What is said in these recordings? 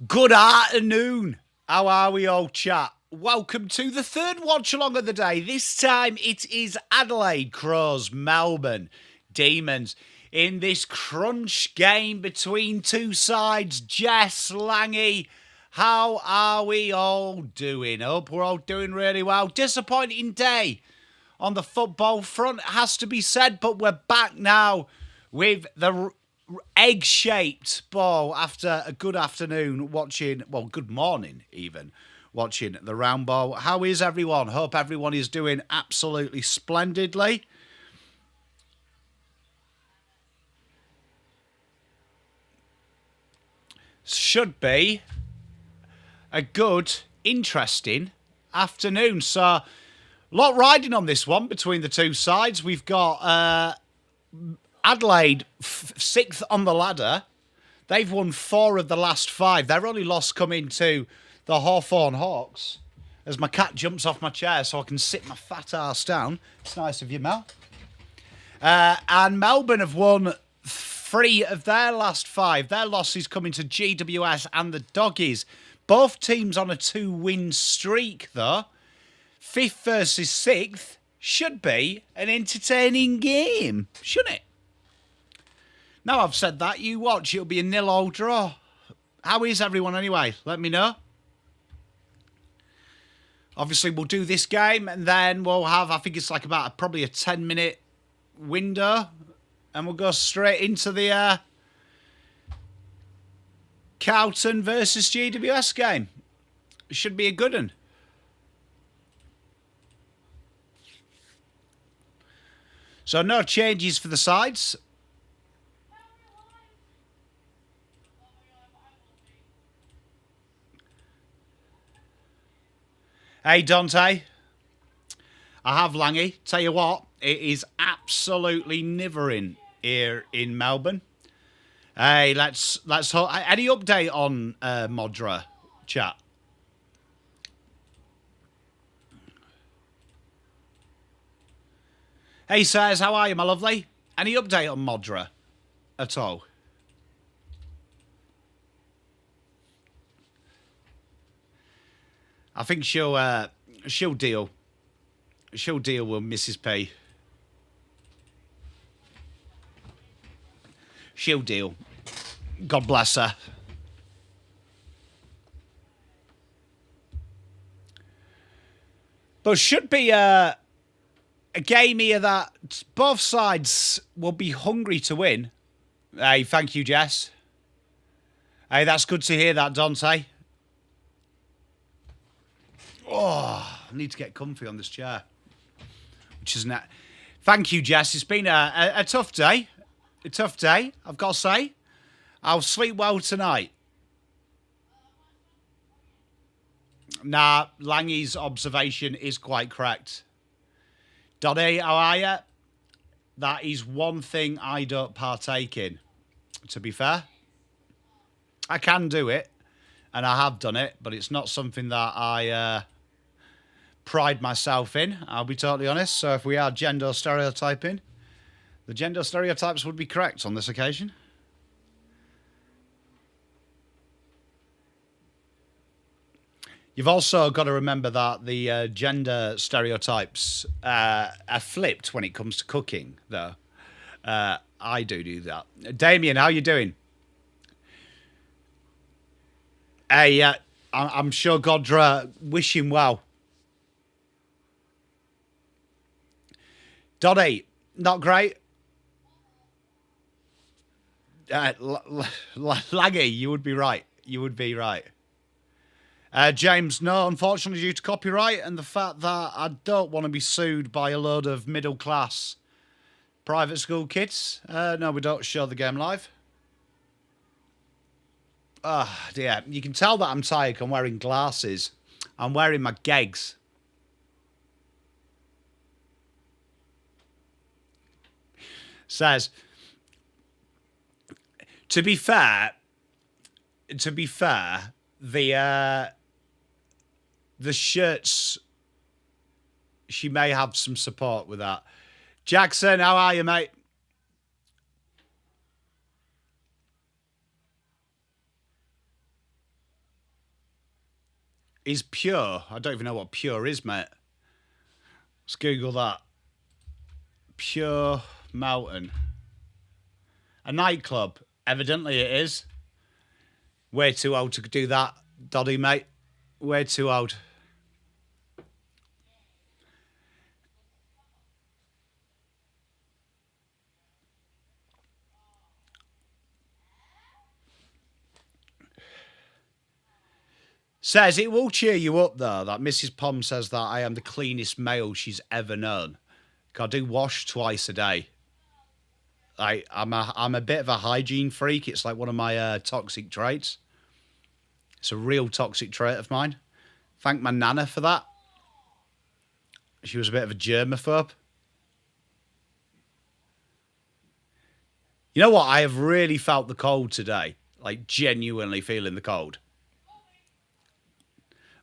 Good afternoon. How are we all, chat? Welcome to the third watch along of the day. This time it is Adelaide Crows, Melbourne Demons in this crunch game between two sides. Jess, Langy, how are we all doing? Hope we're all doing really well. Disappointing day on the football front, has to be said, but we're back now with the egg-shaped ball after a good afternoon watching, well, good morning even, watching the round ball. How is everyone? Hope everyone is doing absolutely splendidly. Should be a good, interesting afternoon. So, a lot riding on this one between the two sides. We've got Adelaide, sixth on the ladder. They've won 4 of the last 5. Their only loss coming to the Hawthorn Hawks. As my cat jumps off my chair so I can sit my fat ass down. It's nice of you, Mel. And Melbourne have won 3 of their last 5. Their losses coming to GWS and the Doggies. Both teams on a 2-win streak, though. 5th versus 6th should be an entertaining game, shouldn't it? Now I've said that, you watch, it'll be a 0-0 draw. How is everyone anyway? Let me know. Obviously, we'll do this game and then we'll have, I think it's like about probably a 10-minute window. And we'll go straight into the Carlton versus GWS game. It should be a good one. So no changes for the sides. Hey, Dante. I have Langy. Tell you what, it is absolutely nivering here in Melbourne. Hey, let's hope. Any update on Modra, chat? Hey, sirs, how are you, my lovely? Any update on Modra at all? I think she'll deal. She'll deal with Mrs. P. She'll deal. God bless her. But should be a game here that both sides will be hungry to win. Hey, thank you, Jess. Hey, that's good to hear that, Dante. Oh, I need to get comfy on this chair. Which is not. Thank you, Jess. It's been a tough day. A tough day, I've got to say. I'll sleep well tonight. Nah, Langy's observation is quite correct. Donny, how are you? That is one thing I don't partake in, to be fair. I can do it, and I have done it, but it's not something that I pride myself in, I'll be totally honest. So if we are gender stereotyping, the gender stereotypes would be correct on this occasion. You've also got to remember that the gender stereotypes are flipped when it comes to cooking, though. I do that. Damien, how you doing? Hey, I'm sure Godra wish him well. Donny, not great. Laggy, you would be right. You would be right. James, no, unfortunately due to copyright and the fact that I don't want to be sued by a load of middle-class private school kids. No, we don't show the game live. Oh, dear. You can tell that I'm tired. I'm wearing glasses. I'm wearing my gegs. Says, to be fair, the shirts, she may have some support with that. Jackson, how are you, mate? is Pure. I don't even know what Pure is, mate. Let's Google that. Pure Mountain. A nightclub. Evidently it is. Way too old to do that, Doddy, mate. Way too old. Says it will cheer you up, though, that Mrs. Pom says that I am the cleanest male she's ever known. I do wash twice a day. I'm a bit of a hygiene freak. It's like one of my toxic traits. It's a real toxic trait of mine. Thank my nana for that. She was a bit of a germaphobe. You know what? I have really felt the cold today. Like, genuinely feeling the cold.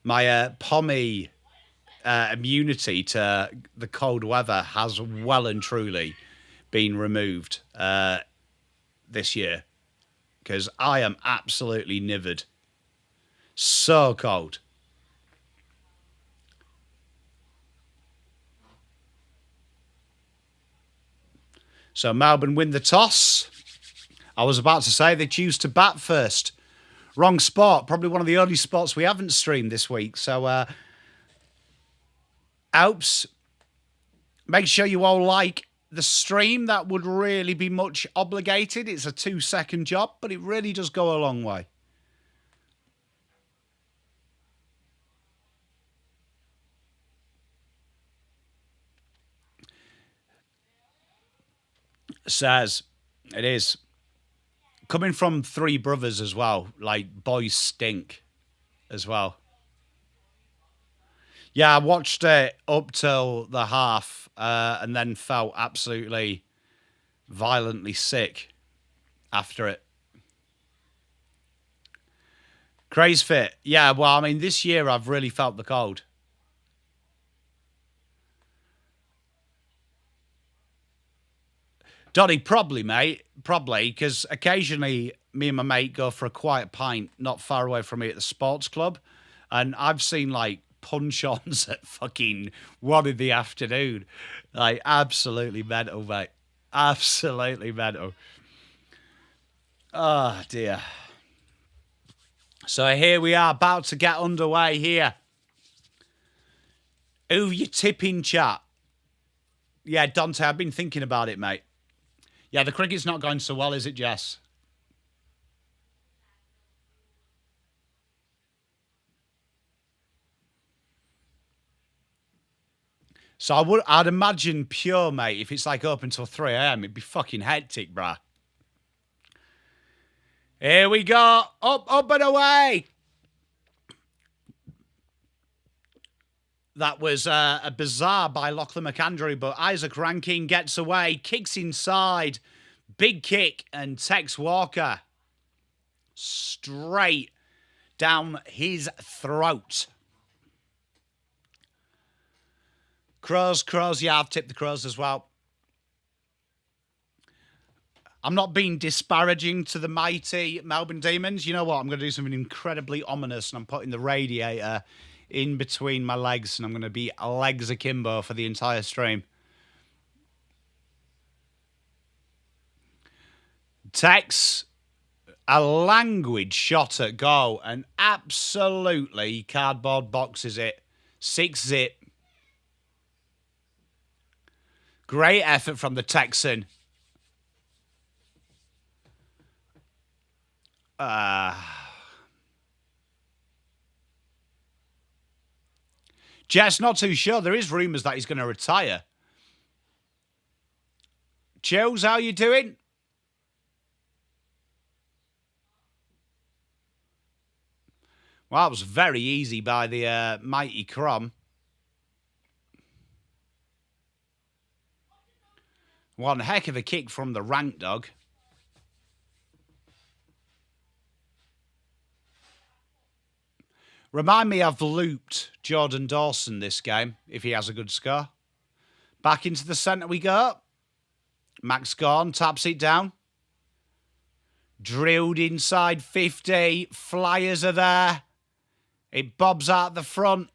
My Pommy immunity to the cold weather has well and truly been removed this year. Because I am absolutely nivered. So cold. So Melbourne win the toss. I was about to say they choose to bat first. Wrong spot. Probably one of the only spots we haven't streamed this week. So, Alps, make sure you all like the stream. That would really be much obligated. It's a 2-second job, but it really does go a long way. Says it is. Coming from three brothers as well, like boys stink as well. Yeah, I watched it up till the half and then felt absolutely violently sick after it. Craze fit. Yeah, well, I mean, this year I've really felt the cold. Donny, probably, mate. Probably, because occasionally me and my mate go for a quiet pint not far away from me at the sports club. And I've seen, like, punch-ons at fucking 1 in the afternoon. Like, absolutely mental, mate. Absolutely mental. Oh, dear. So here we are, about to get underway here. Who you tipping, chat? Yeah, Dante, I've been thinking about it, mate. Yeah, the cricket's not going so well, is it, Jess? So I'd imagine Pure, mate, if it's like open till 3 a.m, it'd be fucking hectic, bruh. Here we go. Up and away. That was a bizarre by Lachlan McAndrew, but Isaac Rankin gets away, kicks inside, big kick, and Tex Walker straight down his throat. Crows, yeah, I've tipped the Crows as well. I'm not being disparaging to the mighty Melbourne Demons. You know what? I'm going to do something incredibly ominous, and I'm putting the radiator in between my legs, and I'm going to be legs akimbo for the entire stream. Tex, a languid shot at goal, and absolutely cardboard boxes it. 6-zip. Great effort from the Texan. Jess, not too sure. There is rumours that he's going to retire. Chills, how you doing? Well, that was very easy by the mighty Crom. One heck of a kick from the rank dog. Remind me I've looped Jordan Dawson this game, if he has a good score. Back into the centre we go. Max Gorn taps it down. Drilled inside 50. Flyers are there. It bobs out the front.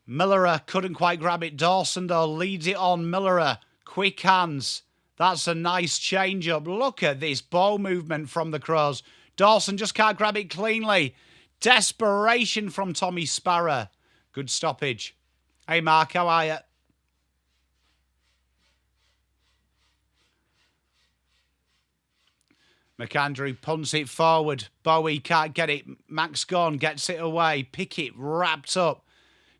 Millerer couldn't quite grab it. Dawson, though, leads it on. Millerer, quick hands. That's a nice change-up. Look at this ball movement from the Crows. Dawson just can't grab it cleanly. Desperation from Tommy Sparrow. Good stoppage. Hey, Mark, how are you? McAndrew punts it forward. Bowie can't get it. Max Gorn gets it away. Pickett wrapped up.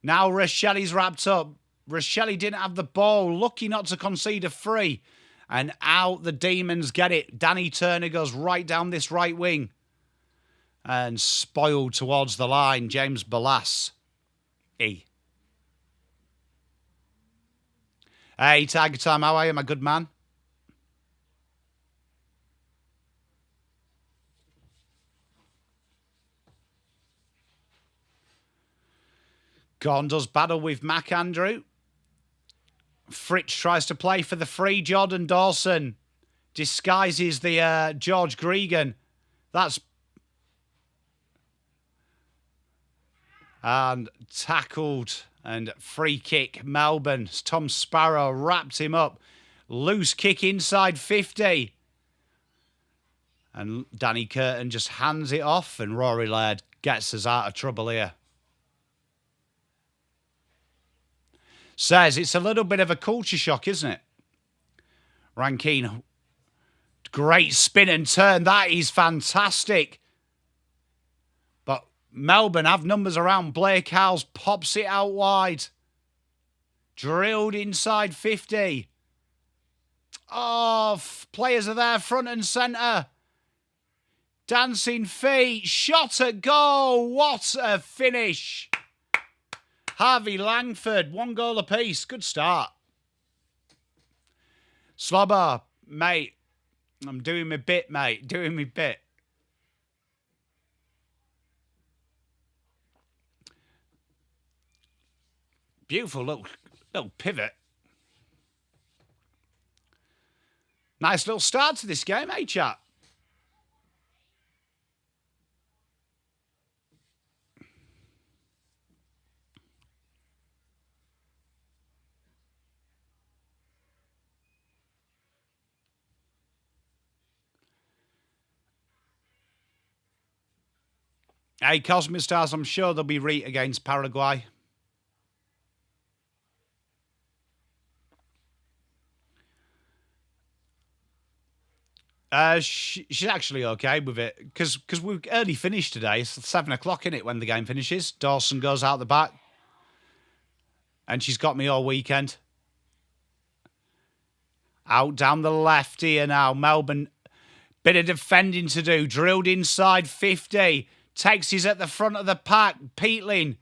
Now Rochelli's wrapped up. Rochelli didn't have the ball. Lucky not to concede a free. And out the Demons get it. Danny Turner goes right down this right wing. And spoiled towards the line. James Balas. Hey, Tiger Time, how are you, my good man? Gorn does battle with McAndrew. Fritsch tries to play for the free. Jordan Dawson disguises the George Gregan. That's... And tackled and free kick. Melbourne. Tom Sparrow wrapped him up. Loose kick inside 50. And Danny Curtin just hands it off and Rory Laird gets us out of trouble here. Says it's a little bit of a culture shock, isn't it? Rankine, great spin and turn. That is fantastic. But Melbourne have numbers around. Blake Howes pops it out wide. Drilled inside 50. Oh, players are there front and centre. Dancing feet. Shot at goal. What a finish. Harvey Langford, 1 goal apiece. Good start. Slobber, mate. I'm doing my bit, mate. Doing my bit. Beautiful little pivot. Nice little start to this game, eh, chat? Hey, Cosmic Stars, I'm sure they'll be right against Paraguay. She's actually okay with it because we early finished today. It's 7 o'clock in it when the game finishes. Dawson goes out the back. And she's got me all weekend. Out down the left here now. Melbourne, bit of defending to do. Drilled inside 50. Takes his at the front of the pack. Peatling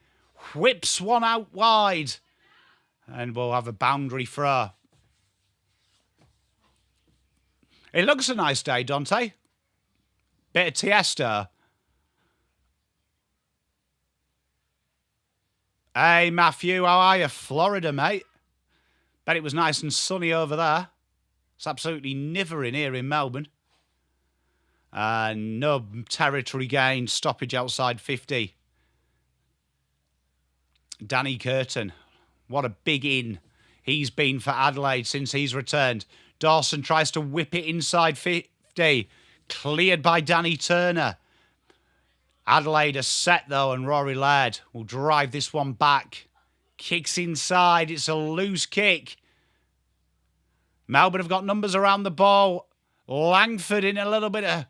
whips one out wide. And we'll have a boundary throw. It looks a nice day, Dante. Bit of Tiesto. Hey, Matthew, how are you? Florida, mate. Bet it was nice and sunny over there. It's absolutely nivering here in Melbourne. No territory gain, stoppage outside 50. Danny Curtin, what a big in he's been for Adelaide since he's returned. Dawson tries to whip it inside 50. Cleared by Danny Turner. Adelaide are set, though, and Rory Laird will drive this one back. Kicks inside. It's a loose kick. Melbourne have got numbers around the ball. Langford in a little bit of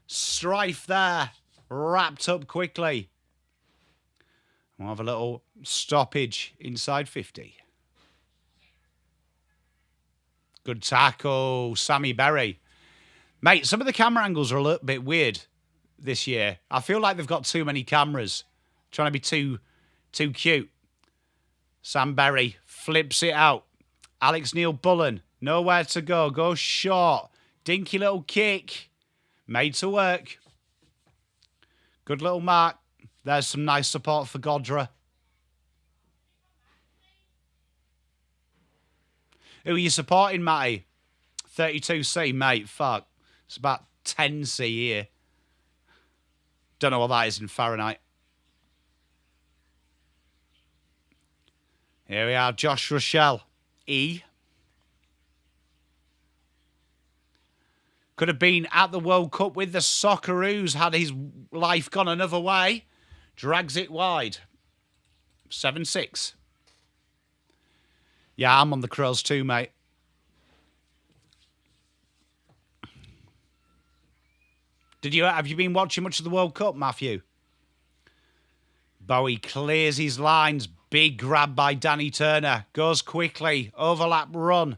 strife there. Wrapped up quickly. We'll have a little stoppage inside 50. Good tackle, Sammy Berry. Mate, some of the camera angles are a little bit weird this year. I feel like they've got too many cameras. Trying to be too cute. Sam Berry flips it out. Alex Neil-Bullen, nowhere to go. Goes short. Dinky little kick. Made to work. Good little mark. There's some nice support for Godra. Who are you supporting, Matty? 32C, mate. Fuck. It's about 10C here. Don't know what that is in Fahrenheit. Here we are, Josh Rochelle. E. Could have been at the World Cup with the Socceroos had his life gone another way. Drags it wide. 7-6. Yeah, I'm on the Crows too, mate. Have you been watching much of the World Cup, Matthew? Bowie clears his lines. Big grab by Danny Turner. Goes quickly. Overlap run.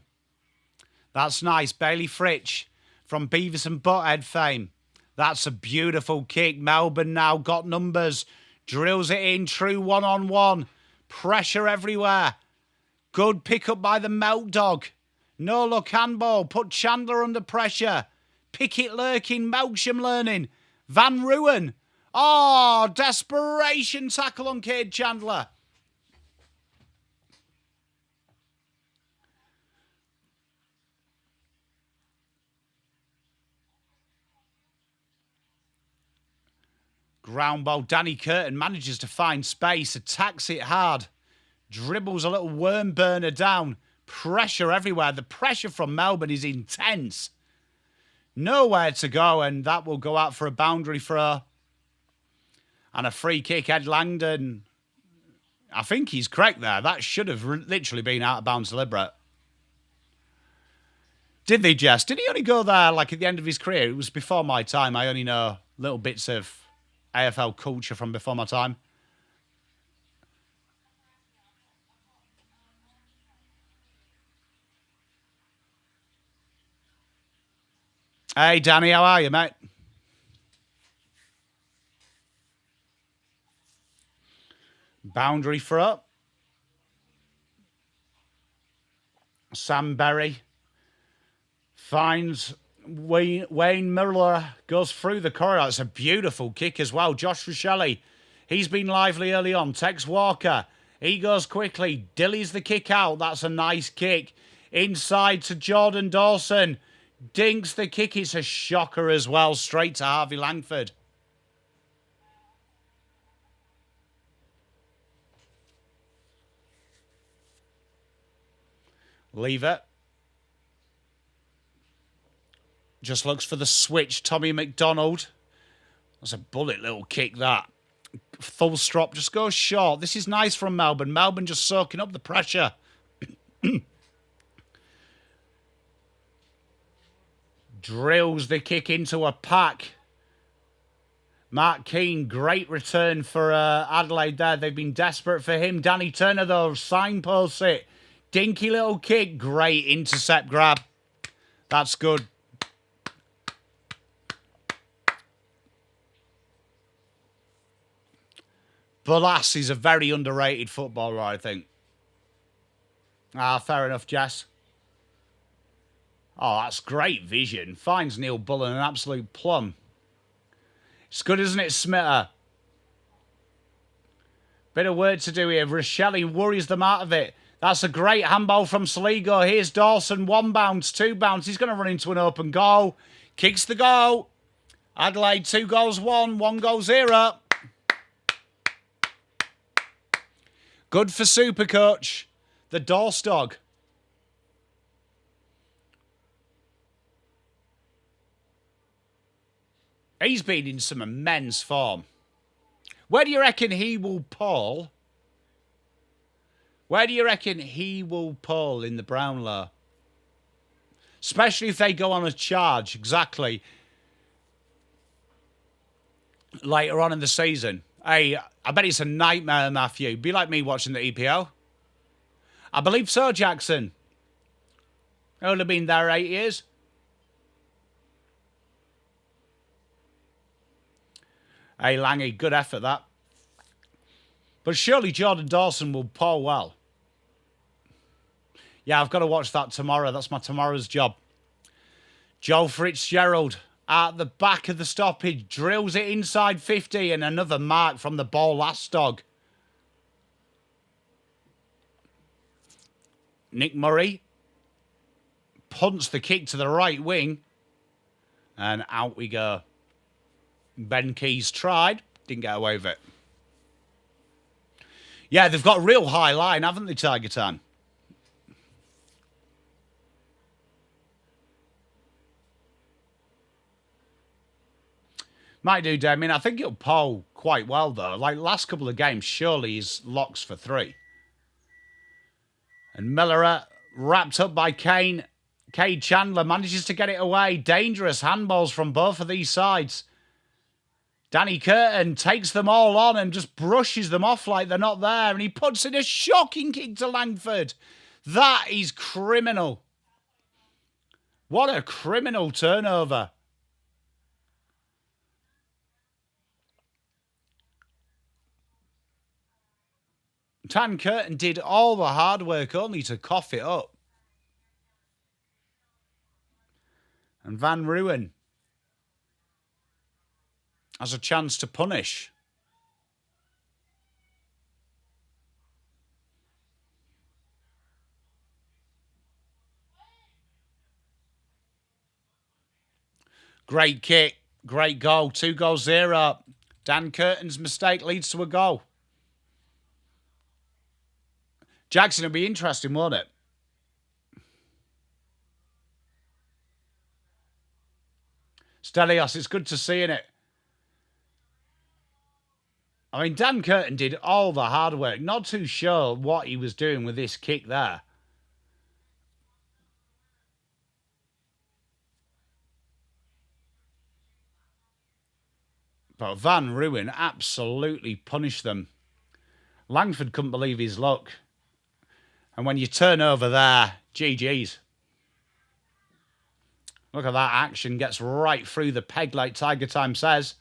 That's nice. Bailey Fritsch from Beavis and Butthead fame. That's a beautiful kick. Melbourne now got numbers. Drills it in. True one-on-one. Pressure everywhere. Good pick up by the Melt Dog. No look handball. Put Chandler under pressure. Pickett lurking. Melksham learning. Van Ruin. Oh, desperation tackle on Cade Chandler. Ground ball. Danny Curtin manages to find space. Attacks it hard. Dribbles a little worm burner down. Pressure everywhere. The pressure from Melbourne is intense. Nowhere to go, and that will go out for a boundary throw. And a free kick. Ed Langdon. I think he's correct there. That should have literally been out of bounds deliberate. Did they, Jess? Did he only go there like at the end of his career? It was before my time. I only know little bits of AFL culture from before my time. Hey, Danny, how are you, mate? Boundary throw. Sam Berry finds Wayne Miller, goes through the corridor. It's a beautiful kick as well. Josh Rochelle, he's been lively early on. Tex Walker, he goes quickly. Dilly's the kick out. That's a nice kick. Inside to Jordan Dawson. Dinks the kick. It's a shocker as well. Straight to Harvey Langford. Leave it. Just looks for the switch. Tommy McDonald. That's a bullet little kick, that. Full strop just goes short. This is nice from Melbourne. Melbourne just soaking up the pressure. Drills the kick into a pack. Mark Keane, great return for Adelaide there. They've been desperate for him. Danny Turner, though, signposts it. Dinky little kick. Great intercept grab. That's good. Bolas is a very underrated footballer, I think. Fair enough, Jess. Oh, that's great vision. Finds Neil Bullen an absolute plum. It's good, isn't it, Smitter? Bit of work to do here. Rochelle worries them out of it. That's a great handball from Sligo. Here's Dawson. 1 bounce, 2 bounce. He's going to run into an open goal. Kicks the goal. Adelaide, 2 goals, 1. 1 goal, 0. Good for Supercoach. The Dorse Dog. He's been in some immense form. Where do you reckon he will pull? Where do you reckon he will pull in the Brownlow? Especially if they go on a charge, exactly. Later on in the season. Hey, I bet it's a nightmare, Matthew. Be like me watching the EPL. I believe so, Jackson. I've only been there 8 years. Hey, Langy, good effort, that. But surely Jordan Dawson will pull well. Yeah, I've got to watch that tomorrow. That's my tomorrow's job. Joe Fitzgerald at the back of the stoppage. Drills it inside 50 and another mark from the ball last dog. Nick Murray punts the kick to the right wing. And out we go. Ben Keys tried. Didn't get away with it. Yeah, they've got a real high line, haven't they, Tiger Time? Might do, Damien. I think it'll poll quite well, though. Like, last couple of games, surely he's locks for 3. And Miller wrapped up by Kane. Cade Chandler manages to get it away. Dangerous handballs from both of these sides. Danny Curtin takes them all on and just brushes them off like they're not there. And he puts in a shocking kick to Langford. That is criminal. What a criminal turnover. Dan Curtin did all the hard work only to cough it up. And Van Ruin has a chance to punish. Great kick, great goal, 2-0. Dan Curtin's mistake leads to a goal. Jackson, it'll be interesting, won't it? Stelios, it's good to see it. I mean, Dan Curtin did all the hard work. Not too sure what he was doing with this kick there. But Van Ruin absolutely punished them. Langford couldn't believe his luck. And when you turn over there, GG's. Look at that action. Gets right through the peg like Tiger Time says.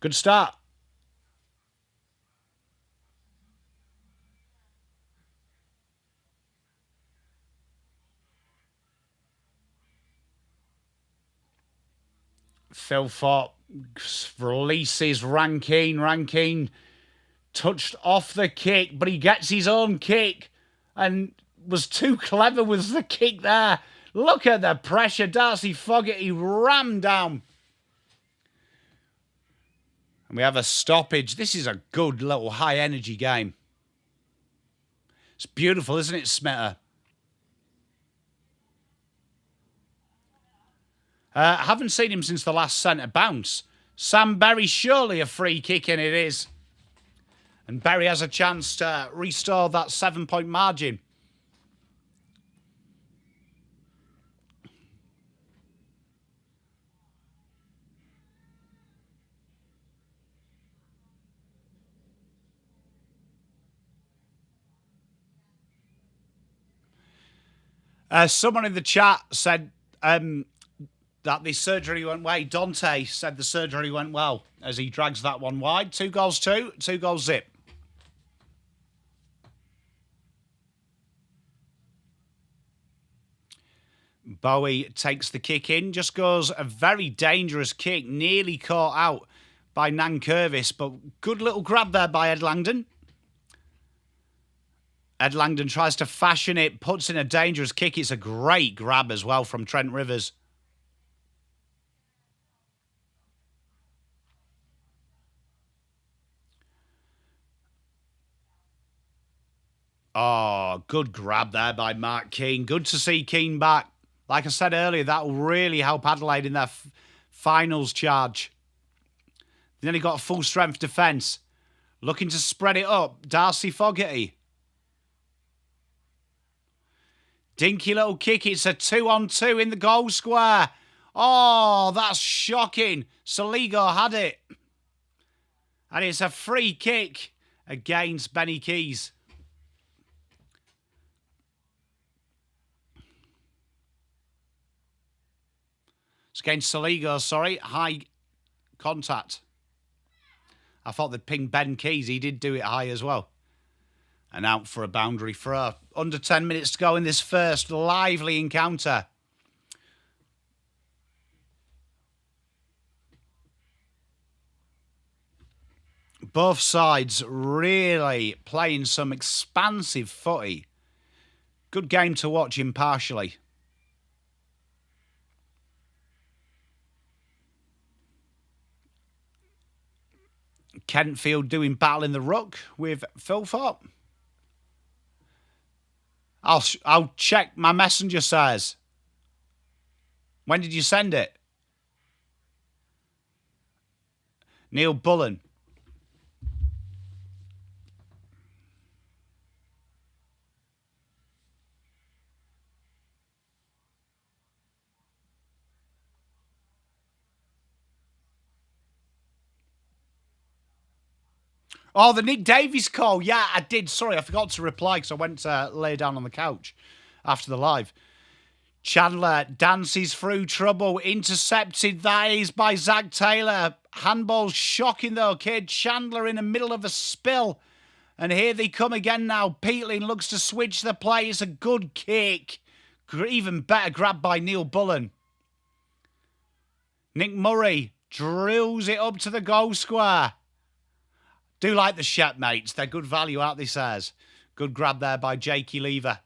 Good start. Phil Fott releases Rankine. Rankine touched off the kick, but he gets his own kick and was too clever with the kick there. Look at the pressure. Darcy Fogarty rammed down. And we have a stoppage. This is a good little high-energy game. It's beautiful, isn't it, Smitter? Haven't seen him since the last centre bounce. Sam Berry, surely a free kick, and it is. And Berry has a chance to restore that 7-point margin. Someone in the chat said that the surgery went well. Dante said the surgery went well as he drags that one wide. 2-2, 2 zip. Bowie takes the kick in, just goes a very dangerous kick, nearly caught out by Nankervis, but good little grab there by Ed Langdon. Ed Langdon tries to fashion it, puts in a dangerous kick. It's a great grab as well from Trent Rivers. Oh, good grab there by Mark Keane. Good to see Keane back. Like I said earlier, that will really help Adelaide in their finals charge. Then he got full strength defence. Looking to spread it up. Darcy Fogarty. Dinky little kick. It's a 2-on-2 in the goal square. Oh, that's shocking. Saligo had it. And it's a free kick against Benny Keys. It's against Saligo, sorry. High contact. I thought they'd ping Ben Keys. He did do it high as well. And out for a boundary throw. Under 10 minutes to go in this first lively encounter. Both sides really playing some expansive footy. Good game to watch impartially. Kentfield doing battle in the ruck with Phil Thorpe. I'll check. My messenger says. When did you send it? Neil Bullen. Oh, the Nick Davies call. Yeah, I did. Sorry, I forgot to reply because I went to lay down on the couch after the live. Chandler dances through trouble. Intercepted, that is, by Zach Taylor. Handball shocking, though, kid. Chandler in the middle of a spill. And here they come again now. Peatling looks to switch the play. It's a good kick. Even better grab by Neil Bullen. Nick Murray drills it up to the goal square. Do like the Shep mates. They're good value out this as. Good grab there by Jakey Lever.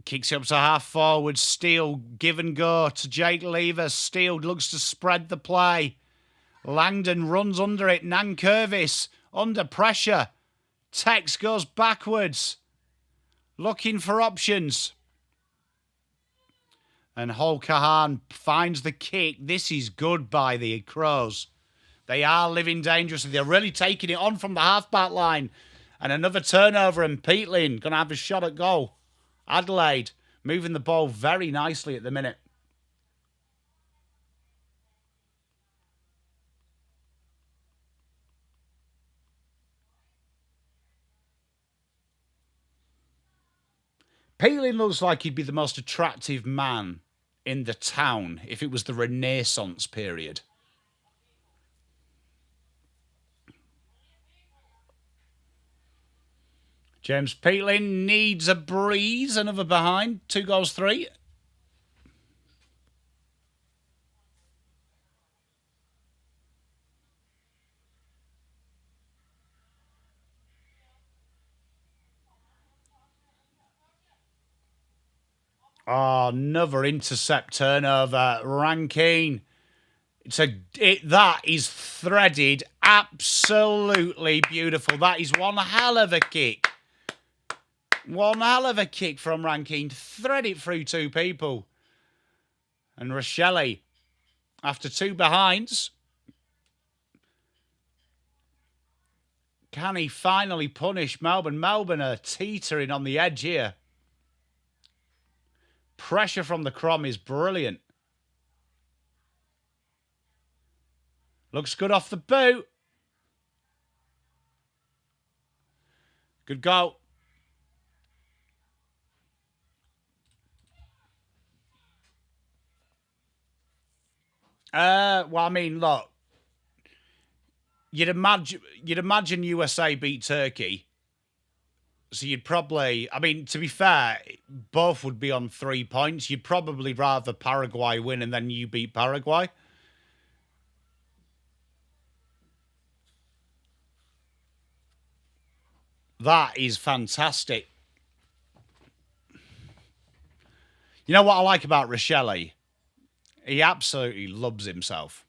Kicks it up to half forward. Steele, give and go to Jake Lever. Steele looks to spread the play. Langdon runs under it. Nankervis under pressure. Tex goes backwards. Looking for options. And Holkahan finds the kick. This is good by the Crows. They are living dangerously. They're really taking it on from the half-back line. And another turnover, and Peatling going to have a shot at goal. Adelaide moving the ball very nicely at the minute. Peatling looks like he'd be the most attractive man in the town if it was the Renaissance period. James Peatling needs a breeze. Another behind. 2 goals, 3. Oh, another intercept turnover. Rankine. That is threaded. Absolutely beautiful. That is one hell of a kick. One hell of a kick from Rankine. Thread it through 2 people. And Rochelle, after 2 behinds, can he finally punish Melbourne? Melbourne are teetering on the edge here. Pressure from the Crom is brilliant. Looks good off the boot. Good goal. Well, I mean, look. You'd imagine USA beat Turkey. So you'd probably, I mean, to be fair, both would be on 3 points. You'd probably rather Paraguay win and then you beat Paraguay. That is fantastic. You know what I like about Rochelle? He absolutely loves himself.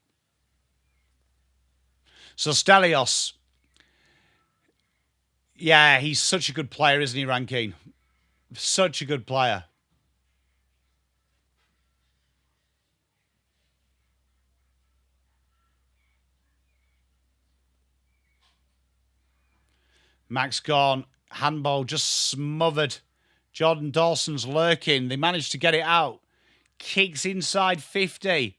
So Stelios, yeah, he's such a good player, isn't he, Rankine? Such a good player. Max gone. Handball just smothered. Jordan Dawson's lurking. They managed to get it out. Kicks inside 50.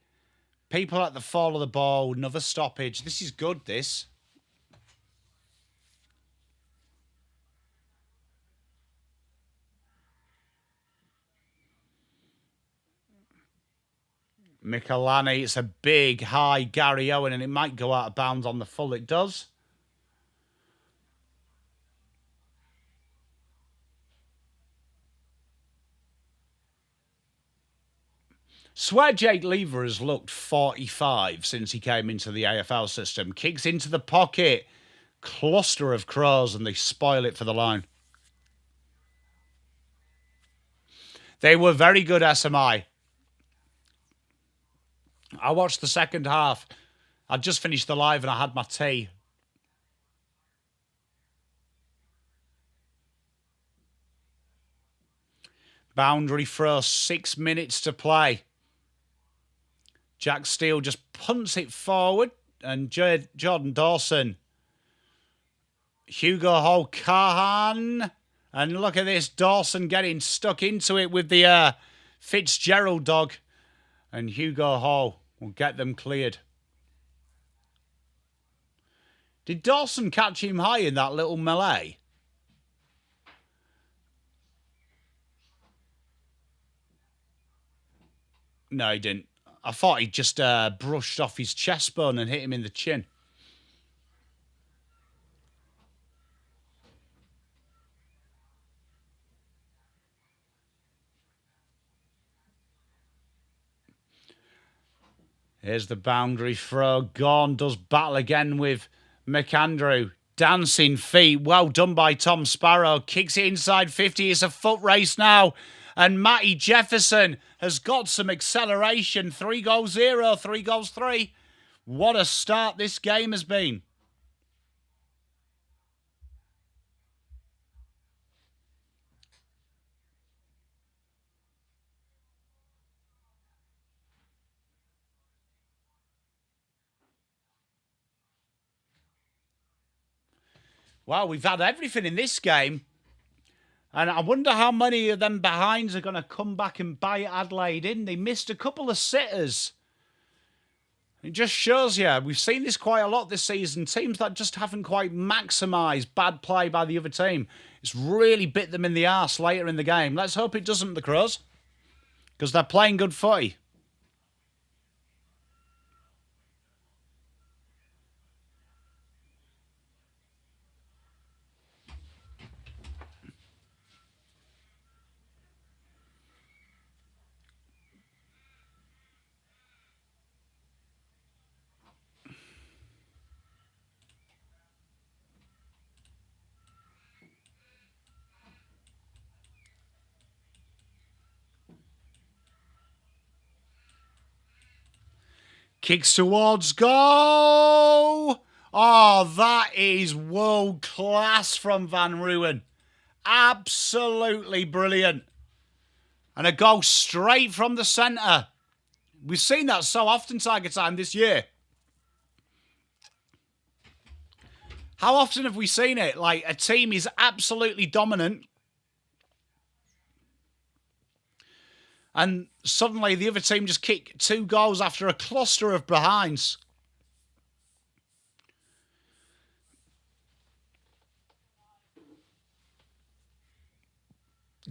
People at the fall of the ball. Another stoppage. This is good, this. Michelani, it's a big, high Gary Owen, and it might go out of bounds on the full. It does. Swear Jake Lever has looked 45 since he came into the AFL system. Kicks into the pocket. Cluster of Crows, and they spoil it for the line. They were very good, SMI. I watched the second half. I'd just finished the live and I had my tea. Boundary throw, 6 minutes to play. Jack Steele just punts it forward. And Jordan Dawson. Hugo Hall Carhan. And look at this. Dawson getting stuck into it with the Fitzgerald dog. And Hugo Hall will get them cleared. Did Dawson catch him high in that little melee? No, he didn't. I thought he just brushed off his chest bone and hit him in the chin. Here's the boundary throw. Gorn does battle again with McAndrew. Dancing feet. Well done by Tom Sparrow. Kicks it inside 50. It's a foot race now. And Matty Jefferson has got some acceleration. 3-0, 3-3. What a start this game has been. Well, we've had everything in this game. And I wonder how many of them behinds are going to come back and bite Adelaide in. They missed a couple of sitters. It just shows you, we've seen this quite a lot this season. Teams that just haven't quite maximised bad play by the other team. It's really bit them in the arse later in the game. Let's hope it doesn't, the Crows. Because they're playing good footy. Kicks towards goal. Oh, that is world class from Van Ruwen. Absolutely brilliant. And a goal straight from the centre. We've seen that so often, Tiger Time, this year. How often have we seen it? Like, a team is absolutely dominant. And suddenly the other team just kick 2 goals after a cluster of behinds.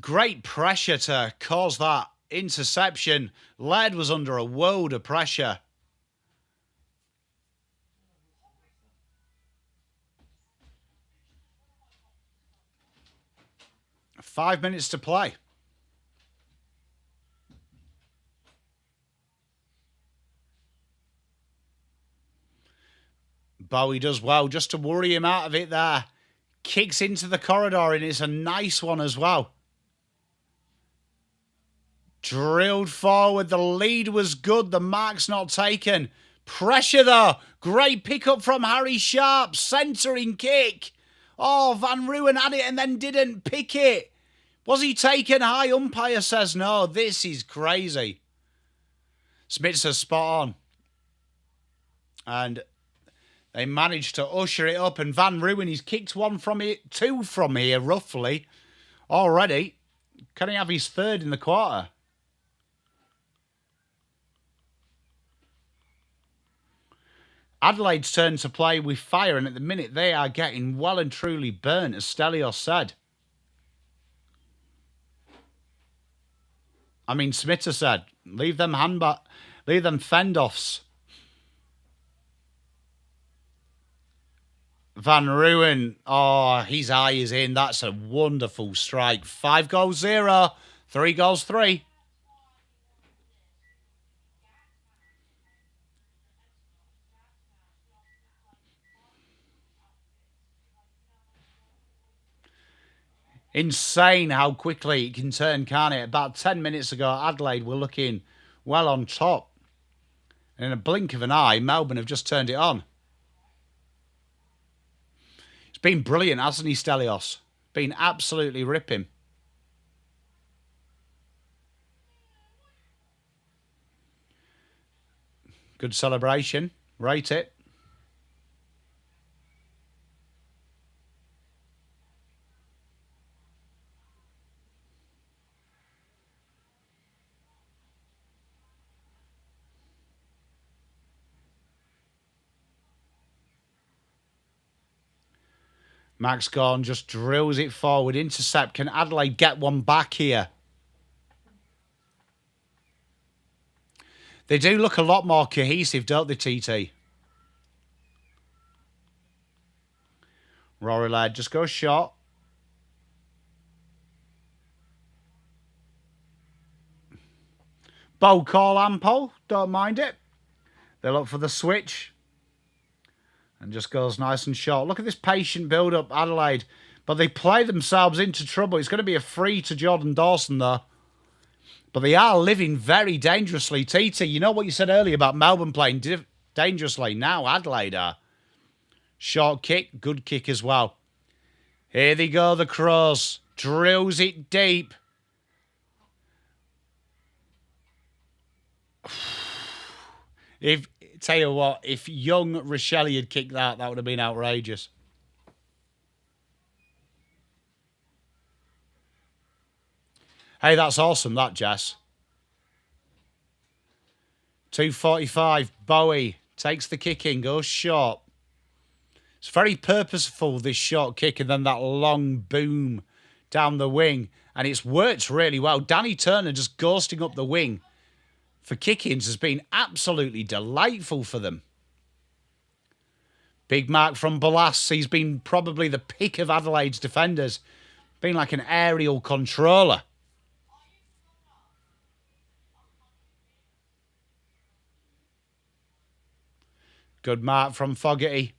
Great pressure to cause that interception. Laird was under a world of pressure. Five minutes to play. Bowie does well just to worry him out of it there. Kicks into the corridor and it's a nice one as well. Drilled forward. The lead was good. The mark's not taken. Pressure though. Great pickup from Harry Sharp. Centering kick. Oh, Van Ruwen had it and then didn't pick it. Was he taken high? Umpire says no. This is crazy. Smith's spot on. And they managed to usher it up. And Van Ruwen, he's kicked 1 from it, 2 from here, roughly, already. Can he have his 3rd in the quarter? Adelaide's turn to play with fire, and at the minute they are getting well and truly burnt, as Stelios said. I mean, Smitter said, leave them fend-offs. Van Ruwen, oh, his eye is in. That's a wonderful strike. 5-0, 3-3. Insane how quickly it can turn, can't it? About 10 minutes ago, Adelaide were looking well on top. And in a blink of an eye, Melbourne have just turned it on. It's been brilliant, hasn't he, Stelios? Been absolutely ripping. Good celebration. Rate it. Max Gorn just drills it forward. Intercept. Can Adelaide get one back here? They do look a lot more cohesive, don't they, TT? Rory Laird just goes short. Bow call ample. Don't mind it. They look for the switch. And just goes nice and short. Look at this patient build-up, Adelaide. But they play themselves into trouble. It's going to be a free to Jordan Dawson, though. But they are living very dangerously. TT, you know what you said earlier about Melbourne playing dangerously? Now Adelaide are. Short kick, good kick as well. Here they go, the Crows. Drills it deep. Tell you what, if young Rochelle had kicked that, that would have been outrageous. Hey, that's awesome, that, Jess. 2:45, Bowie takes the kick in, goes short. It's very purposeful, this short kick, and then that long boom down the wing. And it's worked really well. Danny Turner just ghosting up the wing for kick-ins has been absolutely delightful for them. Big mark from Balas. He's been probably the pick of Adelaide's defenders. Been like an aerial controller. Good mark from Fogarty.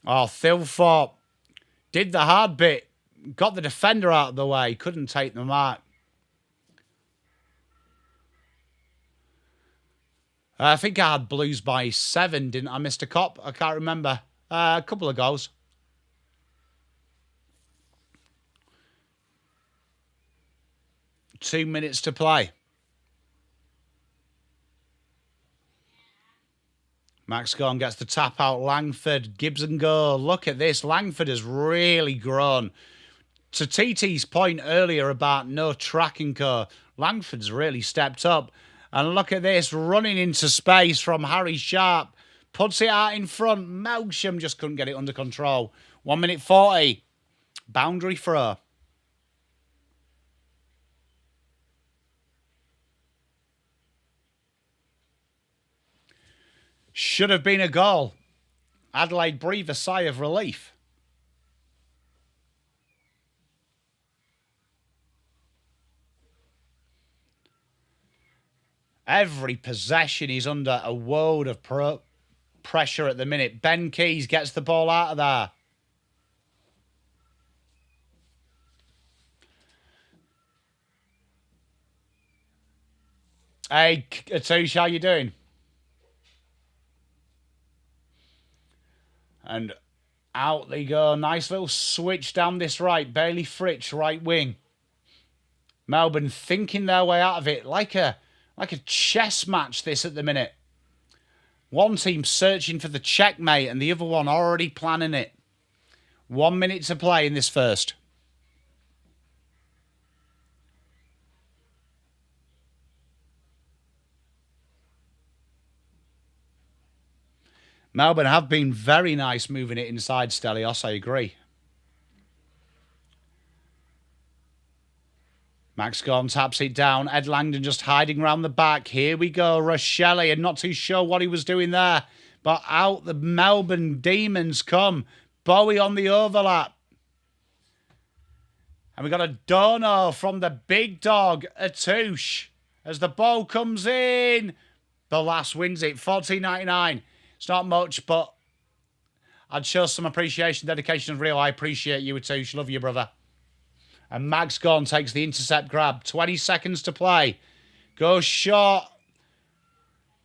Oh, Thilthorpe did the hard bit. Got the defender out of the way. Couldn't take the mark. I think I had Blues by 7, didn't I, Mr. Cop? I can't remember. A couple of goals. Two minutes to play. Max Gorn gets the tap out. Langford, Gibson goal. Look at this. Langford has really grown. To TT's point earlier about no tracking core, Langford's really stepped up. And look at this, running into space from Harry Sharp. Puts it out in front. Melsham just couldn't get it under control. 1 minute 40. Boundary throw. Should have been a goal. Adelaide breathe a sigh of relief. Every possession is under a world of pressure at the minute. Ben Keys gets the ball out of there. Hey, Atush, how you doing? And out they go. Nice little switch down this right. Bailey Fritsch, right wing. Melbourne thinking their way out of it like a chess match this at the minute. One team searching for the checkmate and the other one already planning it. 1 minute to play in this first. Melbourne have been very nice moving it inside, Stelios, I agree. Max Gorn taps it down. Ed Langdon just hiding around the back. Here we go. Rochelle, and not too sure what he was doing there. But out the Melbourne Demons come. Bowie on the overlap. And we got a dono from the big dog, Atush. As the ball comes in. Balas wins it. 14.99. It's not much, but I'd show some appreciation, dedication, and real. I appreciate you too. Love you, brother. And Mag's gone, takes the intercept grab. 20 seconds to play. Goes short.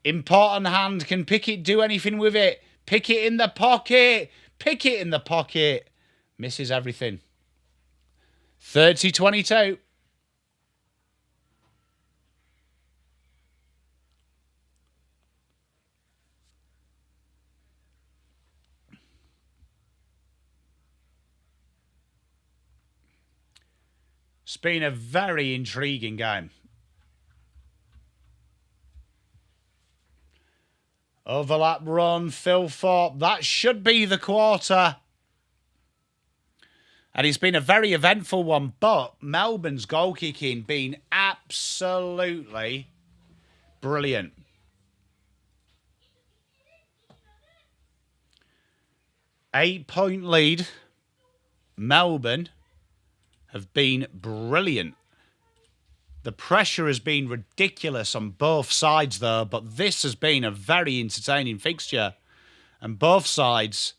Important hand. Can Pickett do anything with it? Pickett in the pocket. Pickett in the pocket. Misses everything. 30-22. It's been a very intriguing game. Overlap run, Phil Thorpe. That should be the quarter. And it's been a very eventful one, but Melbourne's goal kicking been absolutely brilliant. Eight-point lead. Melbourne have been brilliant. The pressure has been ridiculous on both sides, though, but this has been a very entertaining fixture. And both sides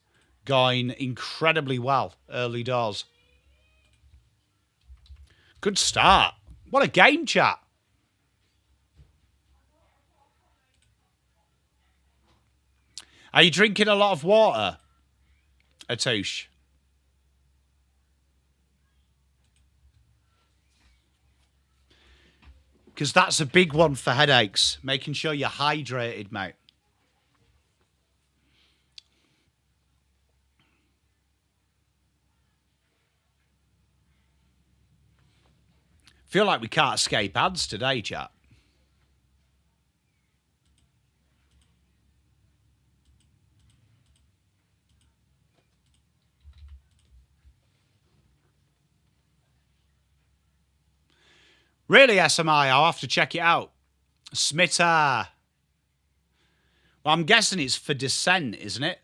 going incredibly well early doors. Good start. What a game, chat. Are you drinking a lot of water, Atouche? Because that's a big one for headaches. Making sure you're hydrated, mate. Feel like we can't escape ads today, chat. Really, SMI? I'll have to check it out. Smitter. Well, I'm guessing it's for Descent, isn't it?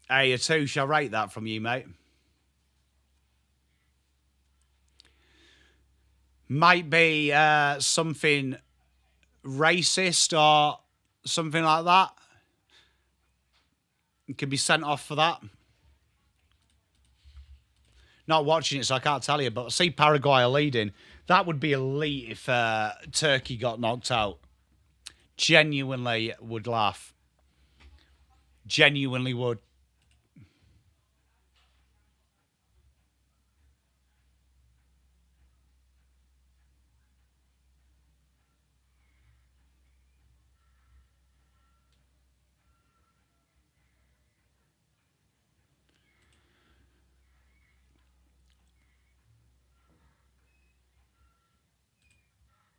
Hey, Atouche, I rate that from you, mate. Might be something racist or something like that. You can be sent off for that. Not watching it, so I can't tell you, but I see Paraguay are leading. That would be elite if Turkey got knocked out. Genuinely would laugh. Genuinely would.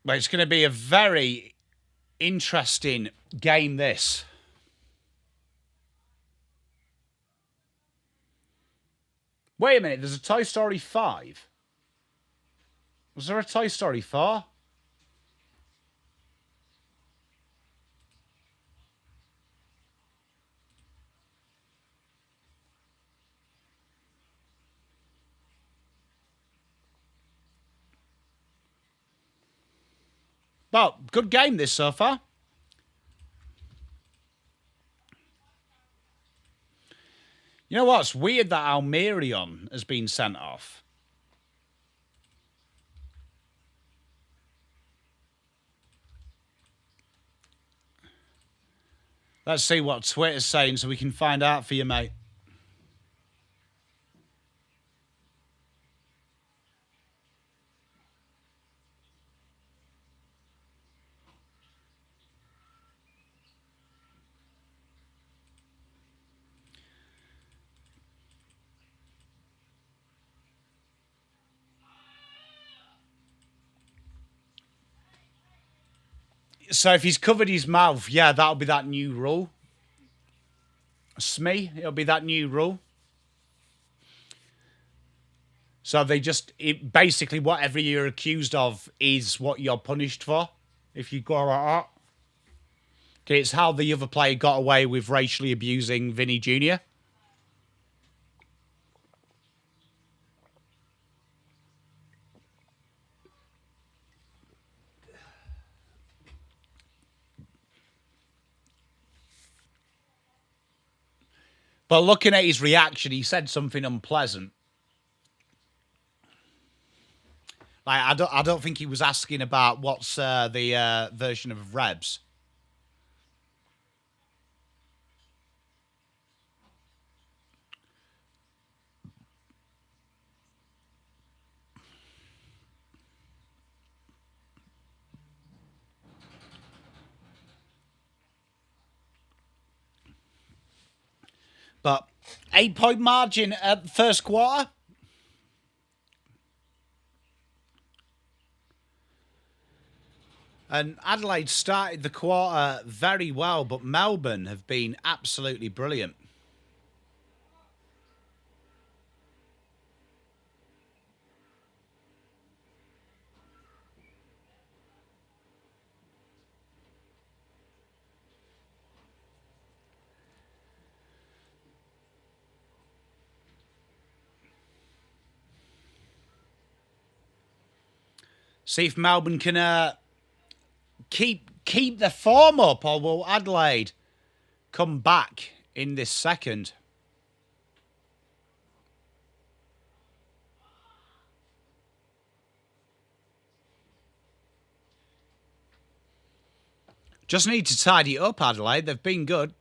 But it's going to be a very interesting game, this. Wait a minute, there's a Toy Story 5. Was there a Toy Story 4? Well, good game this so far. You know what's weird that Almerion has been sent off. Let's see what Twitter's saying so we can find out for you, mate. So if he's covered his mouth, yeah, that'll be that new rule. Smee, it'll be that new rule. So they just, basically whatever you're accused of is what you're punished for. if you go like that. Okay, it's how the other player got away with racially abusing Vinny Jr. But looking at his reaction, he said something unpleasant. Like, I don't think he was asking about what's the version of Rebs. But 8-point margin at the first quarter. And Adelaide started the quarter very well, but Melbourne have been absolutely brilliant. See if Melbourne can keep the form up, or will Adelaide come back in this second? Just need to tidy it up, Adelaide. They've been good.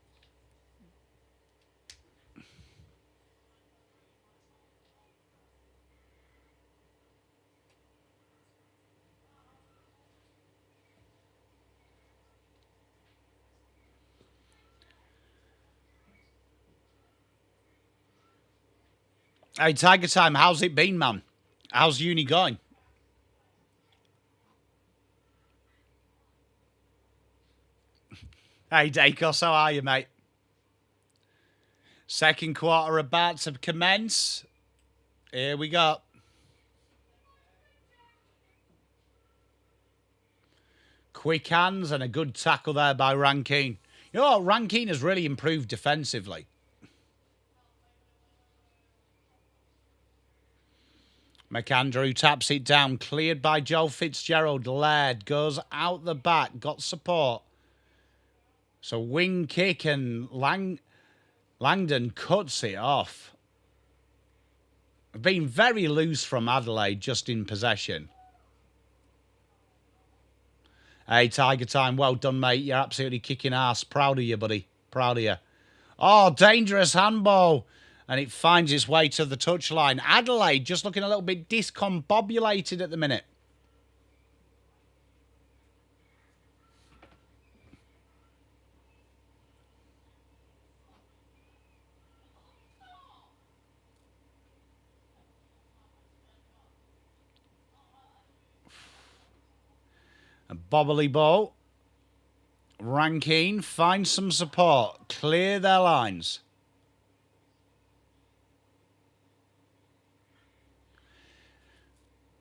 Hey, Tiger Time, how's it been, man? How's uni going? Hey, Dacos, how are you, mate? Second quarter about to commence. Here we go. Quick hands and a good tackle there by Rankine. You know what? Rankine has really improved defensively. McAndrew taps it down. Cleared by Joel Fitzgerald. Laird goes out the back. Got support. So wing kick and Langdon cuts it off. Been very loose from Adelaide just in possession. Hey, Tiger Time. Well done, mate. You're absolutely kicking ass. Proud of you, buddy. Proud of you. Oh, dangerous handball. And it finds its way to the touchline. Adelaide just looking a little bit discombobulated at the minute. A bobbly ball. Rankine finds some support. Clear their lines.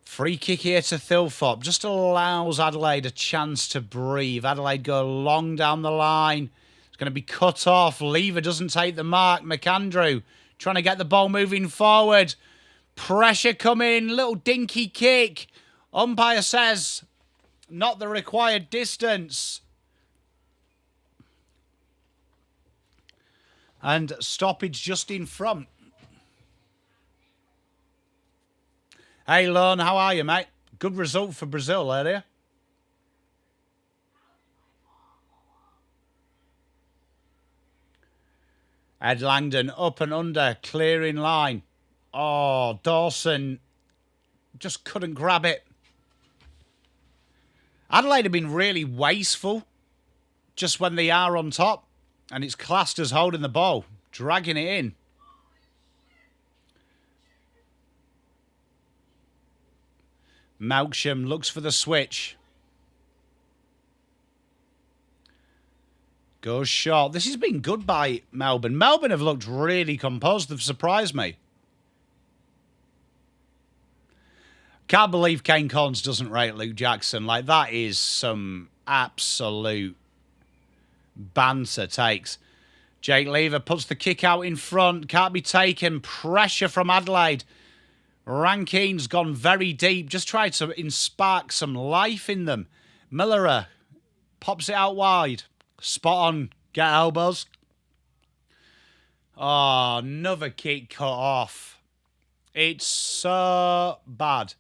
Free kick here to Thilthorpe. Just allows Adelaide a chance to breathe. Adelaide go long down the line. It's going to be cut off. Lever doesn't take the mark. McAndrew trying to get the ball moving forward. Pressure coming. Little dinky kick. Umpire says not the required distance. And stoppage just in front. Hey, Lon, how are you, mate? Good result for Brazil earlier. Ed Langdon up and under, clearing line. Oh, Dawson just couldn't grab it. Adelaide have been really wasteful just when they are on top. And it's classed as holding the ball, dragging it in. Melksham looks for the switch. Goes short. This has been good by Melbourne. Melbourne have looked really composed. They've surprised me. Can't believe Kane Collins doesn't rate Luke Jackson. Like, that is some absolute banter takes. Jake Lever puts the kick out in front. Can't be taken. Pressure from Adelaide. Rankine's gone very deep. Just tried to spark some life in them. Miller pops it out wide. Spot on. Get elbows. Oh, another kick cut off. It's so bad.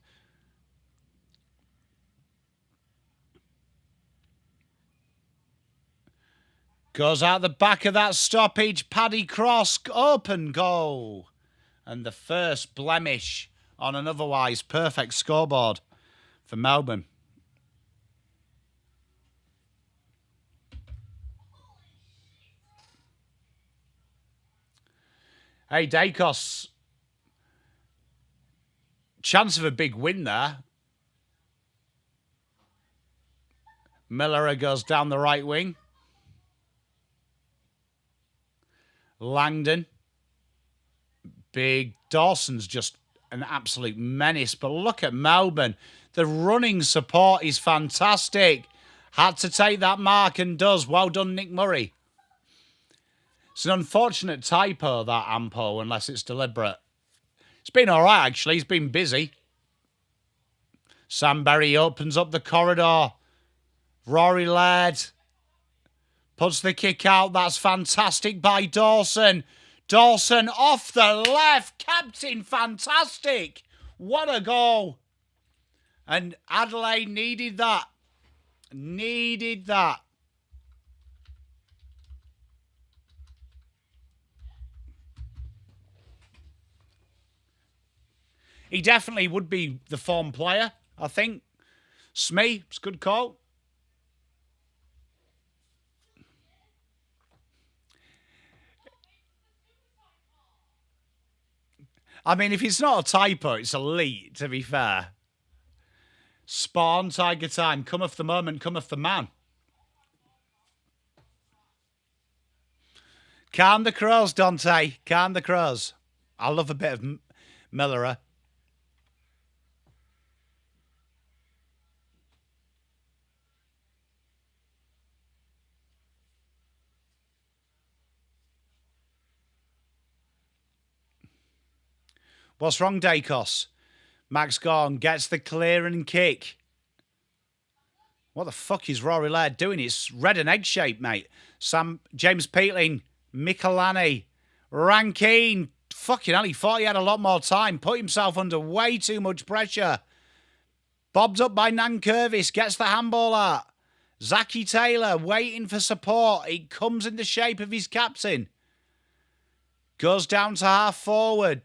Goes out the back of that stoppage. Paddy Cross, open goal. And the first blemish on an otherwise perfect scoreboard for Melbourne. Hey, Dacos. Chance of a big win there. Miller goes down the right wing. Langdon. Big Dawson's just an absolute menace. But look at Melbourne. The running support is fantastic. Had to take that mark and does. Well done, Nick Murray. It's an unfortunate typo, that Ampo, unless it's deliberate. It's been all right, actually. He's been busy. Sam Berry opens up the corridor. Rory Laird puts the kick out. That's fantastic by Dawson. Dawson off the left. Captain, fantastic. What a goal. And Adelaide needed that. Needed that. He definitely would be the form player, I think. Smee, it's a good call. I mean, if it's not a typo, it's elite, to be fair. Spawn, Tiger Time. Cometh the moment, cometh the man. Calm the Crows, Dante. Calm the Crows. I love a bit of Miller. What's wrong, Dacos? Max Gorn gets the clear and kick. What the fuck is Rory Laird doing? It's red and egg shaped, mate. James Peatling, Michelani, Rankine. Fucking hell, he thought he had a lot more time. Put himself under way too much pressure. Bobbed up by Nankervis. Gets the handball out. Zachy Taylor waiting for support. It comes in the shape of his captain. Goes down to half forward.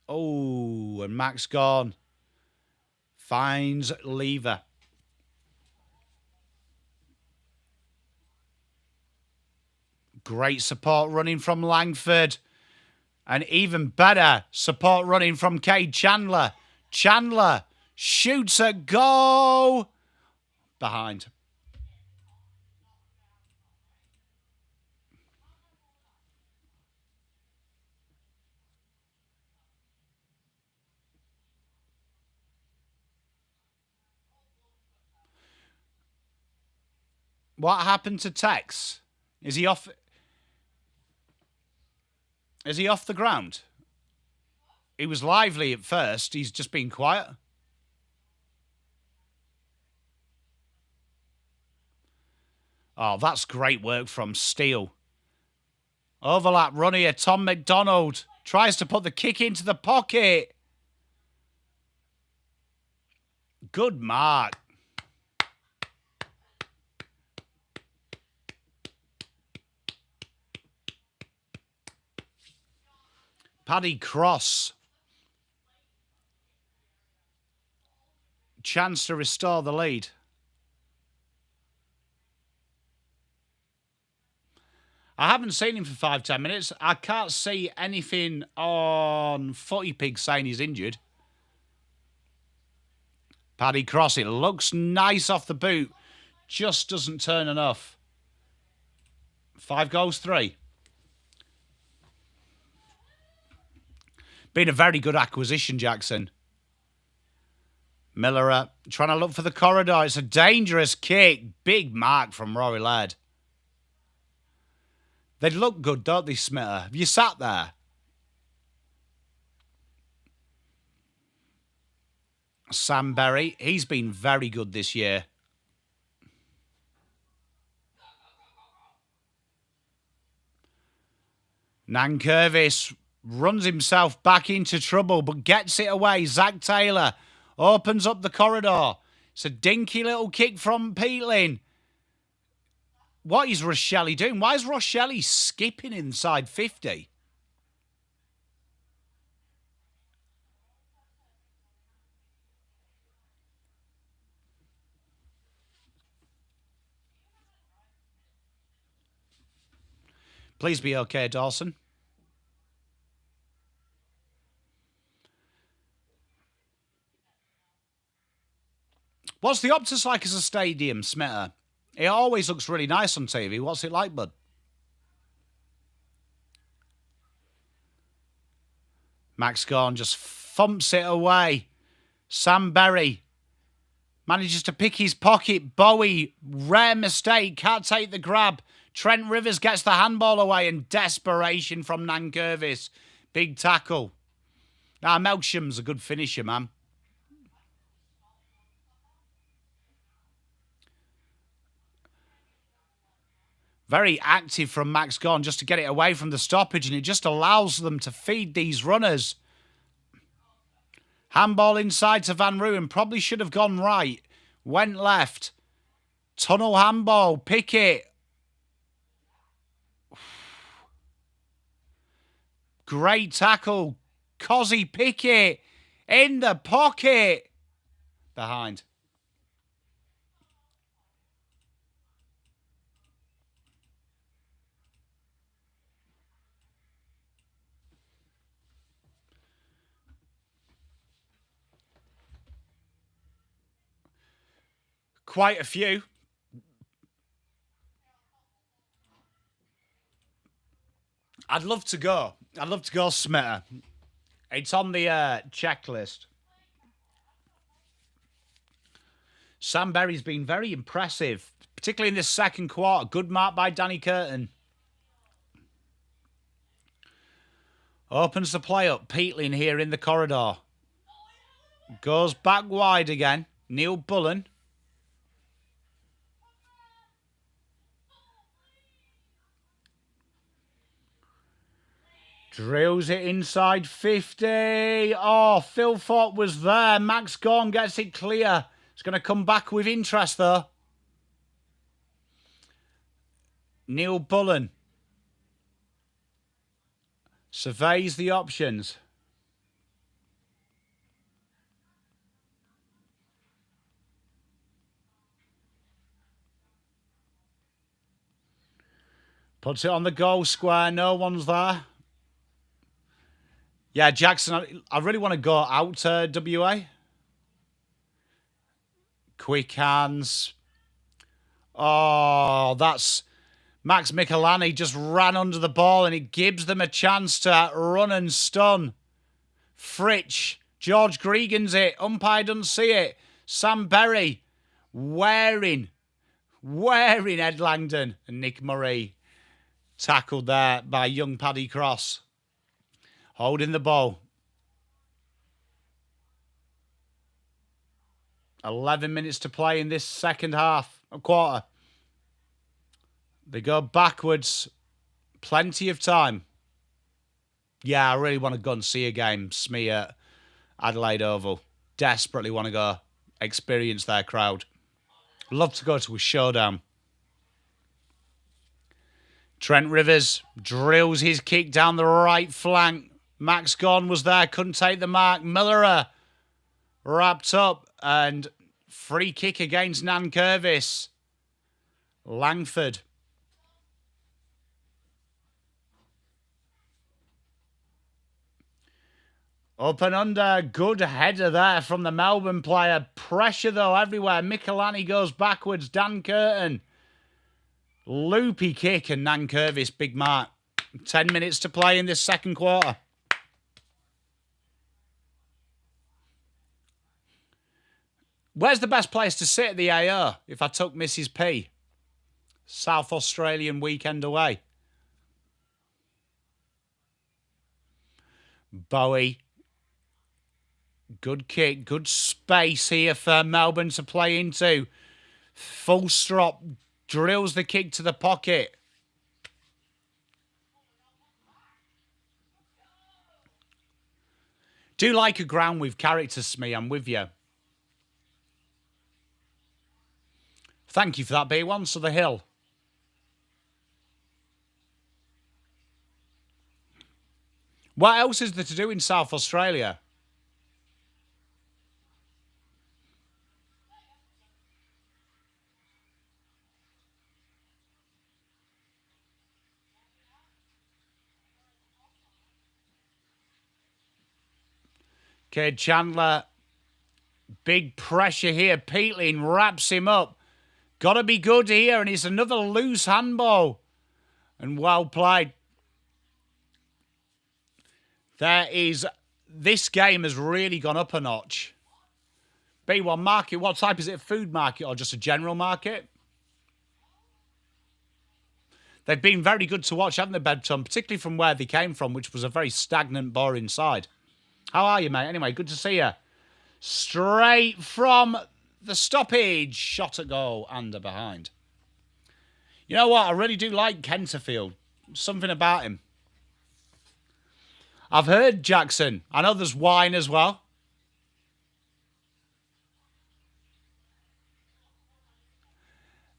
Oh, and Max Gorn finds Lever. Great support running from Langford. And even better support running from Cade Chandler. Chandler shoots a goal. Behind. What happened to Tex? Is he off? Is he off the ground? He was lively at first. He's just been quiet. Oh, that's great work from Steele. Overlap run here. Tom McDonald tries to put the kick into the pocket. Good mark. Paddy Cross. Chance to restore the lead. I haven't seen him for 5-10 minutes. I can't see anything on Footy Pig saying he's injured. Paddy Cross, it looks nice off the boot. Just doesn't turn enough. 5 goals, 3. Been a very good acquisition, Jackson. Miller trying to look for the corridor. It's a dangerous kick. Big mark from Rory Laird. They look good, don't they, Smitter? Have you sat there? Sam Berry, he's been very good this year. Nankervis runs himself back into trouble, but gets it away. Zach Taylor opens up the corridor. It's a dinky little kick from Peatling. What is Rochelle doing? Why is Rochelle skipping inside 50? Please be okay, Dawson. What's the Optus like as a stadium, Smitter? It always looks really nice on TV. What's it like, bud? Max Gawn just thumps it away. Sam Berry manages to pick his pocket. Bowie, rare mistake, can't take the grab. Trent Rivers gets the handball away, and desperation from Nankervis. Big tackle. Melksham's a good finisher, man. Very active from Max Gawn just to get it away from the stoppage, and it just allows them to feed these runners. Handball inside to Van Ruin. Probably should have gone right. Went left. Tunnel handball. Pickett. Great tackle. Cozzy Pickett in the pocket. Behind. Quite a few. I'd love to go. I'd love to go, Smitter. It's on the checklist. Sam Berry's been very impressive, particularly in this second quarter. Good mark by Danny Curtin. Opens the play up. Peatling here in the corridor. Goes back wide again. Neil Bullen. Drills it inside 50. Oh, Phil Thorpe was there. Max Gawn gets it clear. It's going to come back with interest, though. Neil Bullen surveys the options. Puts it on the goal square. No one's there. Yeah, Jackson, I really want to go out to WA. Quick hands. Oh, that's... Max Michelani just ran under the ball, and it gives them a chance to run and stun. Fritsch. George Gregan's it. Umpire doesn't see it. Sam Berry wearing Ed Langdon. And Nick Murray tackled there by young Paddy Cross. Holding the ball. 11 minutes to play in this second half, a quarter. They go backwards. Plenty of time. Yeah, I really want to go and see a game. Smee at Adelaide Oval. Desperately want to go experience their crowd. Love to go to a showdown. Trent Rivers drills his kick down the right flank. Max Gawn was there, couldn't take the mark. Miller wrapped up, and free kick against Nankervis. Langford. Up and under, good header there from the Melbourne player. Pressure though everywhere. Michelani goes backwards. Dan Curtin. Loopy kick, and Nankervis, big mark. 10 minutes to play in this second quarter. Where's the best place to sit at the AO if I took Mrs. P? South Australian weekend away. Bowie. Good kick. Good space here for Melbourne to play into. Full strop. Drills the kick to the pocket. Do like a ground with character, Smee. I'm with you. Thank you for that, B1. So the hill. What else is there to do in South Australia? Okay, Chandler. Big pressure here. Peatling wraps him up. Got to be good here, and it's another loose handball. And well played. This game has really gone up a notch. B1 market, what type is it? Food market or just a general market? They've been very good to watch, haven't they, Bedton? Particularly from where they came from, which was a very stagnant, boring side. How are you, mate? Anyway, good to see you. Straight from the stoppage. Shot at goal and a behind. You know what? I really do like Kenterfield. Something about him. I've heard Jackson. I know there's wine as well.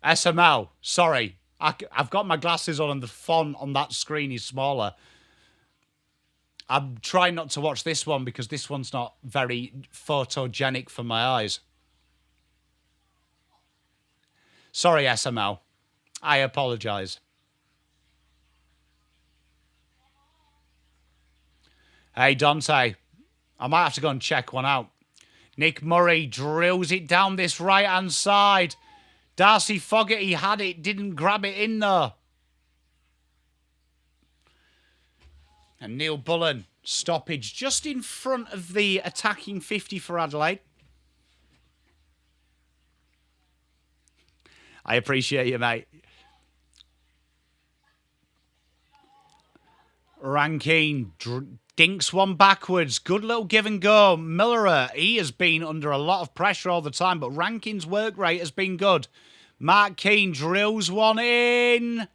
SML. Sorry. I've got my glasses on and the font on that screen is smaller. I'm trying not to watch this one because this one's not very photogenic for my eyes. Sorry, SML. I apologise. Hey, Dante. I might have to go and check one out. Nick Murray drills it down this right-hand side. Darcy Fogarty had it, didn't grab it in there. And Neil Bullen, stoppage just in front of the attacking 50 for Adelaide. I appreciate you, mate. Rankine dinks one backwards. Good little give and go. Millerer, he has been under a lot of pressure all the time, but Rankine's work rate has been good. Mark Keane drills one in.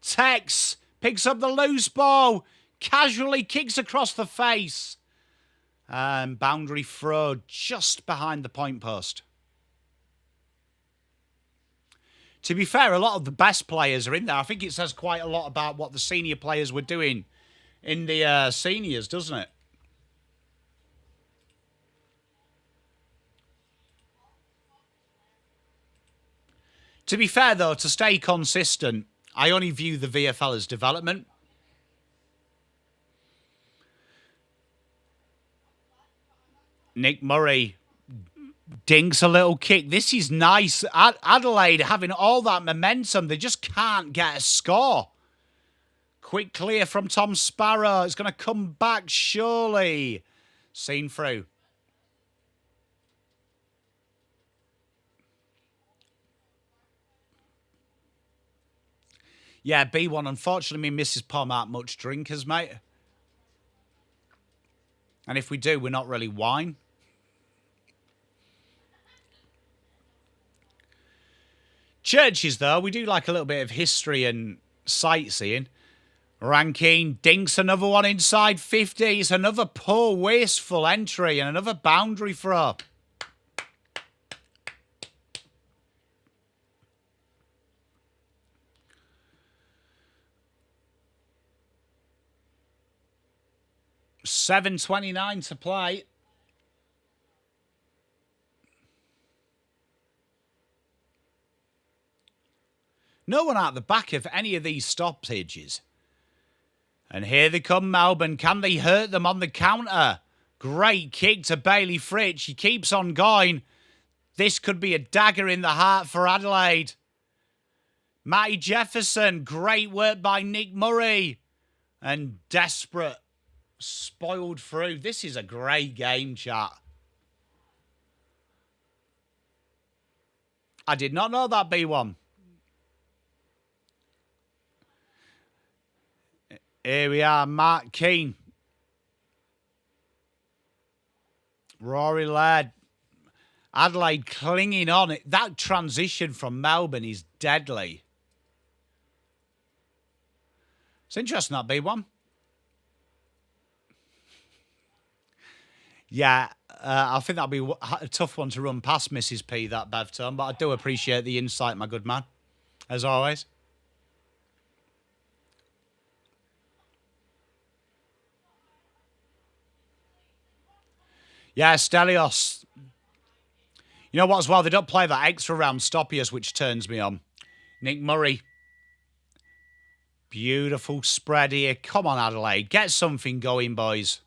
Tex picks up the loose ball. Casually kicks across the face. And boundary throw just behind the point post. To be fair, a lot of the best players are in there. I think it says quite a lot about what the senior players were doing in the seniors, doesn't it? To be fair, though, to stay consistent, I only view the VFL as development. Nick Murray dinks a little kick. This is nice. Adelaide having all that momentum. They just can't get a score. Quick clear from Tom Sparrow. It's going to come back, surely. Seen through. Yeah, B1. Unfortunately, me and Mrs. Pom aren't much drinkers, mate. And if we do, we're not really wine. Churches, though, we do like a little bit of history and sightseeing. Rankine dinks another one inside 50. It's another poor, wasteful entry and another boundary throw. $7.29 to play. No one at the back of any of these stoppages. And here they come, Melbourne. Can they hurt them on the counter? Great kick to Bailey Fritsch. He keeps on going. This could be a dagger in the heart for Adelaide. Matty Jefferson. Great work by Nick Murray. And desperate. Spoiled through. This is a great game, chat. I did not know that, B1. Here we are, Mark Keane. Rory Laird. Adelaide clinging on. That transition from Melbourne is deadly. It's interesting, that B1. Yeah, I think that'll be a tough one to run past Mrs. P, that Bev turn, but I do appreciate the insight, my good man, as always. Yeah, Stelios. You know what, as well, they don't play that extra round stoppiers, which turns me on. Nick Murray. Beautiful spread here. Come on, Adelaide. Get something going, boys.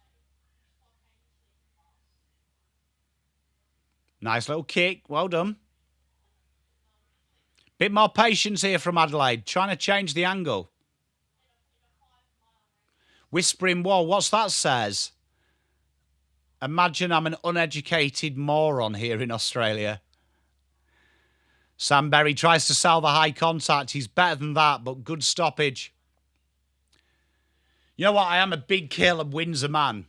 Nice little kick. Well done. Bit more patience here from Adelaide. Trying to change the angle. Whispering wall. What's that says? Imagine I'm an uneducated moron here in Australia. Sam Berry tries to sell the high contact. He's better than that, but good stoppage. You know what? I am a big Caleb Windsor man.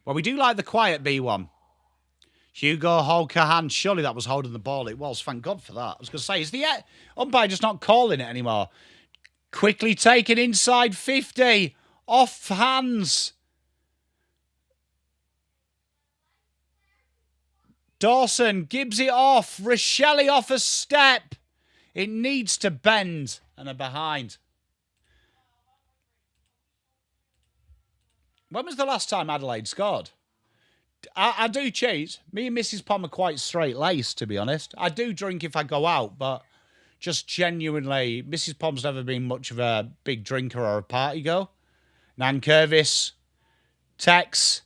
Well, we do like the quiet B1. Hugo Holcahan. Surely that was holding the ball. It was. Thank God for that. I was going to say, is the umpire just not calling it anymore? Quickly taken inside 50. Off hands. Dawson gives it off. Rochelle off a step. It needs to bend. And a behind. When was the last time Adelaide scored? I do cheat. Me and Mrs. Pom are quite straight-laced, to be honest. I do drink if I go out, but just genuinely, Mrs. Pom's never been much of a big drinker or a party go. Nankervis. Tex.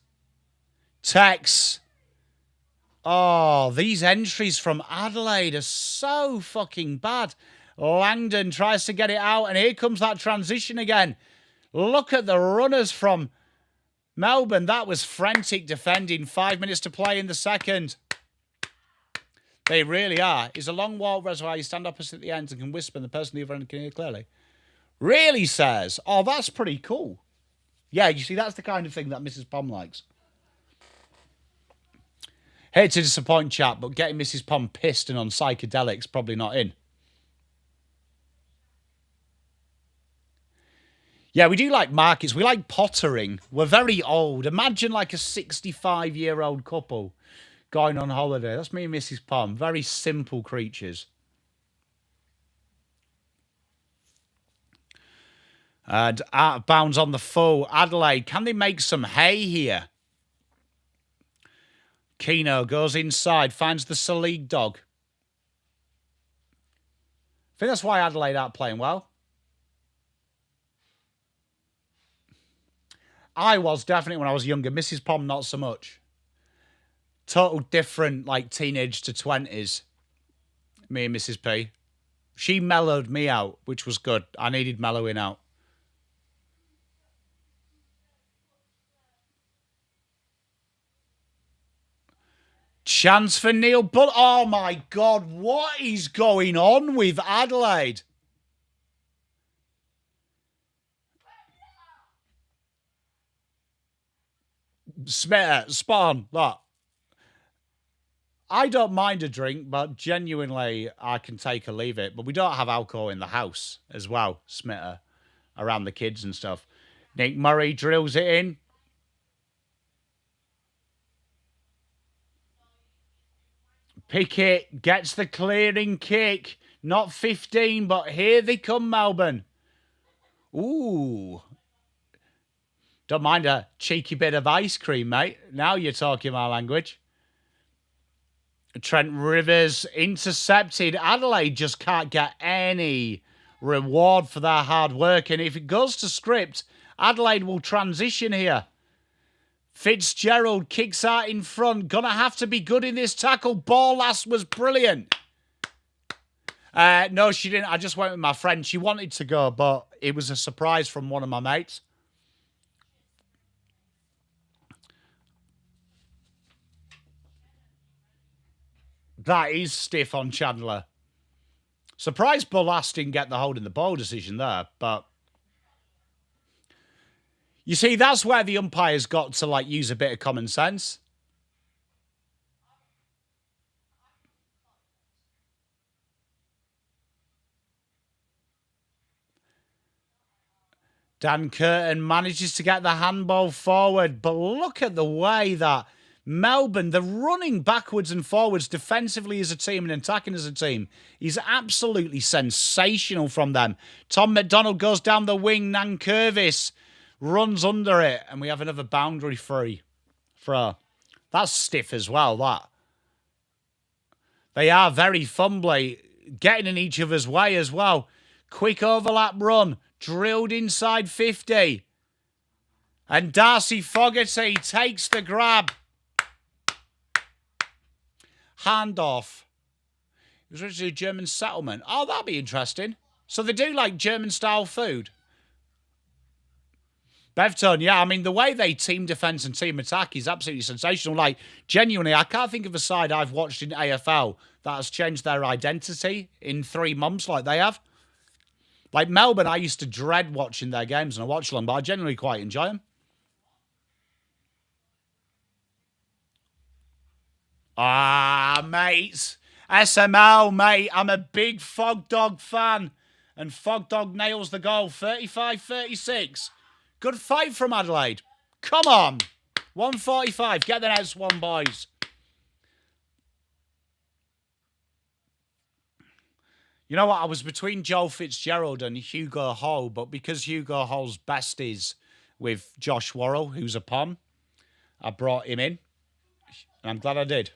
Oh, these entries from Adelaide are so fucking bad. Langdon tries to get it out, and here comes that transition again. Look at the runners from Melbourne. That was frantic defending. 5 minutes to play in the second. They really are. It's a long walk reservoir. You stand opposite the ends and can whisper, and the person on the other end can hear clearly. Really says, oh, that's pretty cool. Yeah, you see, that's the kind of thing that Mrs. Pom likes. Hate to disappoint, chat, but getting Mrs. Pom pissed and on psychedelics probably not in. Yeah, we do like markets. We like pottering. We're very old. Imagine like a 65-year-old couple going on holiday. That's me and Mrs. Pom. Very simple creatures. And out of bounds on the full. Adelaide, can they make some hay here? Keno goes inside, finds the Saliq dog. I think that's why Adelaide aren't playing well. I was definitely when I was younger. Mrs. Pom, not so much. Total different, like teenage to 20s. Me and Mrs. P. She mellowed me out, which was good. I needed mellowing out. Chance for Neil Bull. Oh my God, what is going on with Adelaide? Spawn, that. I don't mind a drink, but genuinely, I can take or leave it. But we don't have alcohol in the house as well, Smitter, around the kids and stuff. Nick Murray drills it in. Pickett gets the clearing kick. Not 15, but here they come, Melbourne. Ooh. Don't mind a cheeky bit of ice cream, mate. Now you're talking my language. Trent Rivers intercepted. Adelaide just can't get any reward for their hard work. And if it goes to script, Adelaide will transition here. Fitzgerald kicks out in front. Gonna have to be good in this tackle. Ball last was brilliant. No, she didn't. I just went with my friend. She wanted to go, but it was a surprise from one of my mates. That is stiff on Chandler. Surprised Bolas didn't get the hold in the ball decision there, but you see, that's where the umpire's got to like use a bit of common sense. Dan Curtin manages to get the handball forward, but look at the way that Melbourne, they're running backwards and forwards defensively as a team and attacking as a team. He's absolutely sensational from them. Tom McDonald goes down the wing. Nankervis runs under it, and we have another boundary free. That's stiff as well, that. They are very fumbly, getting in each other's way as well. Quick overlap run, drilled inside 50. And Darcy Fogarty takes the grab. Handoff. It was originally a German settlement. Oh, that'd be interesting. So they do like German-style food. Bevton, yeah, I mean, the way they team defence and team attack is absolutely sensational. Like, genuinely, I can't think of a side I've watched in AFL that has changed their identity in 3 months like they have. Like, Melbourne, I used to dread watching their games and I watch along, but I generally quite enjoy them. Ah, mate. SML, mate. I'm a big Fog Dog fan. And Fog Dog nails the goal. 35-36. Good fight from Adelaide. Come on. 145. Get the next one, boys. You know what? I was between Joel Fitzgerald and Hugo Hall, but because Hugo Hall's best is with Josh Worrell, who's a Pom, I brought him in. And I'm glad I did.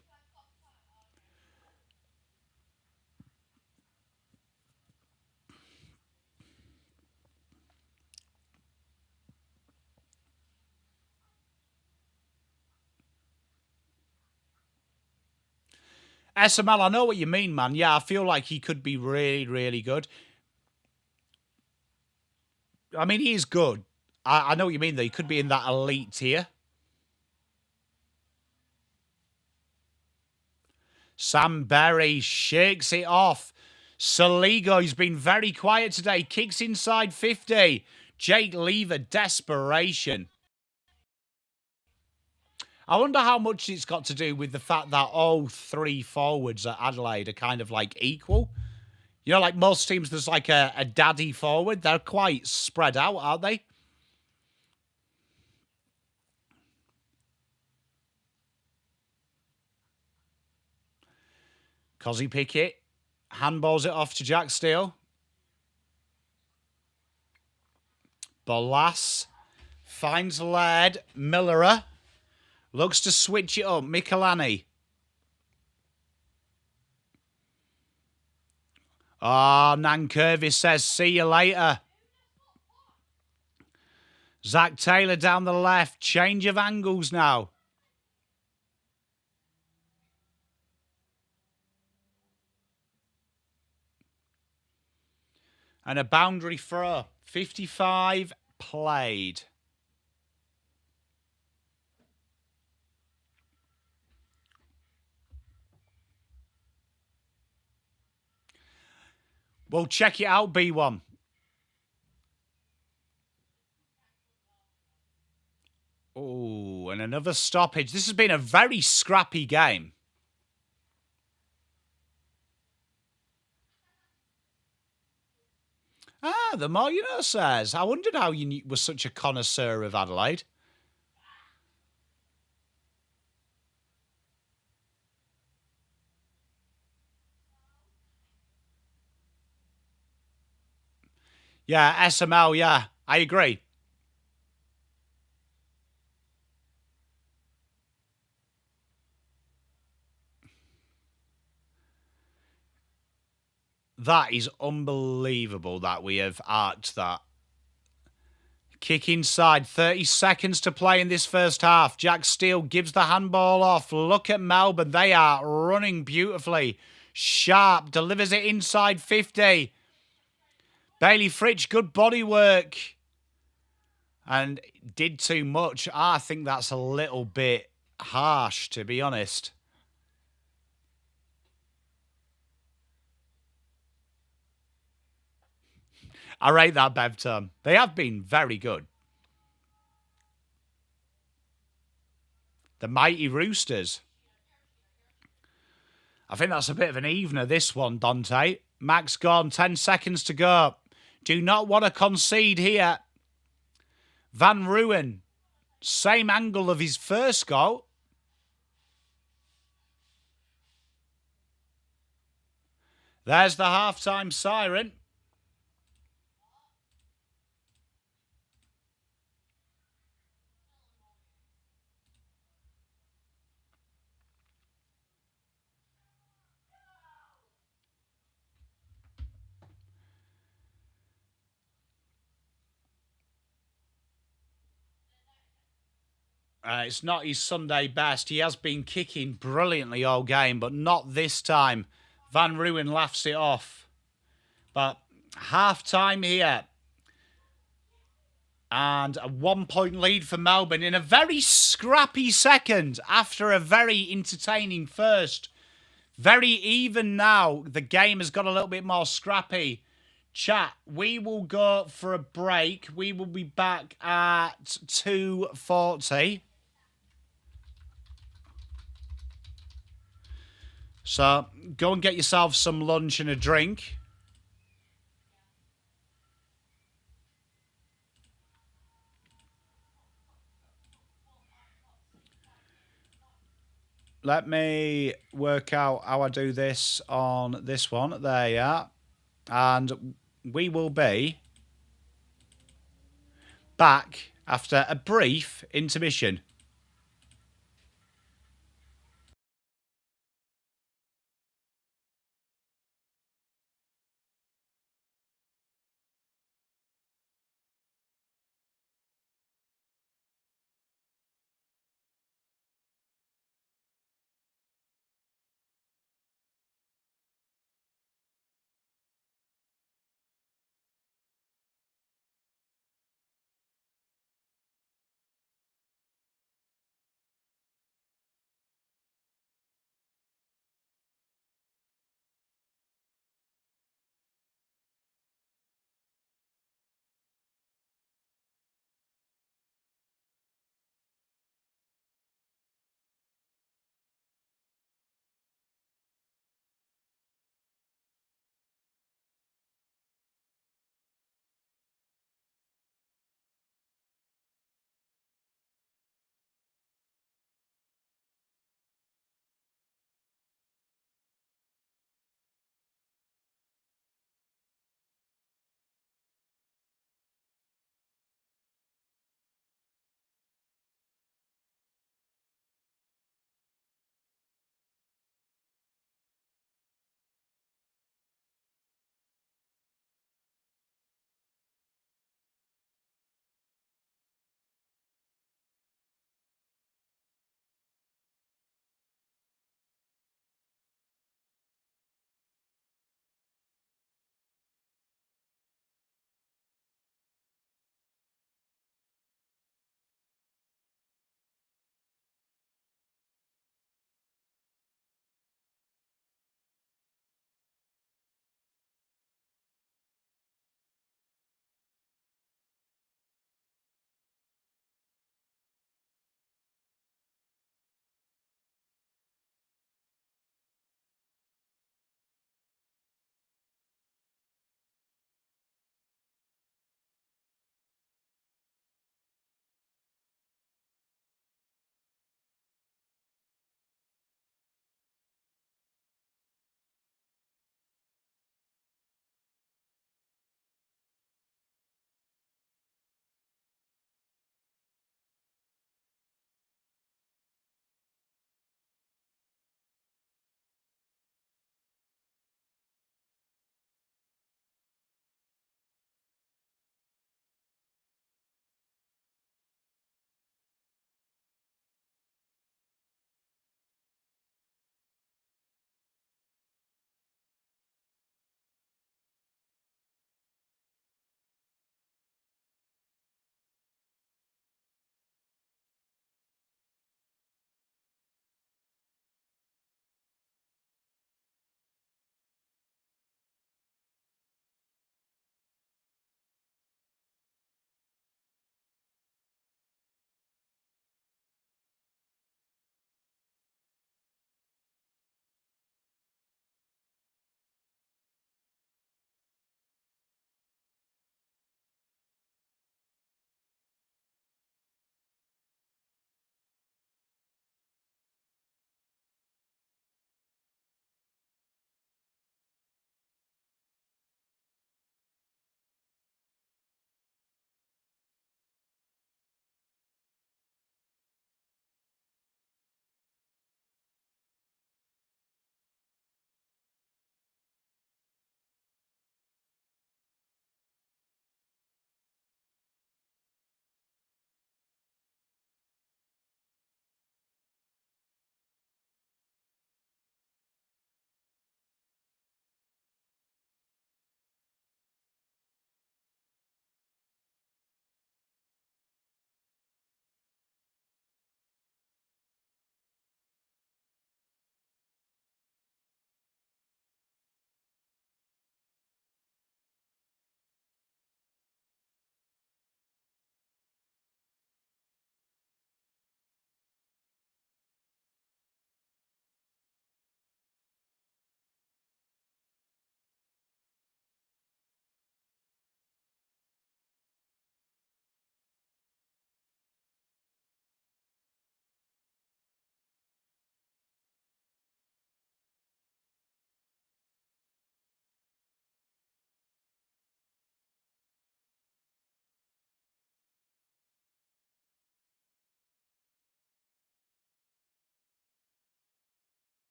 SML, I know what you mean, man. Yeah, I feel like he could be really, really good. I mean, he is good. I know what you mean, though. He could be in that elite tier. Sam Berry shakes it off. Saligo's been very quiet today. Kicks inside 50. Jake Lever, desperation. I wonder how much it's got to do with the fact that all 3 forwards at Adelaide are kind of like equal. You know, like most teams, there's like a daddy forward. They're quite spread out, aren't they? Cozzy Pickett handballs it off to Jack Steele. Bolas finds Laird. Millerer looks to switch it up. Michelani. Oh, Nankervis says, see you later. Zach Taylor down the left. Change of angles now. And a boundary throw. 55 played. Well, check it out, B1. Oh, and another stoppage. This has been a very scrappy game. Ah, the more you know says. I wondered how you were such a connoisseur of Adelaide. Yeah, SML, yeah. I agree. That is unbelievable that we have arced that. Kick inside, 30 seconds to play in this first half. Jack Steele gives the handball off. Look at Melbourne. They are running beautifully. Sharp delivers it inside 50. Bailey Fritsch, good body work. And did too much. I think that's a little bit harsh, to be honest. I rate that, Bev term. They have been very good. The mighty Roosters. I think that's a bit of an evener, this one, Dante. Max gone, 10 seconds to go. Do not want to concede here. Van Ruin, same angle of his first goal. There's the halftime siren. It's not his Sunday best. He has been kicking brilliantly all game, but not this time. Van Ruin laughs it off. But half-time here. And a 1-point lead for Melbourne in a very scrappy second after a very entertaining first. Very even now. The game has got a little bit more scrappy. Chat, we will go for a break. We will be back at 2:40. So go and get yourself some lunch and a drink. Let me work out how I do this on this one. There you are. And we will be back after a brief intermission.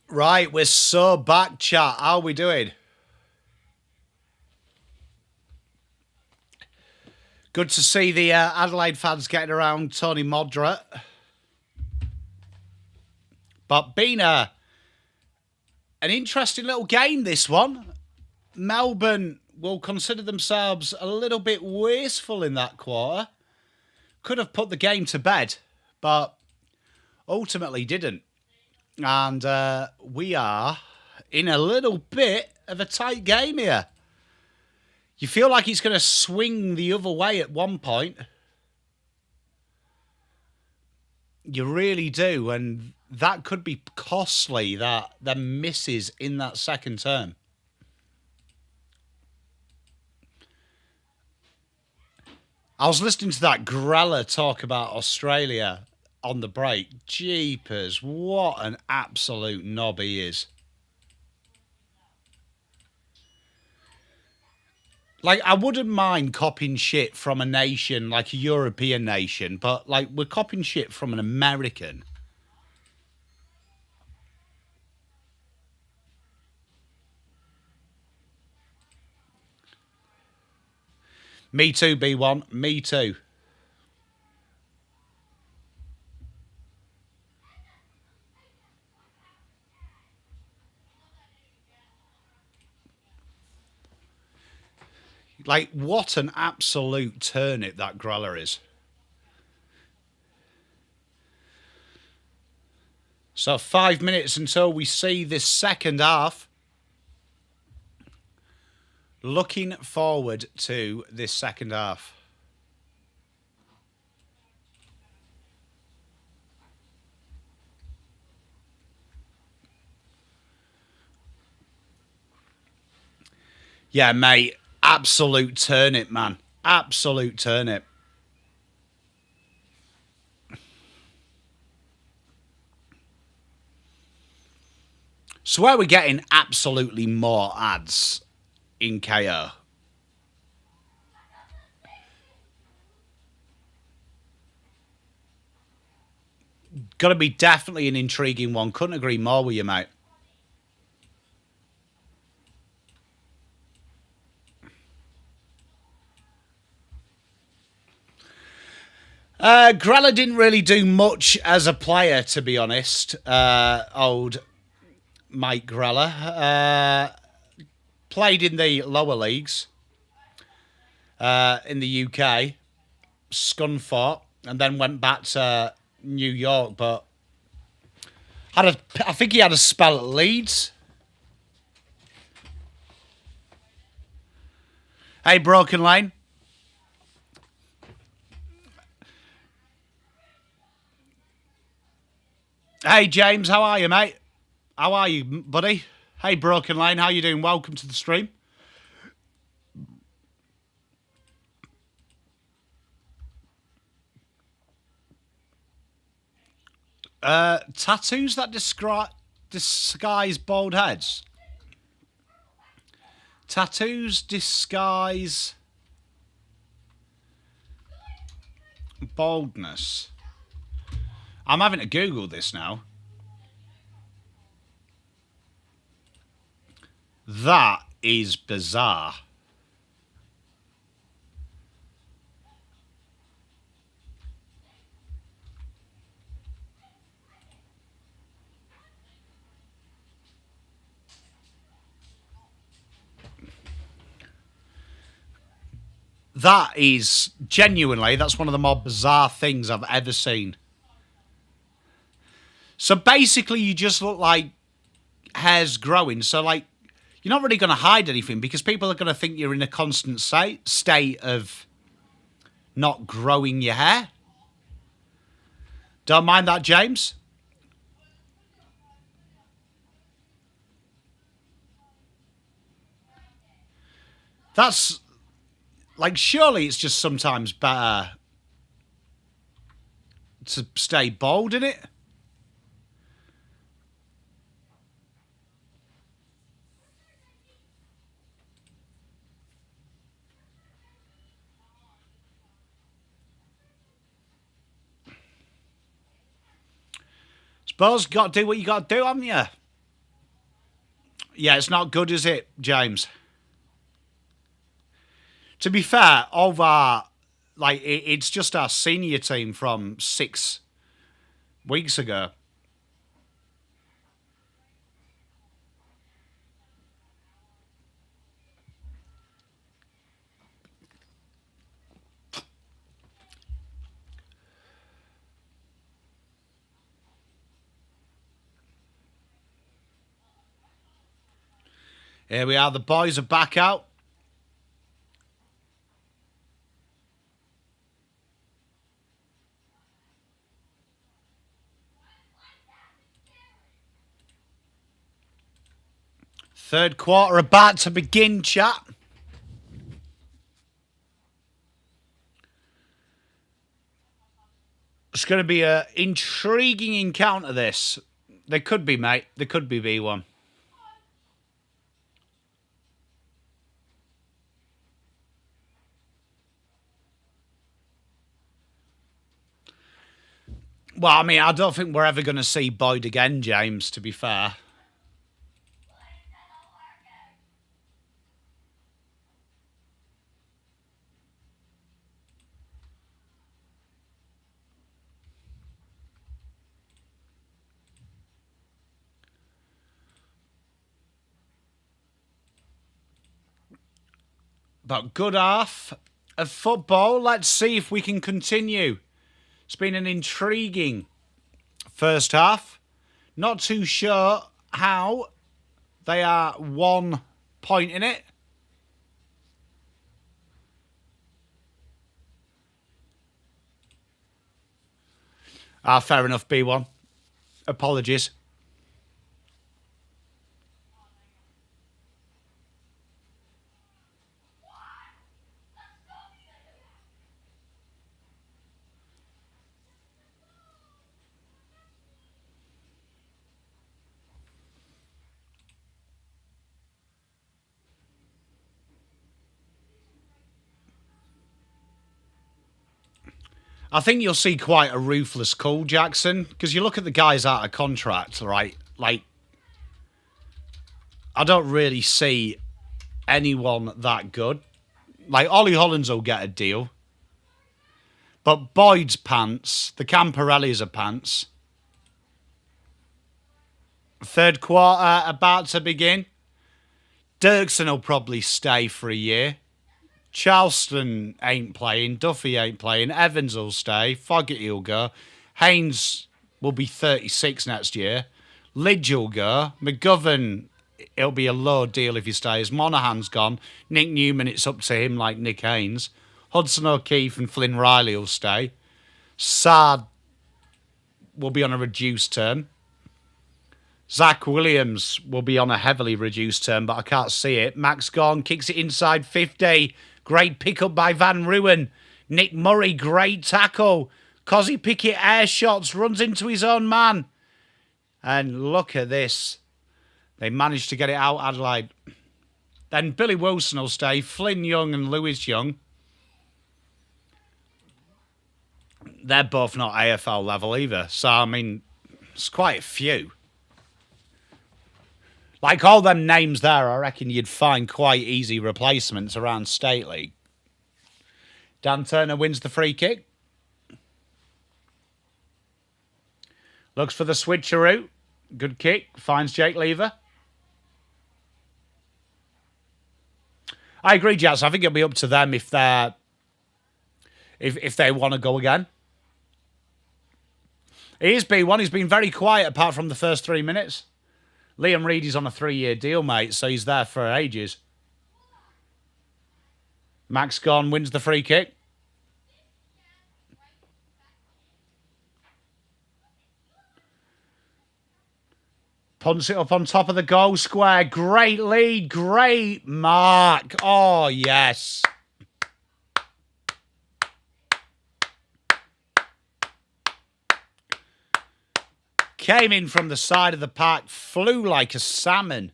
Right, we're so back, chat. How are we doing? Good to see the Adelaide fans getting around Tony Moderate. But been an interesting little game, this one. Melbourne will consider themselves a little bit wasteful in that quarter. Could have put the game to bed, but ultimately didn't. And we are in a little bit of a tight game here. You feel like it's going to swing the other way at one point. You really do, and that could be costly, that the misses in that second term. I was listening to that Grella talk about Australia on the break. Jeepers, what an absolute knob he is. Like, I wouldn't mind copying shit from a nation, like a European nation, but, like, we're copying shit from an American. Me too, B1. Me too. Like, what an absolute turnip that Grella is. So 5 minutes until we see this second half. Looking forward to this second half. Yeah, mate. Absolute turnip, man. Absolute turnip. So where we're getting absolutely more ads in KO. Got to be definitely an intriguing one. Couldn't agree more with you, mate. Grella didn't really do much as a player, to be honest. Old Mike Grella. Played in the lower leagues in the UK. Scunthorpe. And then went back to New York. But I think he had a spell at Leeds. Hey, Broken Lane. Hey, James, how are you, mate? How are you, buddy? Hey, Broken Lane, how you doing? Welcome to the stream. Tattoos that disguise bald heads. Tattoos disguise baldness. I'm having to Google this now. That is bizarre. That is genuinely, that's one of the more bizarre things I've ever seen. So basically, you just look like hair's growing. So, like, you're not really going to hide anything because people are going to think you're in a constant state of not growing your hair. Don't mind that, James. That's, like, surely it's just sometimes better to stay bald, in it? Suppose you got to do what you got to do, haven't you? Yeah, it's not good, is it, James? To be fair, of our, like, it's just our senior team from 6 weeks ago. Here we are. The boys are back out. Third quarter about to begin, chat. It's going to be an intriguing encounter, this. There could be, mate. There could be B1. Well, I mean, I don't think we're ever going to see Boyd again, James, to be fair. But good half of football. Let's see if we can continue. It's been an intriguing first half. Not too sure how they are 1 point in it. Fair enough, B1. Apologies. I think you'll see quite a ruthless call, Jackson, because you look at the guys out of contract, right? Like, I don't really see anyone that good. Like, Ollie Hollands will get a deal. But Boyd's pants, the Camporellis are pants. Third quarter about to begin. Dirksen will probably stay for a year. Charleston ain't playing. Duffy ain't playing. Evans will stay. Fogarty will go. Haynes will be 36 next year. Lidge will go. McGovern, it'll be a low deal if he stays. Monaghan's gone. Nick Newman, it's up to him like Nick Haynes. Hudson O'Keefe and Flynn Riley will stay. Sard will be on a reduced term. Zach Williams will be on a heavily reduced term, but I can't see it. Max Gorn kicks it inside 50. Great pickup by Van Ruwen. Nick Murray, great tackle. Cozzy Pickett air shots, runs into his own man. And look at this. They managed to get it out, Adelaide. Then Billy Wilson will stay. Flynn Young and Lewis Young. They're both not AFL level either. So, I mean, it's quite a few. Like all them names there, I reckon you'd find quite easy replacements around State League. Dan Turner wins the free kick. Looks for the switcheroo. Good kick. Finds Jake Lever. I agree, Jazz. I think it'll be up to them if they're if they want to go again. He is B1. He's been very quiet apart from the first 3 minutes. Liam Reid is on a 3-year deal, mate, so he's there for ages. Max Gorn wins the free kick. Punts it up on top of the goal square. Great lead. Great mark. Oh, yes. Came in from the side of the park. Flew like a salmon.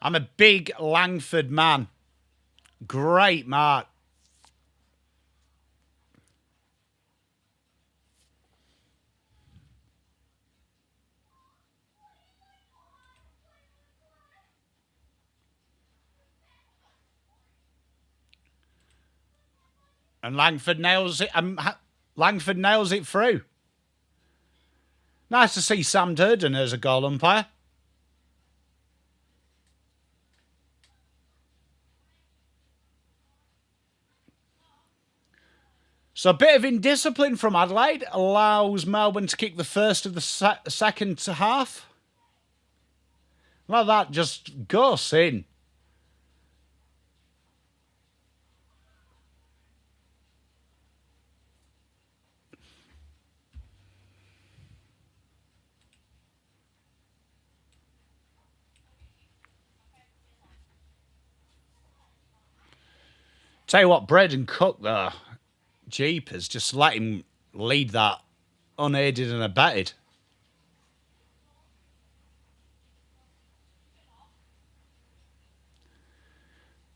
I'm a big Langford man. Great mark. And Langford nails it. Langford nails it through. Nice to see Sam Durden as a goal umpire. So a bit of indiscipline from Adelaide allows Melbourne to kick the first of the second half. Like that, just goes in. Tell you what, Braden Cook there, jeepers, just let him lead that unaided and abetted.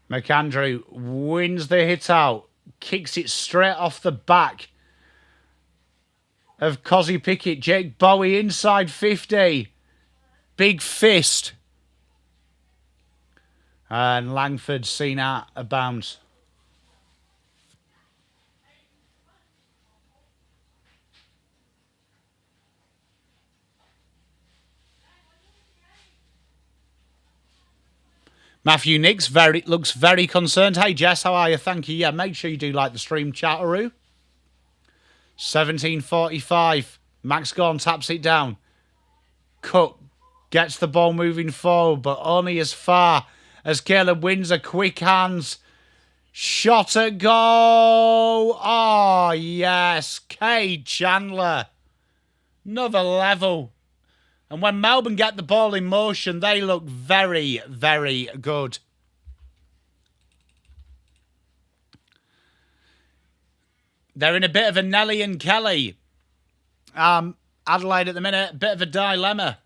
McAndrew wins the hit out, kicks it straight off the back of Cozzy Pickett. Jake Bowie inside 50. Big fist. And Langford seen out of bounds. Matthew Nix looks very concerned. Hey, Jess, how are you? Thank you. Yeah, make sure you do like the stream, chatteroo. 17:45. Max Gorn taps it down. Cook gets the ball moving forward, but only as far as Caleb Windsor. Quick hands. Shot at goal. Oh, yes. Cade Chandler. Another level. And when Melbourne get the ball in motion, they look very, very good. They're in a bit of a Nelly and Kelly. Adelaide at the minute, a bit of a dilemma.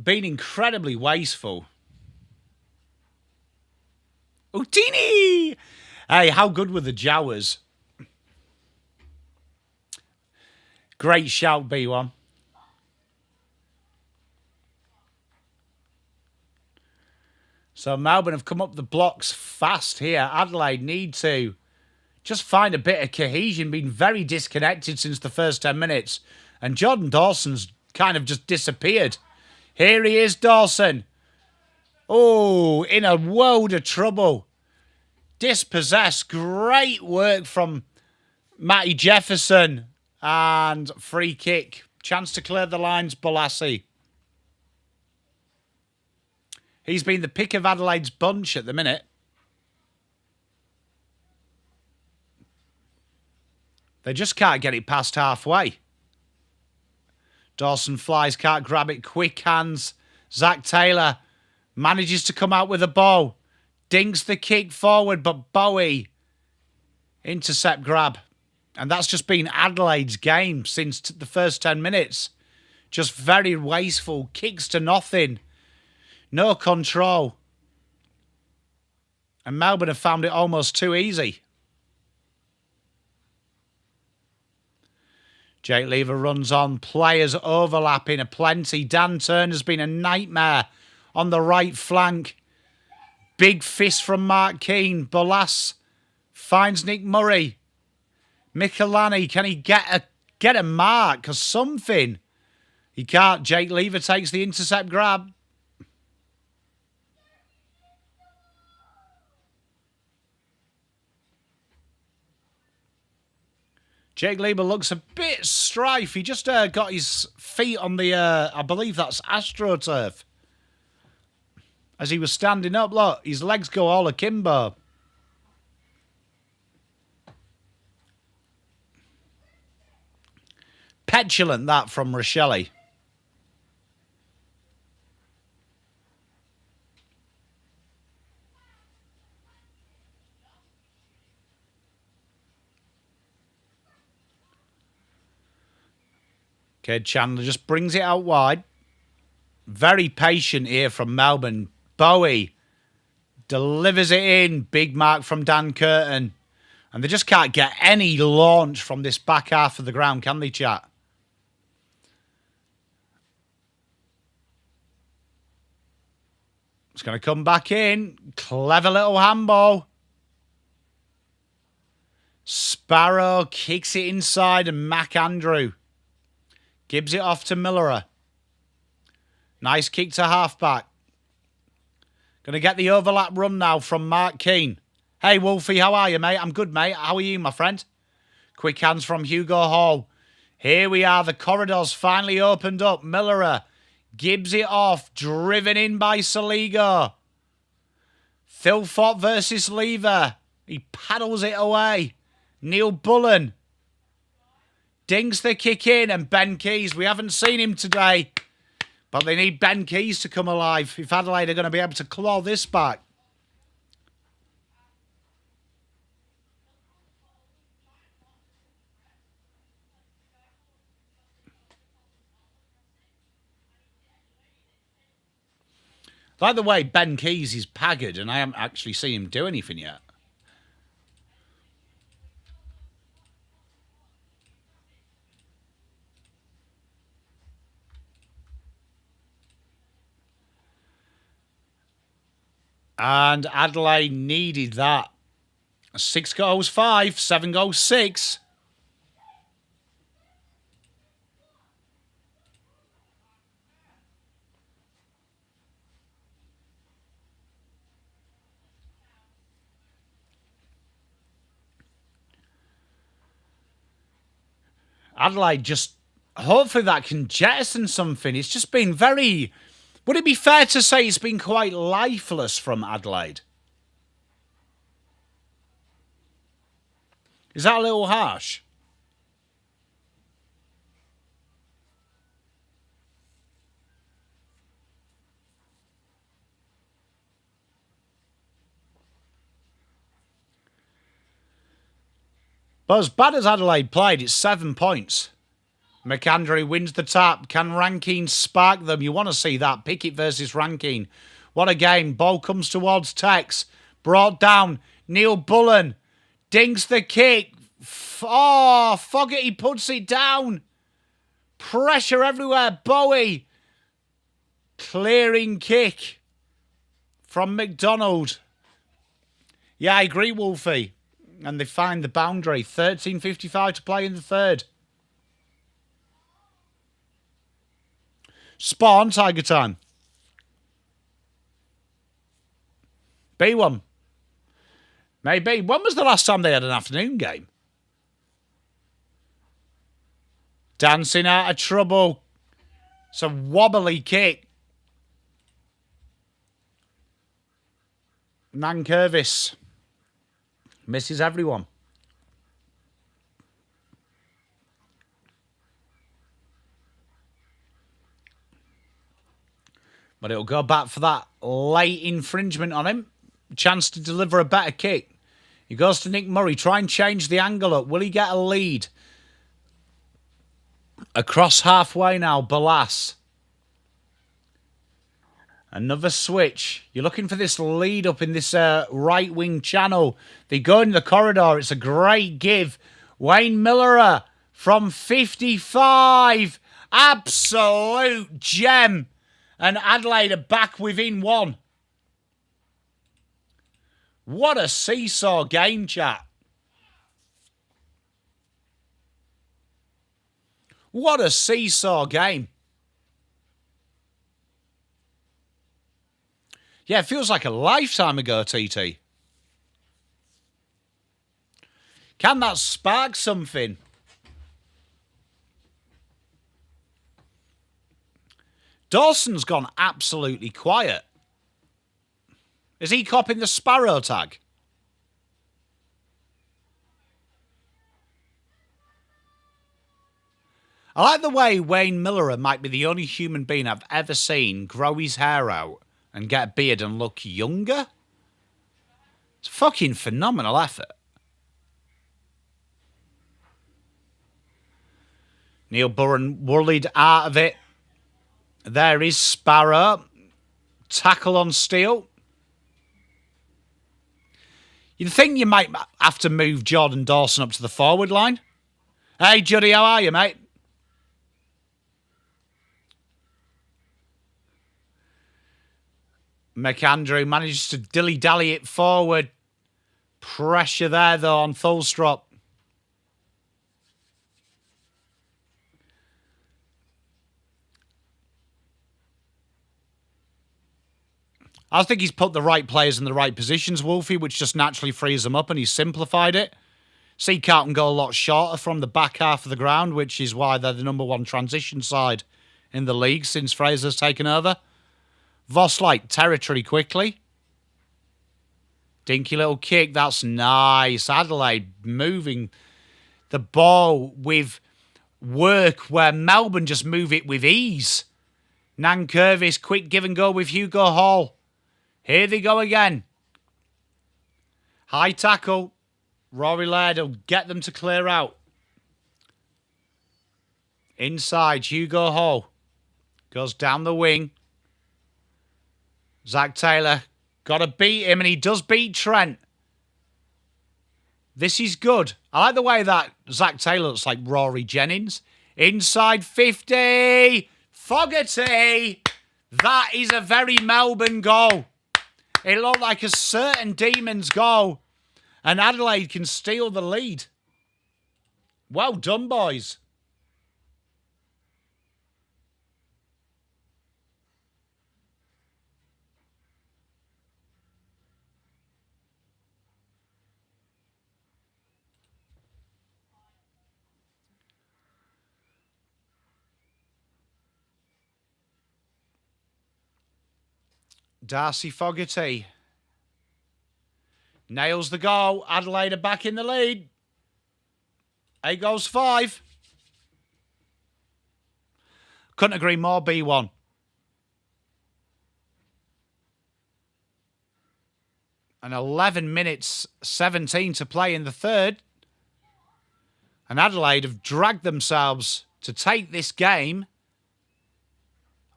Been incredibly wasteful. Utini! Hey, how good were the Jawas? Great shout, B1. So Melbourne have come up the blocks fast here. Adelaide need to just find a bit of cohesion. Been very disconnected since the first 10 minutes. And Jordan Dawson's kind of just disappeared. Here he is, Dawson. Oh, in a world of trouble. Dispossessed. Great work from Matty Jefferson. And free kick. Chance to clear the lines, Bolassi. He's been the pick of Adelaide's bunch at the minute. They just can't get it past halfway. Dawson flies, can't grab it. Quick hands. Zach Taylor manages to come out with a ball. Dinks the kick forward, but Bowie intercept grab. And that's just been Adelaide's game since the first 10 minutes. Just very wasteful. Kicks to nothing. No control. And Melbourne have found it almost too easy. Jake Lever runs on. Players overlapping aplenty. Dan Turner's been a nightmare on the right flank. Big fist from Mark Keane. Bolas finds Nick Murray. Michelani, can he get a mark or something? He can't. Jake Lever takes the intercept grab. Jake Lever looks a bit strife. He just got his feet on the, I believe that's AstroTurf. As he was standing up, look, his legs go all akimbo. Petulant, that from Rochelle. Okay, Chandler just brings it out wide. Very patient here from Melbourne. Bowie delivers it in. Big mark from Dan Curtin. And they just can't get any launch from this back half of the ground, can they, chat? It's going to come back in. Clever little handball. Sparrow kicks it inside and Mac Andrew gives it off to Millerer. Nice kick to halfback. Going to get the overlap run now from Mark Keane. Hey, Wolfie, how are you, mate? I'm good, mate. How are you, my friend? Quick hands from Hugo Hall. Here we are. The corridors finally opened up. Millerer gives it off. Driven in by Saligo. Thilfort versus Lever. He paddles it away. Neil Bullen dings the kick in, and Ben Keys. We haven't seen him today, but they need Ben Keys to come alive if Adelaide are going to be able to claw this back. By the way, Ben Keys is paggered, and I haven't actually seen him do anything yet. And Adelaide needed that. 6 goals 5, 7 goals 6. Adelaide just, hopefully that can jettison something. It's just been very, would it be fair to say it's been quite lifeless from Adelaide? Is that a little harsh? But as bad as Adelaide played, it's 7 points. McAndrew wins the tap. Can Rankine spark them? You want to see that. Pickett versus Rankine. What a game. Ball comes towards Tex. Brought down. Neil Bullen dings the kick. Oh, Fogarty puts it down. Pressure everywhere. Bowie. Clearing kick from McDonald. Yeah, I agree, Wolfie. And they find the boundary. 13:55 to play in the third. Spot on, Tiger time. B1. Maybe. When was the last time they had an afternoon game? Dancing out of trouble. It's a wobbly kick. Nankervis misses everyone. But it'll go back for that late infringement on him. Chance to deliver a better kick. He goes to Nick Murray. Try and change the angle up. Will he get a lead? Across halfway now, Balas. Another switch. You're looking for this lead up in this right wing channel. They go in the corridor. It's a great give. Wayne Millerer from 55. Absolute gem. And Adelaide are back within 1. What a seesaw game, chat. What a seesaw game. Yeah, it feels like a lifetime ago, TT. Can that spark something? Dawson's gone absolutely quiet. Is he copping the Sparrow tag? I like the way Wayne Millerer might be the only human being I've ever seen grow his hair out and get a beard and look younger. It's a fucking phenomenal effort. Neil Burren worried out of it. There is Sparrow. Tackle on Steele. You'd think you might have to move Jordan Dawson up to the forward line. Hey, Juddy, how are you, mate? McAndrew manages to dilly-dally it forward. Pressure there, though, on Thulstrop. I think he's put the right players in the right positions, Wolfie, which just naturally frees them up, and he's simplified it. Sea Carlton go a lot shorter from the back half of the ground, which is why they're the #1 transition side in the league since Fraser's taken over. Voss like territory quickly. Dinky little kick, that's nice. Adelaide moving the ball with work where Melbourne just move it with ease. Nankervis, quick give and go with Hugo Hall. Here they go again. High tackle. Rory Laird will get them to clear out. Inside, Hugo Hall. Goes down the wing. Zach Taylor. Got to beat him, and he does beat Trent. This is good. I like the way that Zach Taylor looks like Rory Jennings. Inside 50. Fogarty. That is a very Melbourne goal. It looked like a certain Demons goal. And Adelaide can steal the lead. Well done, boys. Darcy Fogarty nails the goal. Adelaide are back in the lead. 8 goals 5. Couldn't agree more, B1. And 11 minutes 17 to play in the third. And Adelaide have dragged themselves to take this game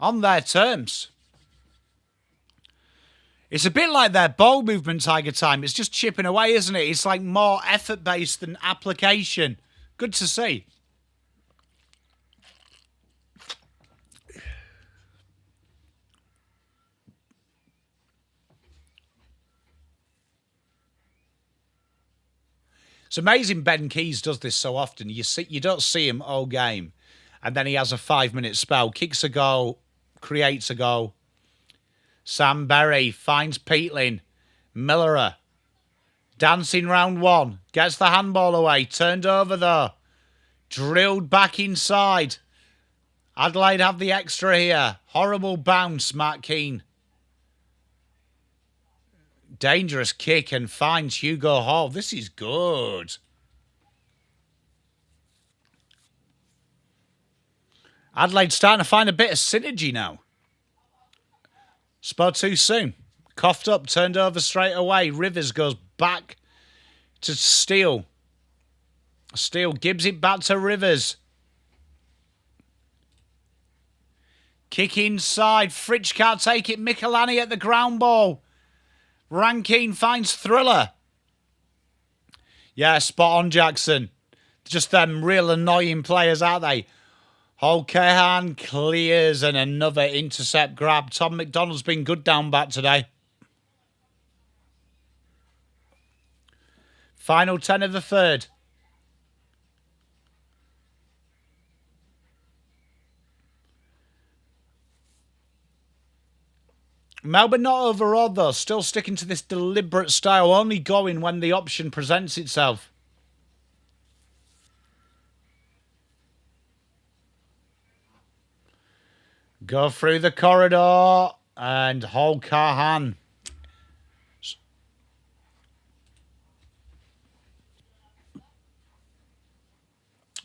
on their terms. It's a bit like their ball movement, Tiger Time. It's just chipping away, isn't it? It's like more effort-based than application. Good to see. It's amazing Ben Keys does this so often. You don't see him all game. And then he has a 5-minute spell. Kicks a goal, creates a goal. Sam Berry finds Peatling. Millerer. Dancing round 1. Gets the handball away. Turned over though. Drilled back inside. Adelaide have the extra here. Horrible bounce, Matt Keane. Dangerous kick and finds Hugo Hall. This is good. Adelaide's starting to find a bit of synergy now. Spot too soon. Coughed up, turned over straight away. Rivers goes back to Steele. Steele gives it back to Rivers. Kick inside. Fritsch can't take it. Michelani at the ground ball. Rankine finds Thriller. Yeah, spot on, Jackson. Just them real annoying players, aren't they? Holcahan clears and another intercept grab. Tom McDonald's been good down back today. Final 10 of the third. Melbourne not overawed though. Still sticking to this deliberate style. Only going when the option presents itself. Go through the corridor and Holcahan.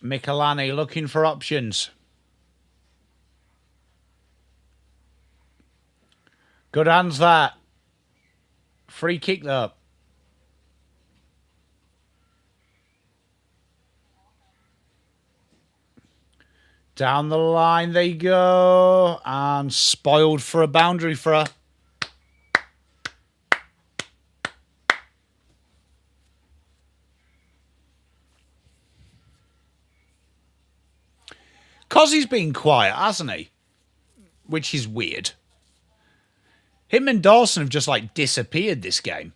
Michelani looking for options. Good hands that. Free kick though. Down the line they go. And spoiled for a boundary throw. Cozzy's been quiet, hasn't he? Which is weird. Him and Dawson have just, like, disappeared this game.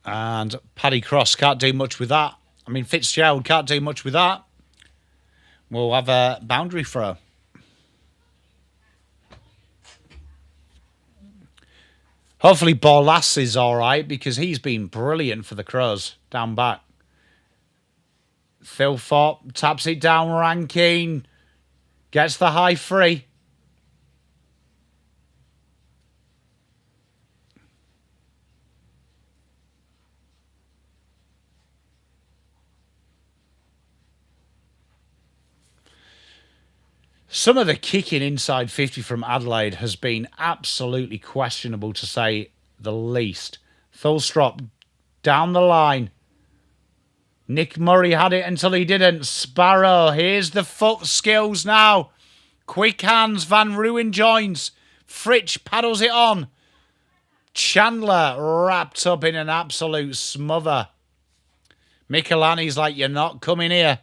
And Paddy Cross can't do much with that. I mean, Fitzgerald can't do much with that. We'll have a boundary throw. Hopefully Borlas is all right because he's been brilliant for the Crows down back. Philthorpe taps it down, Rankine. Gets the high free. Some of the kicking inside 50 from Adelaide has been absolutely questionable, to say the least. Thulstrop down the line. Nick Murray had it until he didn't. Sparrow, here's the foot skills now. Quick hands, Van Ruin joins. Fritsch paddles it on. Chandler wrapped up in an absolute smother. Michelani's like, you're not coming here.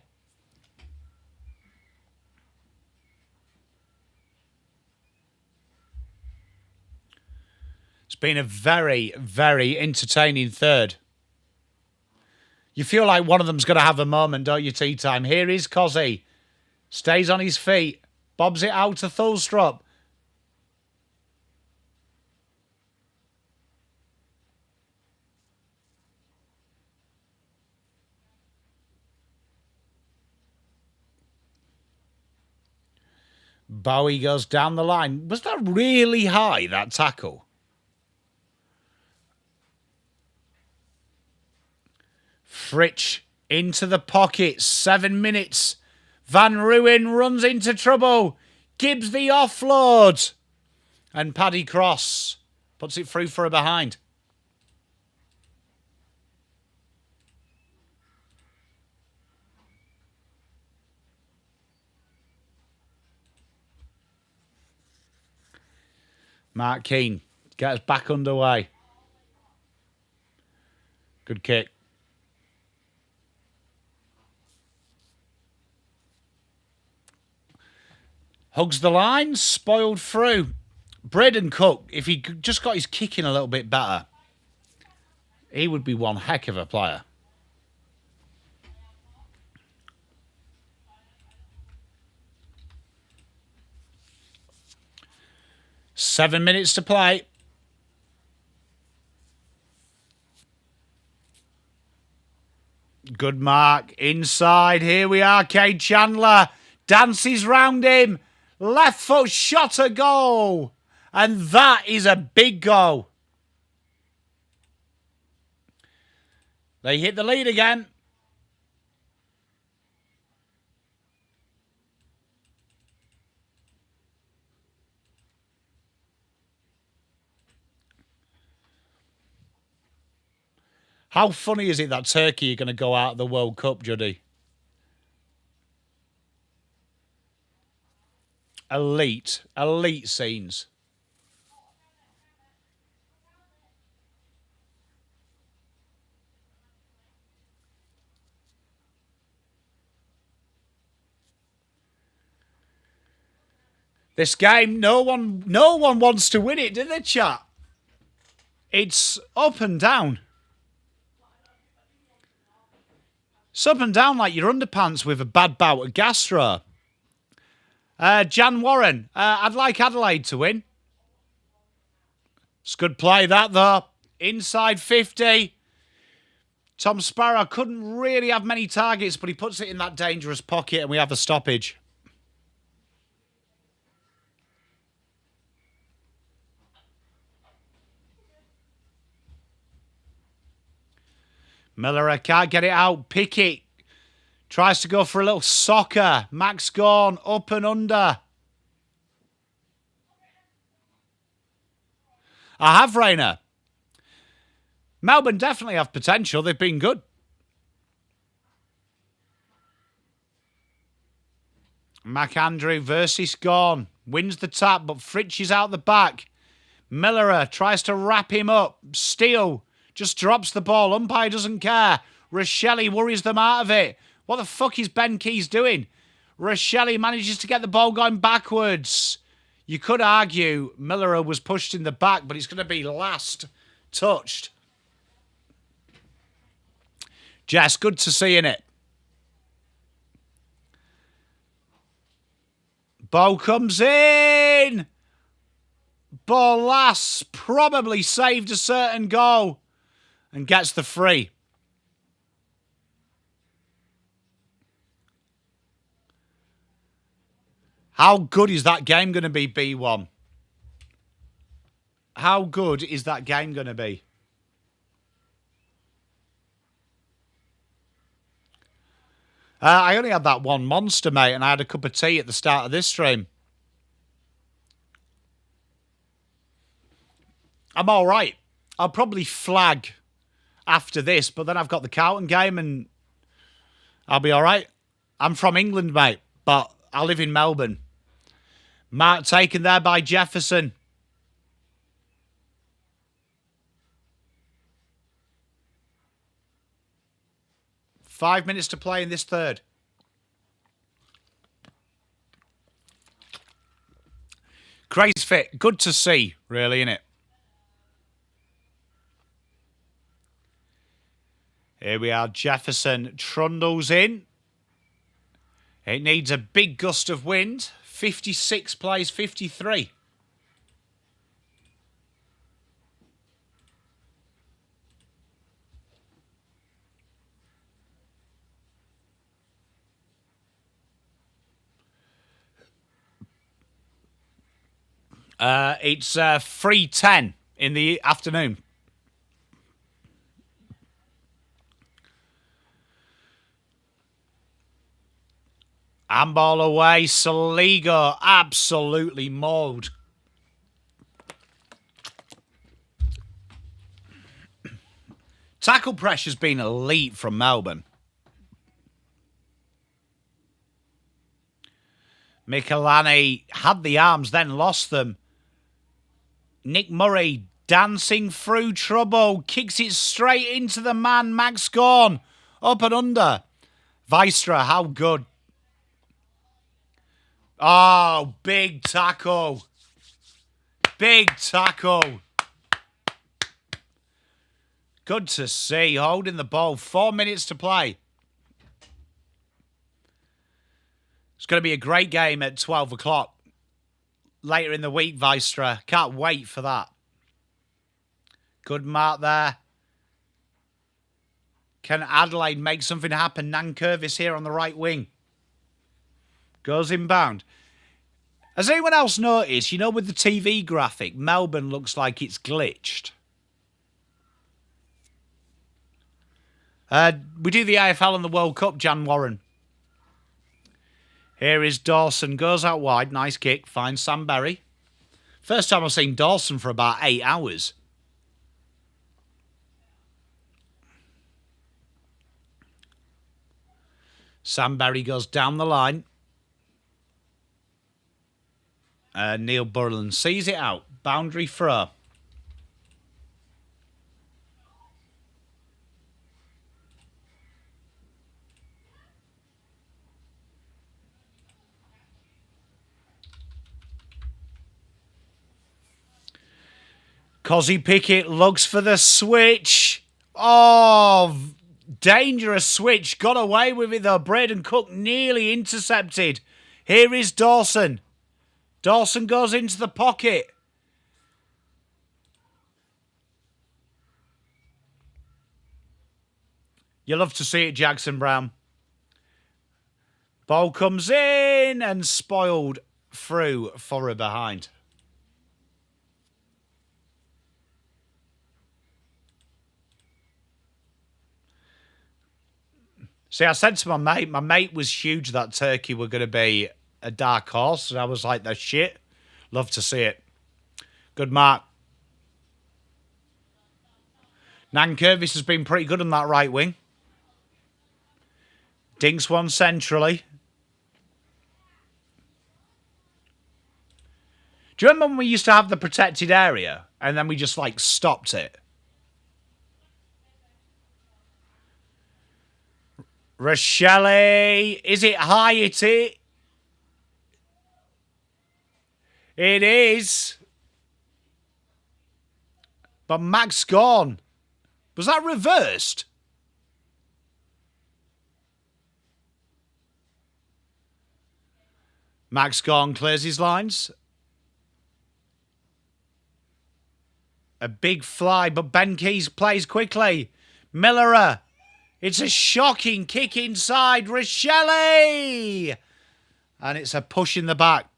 It's been a very, very entertaining third. You feel like one of them's going to have a moment, don't you, tea time? Here is Cozzy. Stays on his feet. Bobs it out to Thulstrop. Bowie goes down the line. Was that really high, that tackle? Fritsch into the pocket. 7 minutes. Van Ruin runs into trouble. Gibbs the offload. And Paddy Cross puts it through for a behind. Mark Keane gets back underway. Good kick. Hugs the line, spoiled through. Braden Cook, if he just got his kicking a little bit better, he would be one heck of a player. Seven minutes to play. Good mark. Inside. Here we are. Cade Chandler dances round him. Left foot shot, a goal. And that is a big goal. They hit the lead again. How funny is it that Turkey are going to go out of the World Cup, Juddy? Elite scenes. This game, no one wants to win it, do they, chat? It's up and down. It's up and down like your underpants with a bad bout of gastro. Jan Warren, I'd like Adelaide to win. It's good play, that, though. Inside 50. Tom Sparrow couldn't really have many targets, but he puts it in that dangerous pocket and we have a stoppage. Miller can't get it out. Pickett tries to go for a little soccer. Max Gorn up and under. I have, Rayner. Melbourne definitely have potential. They've been good. McAndrew versus Gorn. Wins the tap, but Fritsch is out the back. Miller tries to wrap him up. Steele just drops the ball. Umpire doesn't care. Rochelle worries them out of it. What the fuck is Ben Keys doing? Rochelle manages to get the ball going backwards. You could argue Miller was pushed in the back, but it's going to be last touched. Jess, good to see in it. Ball comes in. Bolas probably saved a certain goal and gets the free. How good is that game going to be, B1? How good is that game going to be? I only had that one monster, mate, and I had a cup of tea at the start of this stream. I'm all right. I'll probably flag after this, but then I've got the Carlton game and I'll be all right. I'm from England, mate, but I live in Melbourne. Mark taken there by Jefferson. Five minutes to play in this third. Craze fit. Good to see, really, innit? Here we are. Jefferson trundles in. It needs a big gust of wind. 56 plays 53. It's 3:10 in the afternoon. Handball away. Saligo absolutely mauled. Tackle pressure's been elite from Melbourne. Michelani had the arms, then lost them. Nick Murray dancing through trouble. Kicks it straight into the man, Max Gorn. Up and under. Vistra, how good. Oh, big tackle. Big tackle. Good to see. Holding the ball. 4 minutes to play. It's going to be a great game at 12 o'clock. Later in the week, Vistra. Can't wait for that. Good mark there. Can Adelaide make something happen? Nankervis here on the right wing. Goes inbound. Has anyone else noticed, you know, with the TV graphic, Melbourne looks like it's glitched? We do the AFL and the World Cup, Jan Warren. Here is Dawson. Goes out wide. Nice kick. Finds Sam Berry. First time I've seen Dawson for about 8 hours. Sam Berry goes down the line. Neil Burland sees it out. Boundary throw. Cozzy Pickett looks for the switch. Oh, dangerous switch. Got away with it though. Braden Cook nearly intercepted. Here is Dawson. Dawson goes into the pocket. You love to see it, Jackson Brown. Ball comes in and spoiled through for a behind. See, I said to my mate was huge that Turkey were going to be a dark horse, and I was like, that's shit. Love to see it. Good mark. Nankervis has been pretty good on that right wing. Dinks one centrally. Do you remember when we used to have the protected area, and then we just, like, stopped it? Rochelle, is it Hiety? It is. But Max gone. Was that reversed? Max gone, clears his lines. A big fly, but Ben Keys plays quickly. Millerer. It's a shocking kick inside. Rochelle! And it's a push in the back.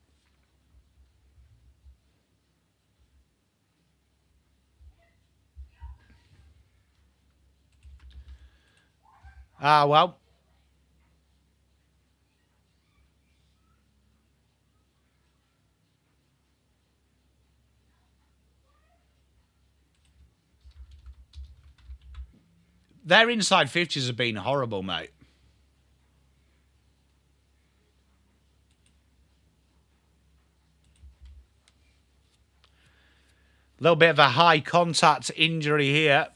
Ah, well. Their inside 50s have been horrible, mate. A little bit of a high contact injury here.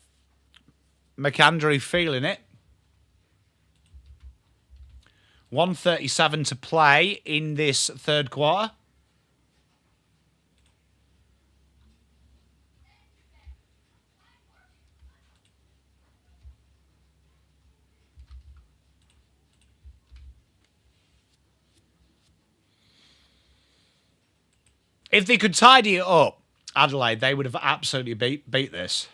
McAndrew feeling it. 1:37 to play in this third quarter. If they could tidy it up, Adelaide, they would have absolutely beat this.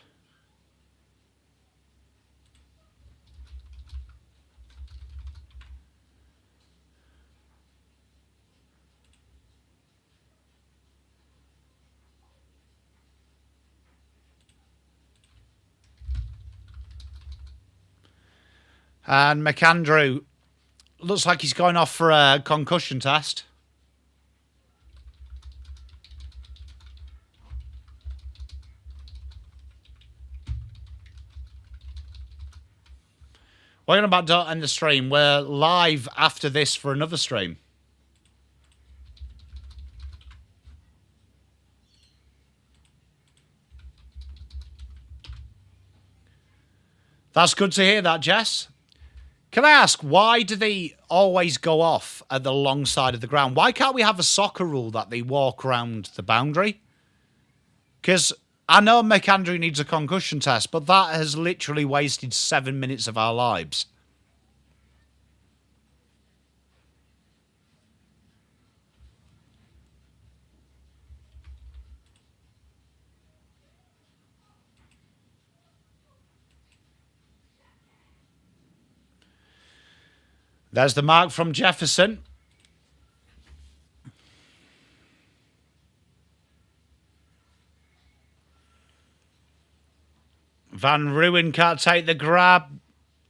And McAndrew looks like he's going off for a concussion test. We're going about to end the stream. We're live after this for another stream. That's good to hear that, Jess. Can I ask, why do they always go off at the long side of the ground? Why can't we have a soccer rule that they walk around the boundary? Because I know McAndrew needs a concussion test, but that has literally wasted 7 minutes of our lives. There's the mark from Jefferson. Van Ruin can't take the grab.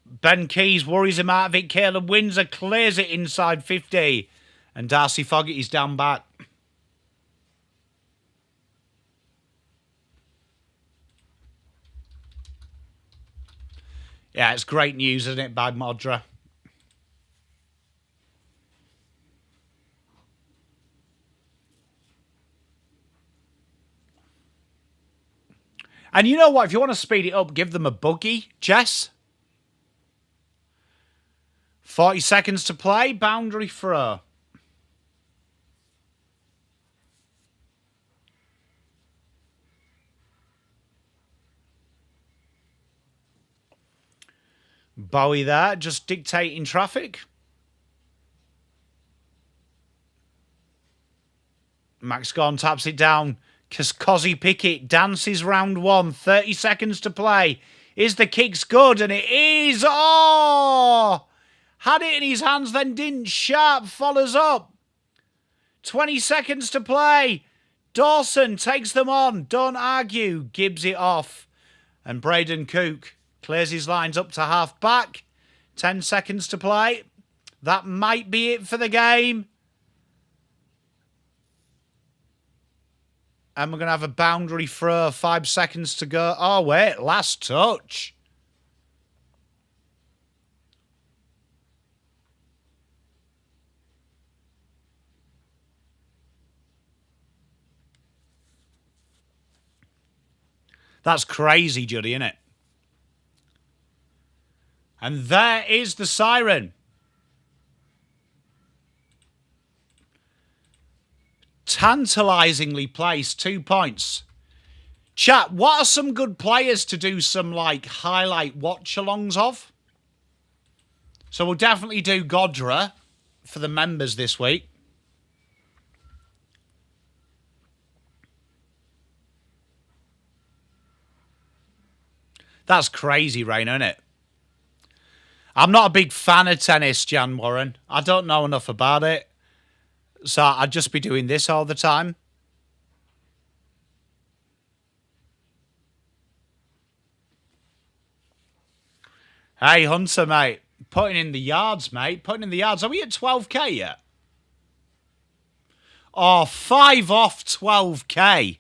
Ben Keys worries him out of it. Caleb Windsor clears it inside 50. And Darcy Fogarty's down back. Yeah, it's great news, isn't it, by Modra? And you know what? If you want to speed it up, give them a buggy, Jess. 40 seconds to play. Boundary throw. Bowie there, just dictating traffic. Max Gorn taps it down. Cozzy Pickett dances round one. 30 seconds to play. Is the kicks good? And it is. Oh! Had it in his hands, then didn't. Sharp follows up. 20 seconds to play. Dawson takes them on. Don't argue. Gibbs it off. And Braden Cook clears his lines up to half back. 10 seconds to play. That might be it for the game. And we're going to have a boundary throw. 5 seconds to go. Oh, wait. Last touch. That's crazy, Juddy, isn't it? And there is the siren. Tantalisingly placed, 2 points. Chat, what are some good players to do some, like, highlight watch-alongs of? So we'll definitely do Godra for the members this week. That's crazy, Rain, isn't it? I'm not a big fan of tennis, Jan Warren. I don't know enough about it. So I'd just be doing this all the time. Hey, Hunter, mate. Putting in the yards, mate. Putting in the yards. Are we at 12k yet? Oh, 5 off 12k.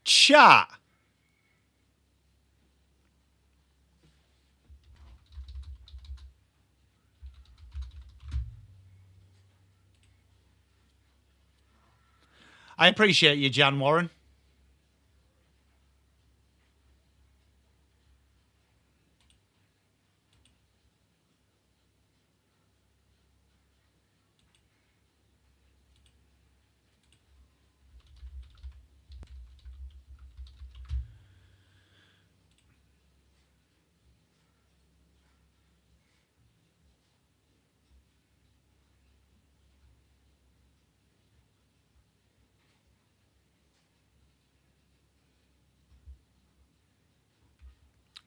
Chat. I appreciate you, Jan Warren.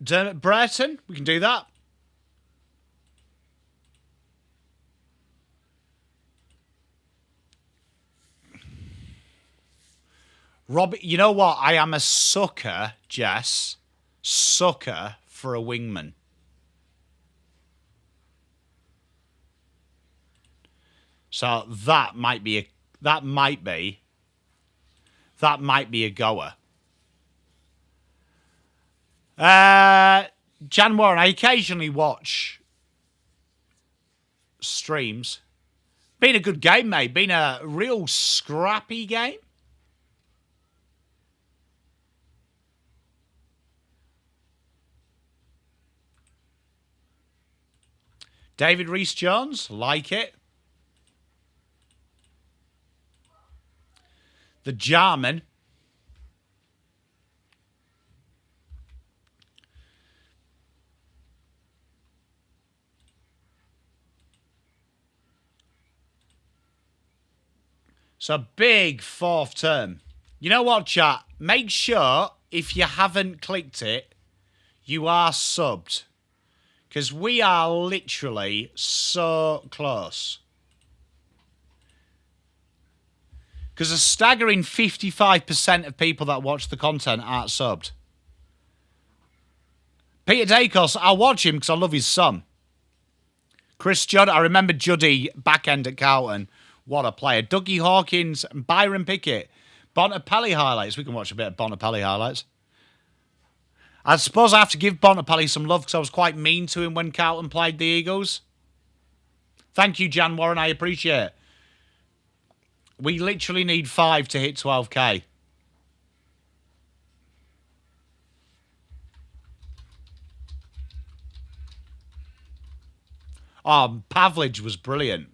Dermot Brereton, we can do that. Rob, you know what? I am a sucker, Jess. Sucker for a wingman. So that might be a goer. Jan Warren, I occasionally watch streams. Been a good game, mate. Been a real scrappy game. David Rees-Jones, like it. The Jarman. So big fourth term. You know what, chat? Make sure, if you haven't clicked it, you are subbed. Because we are literally so close. Because a staggering 55% of people that watch the content aren't subbed. Peter Dacos, I'll watch him because I love his son. Chris Judd, I remember Juddy back end at Carlton. What a player. Dougie Hawkins and Byron Pickett. Bontempelli highlights. We can watch a bit of Bontempelli highlights. I suppose I have to give Bontempelli some love because I was quite mean to him when Carlton played the Eagles. Thank you, Jan Warren. I appreciate it. We literally need 5 to hit 12k. Oh, Pavlich was brilliant.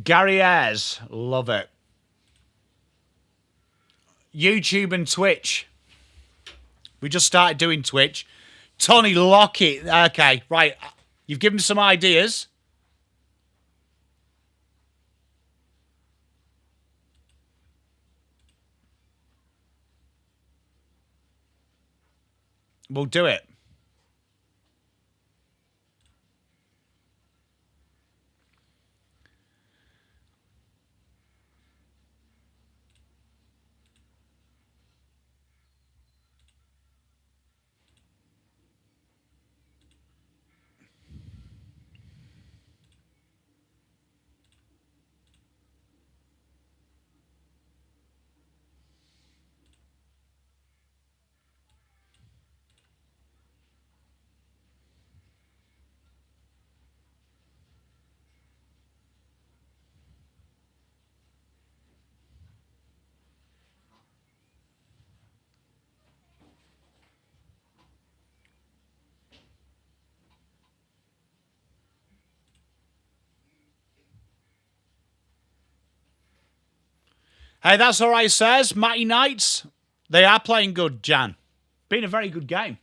Gary Ayres, love it. YouTube and Twitch. We just started doing Twitch. Tony Lockett. Okay, right. You've given some ideas. We'll do it. Hey, that's all right, says Matty Knights. They are playing good, Jan. Been a very good game.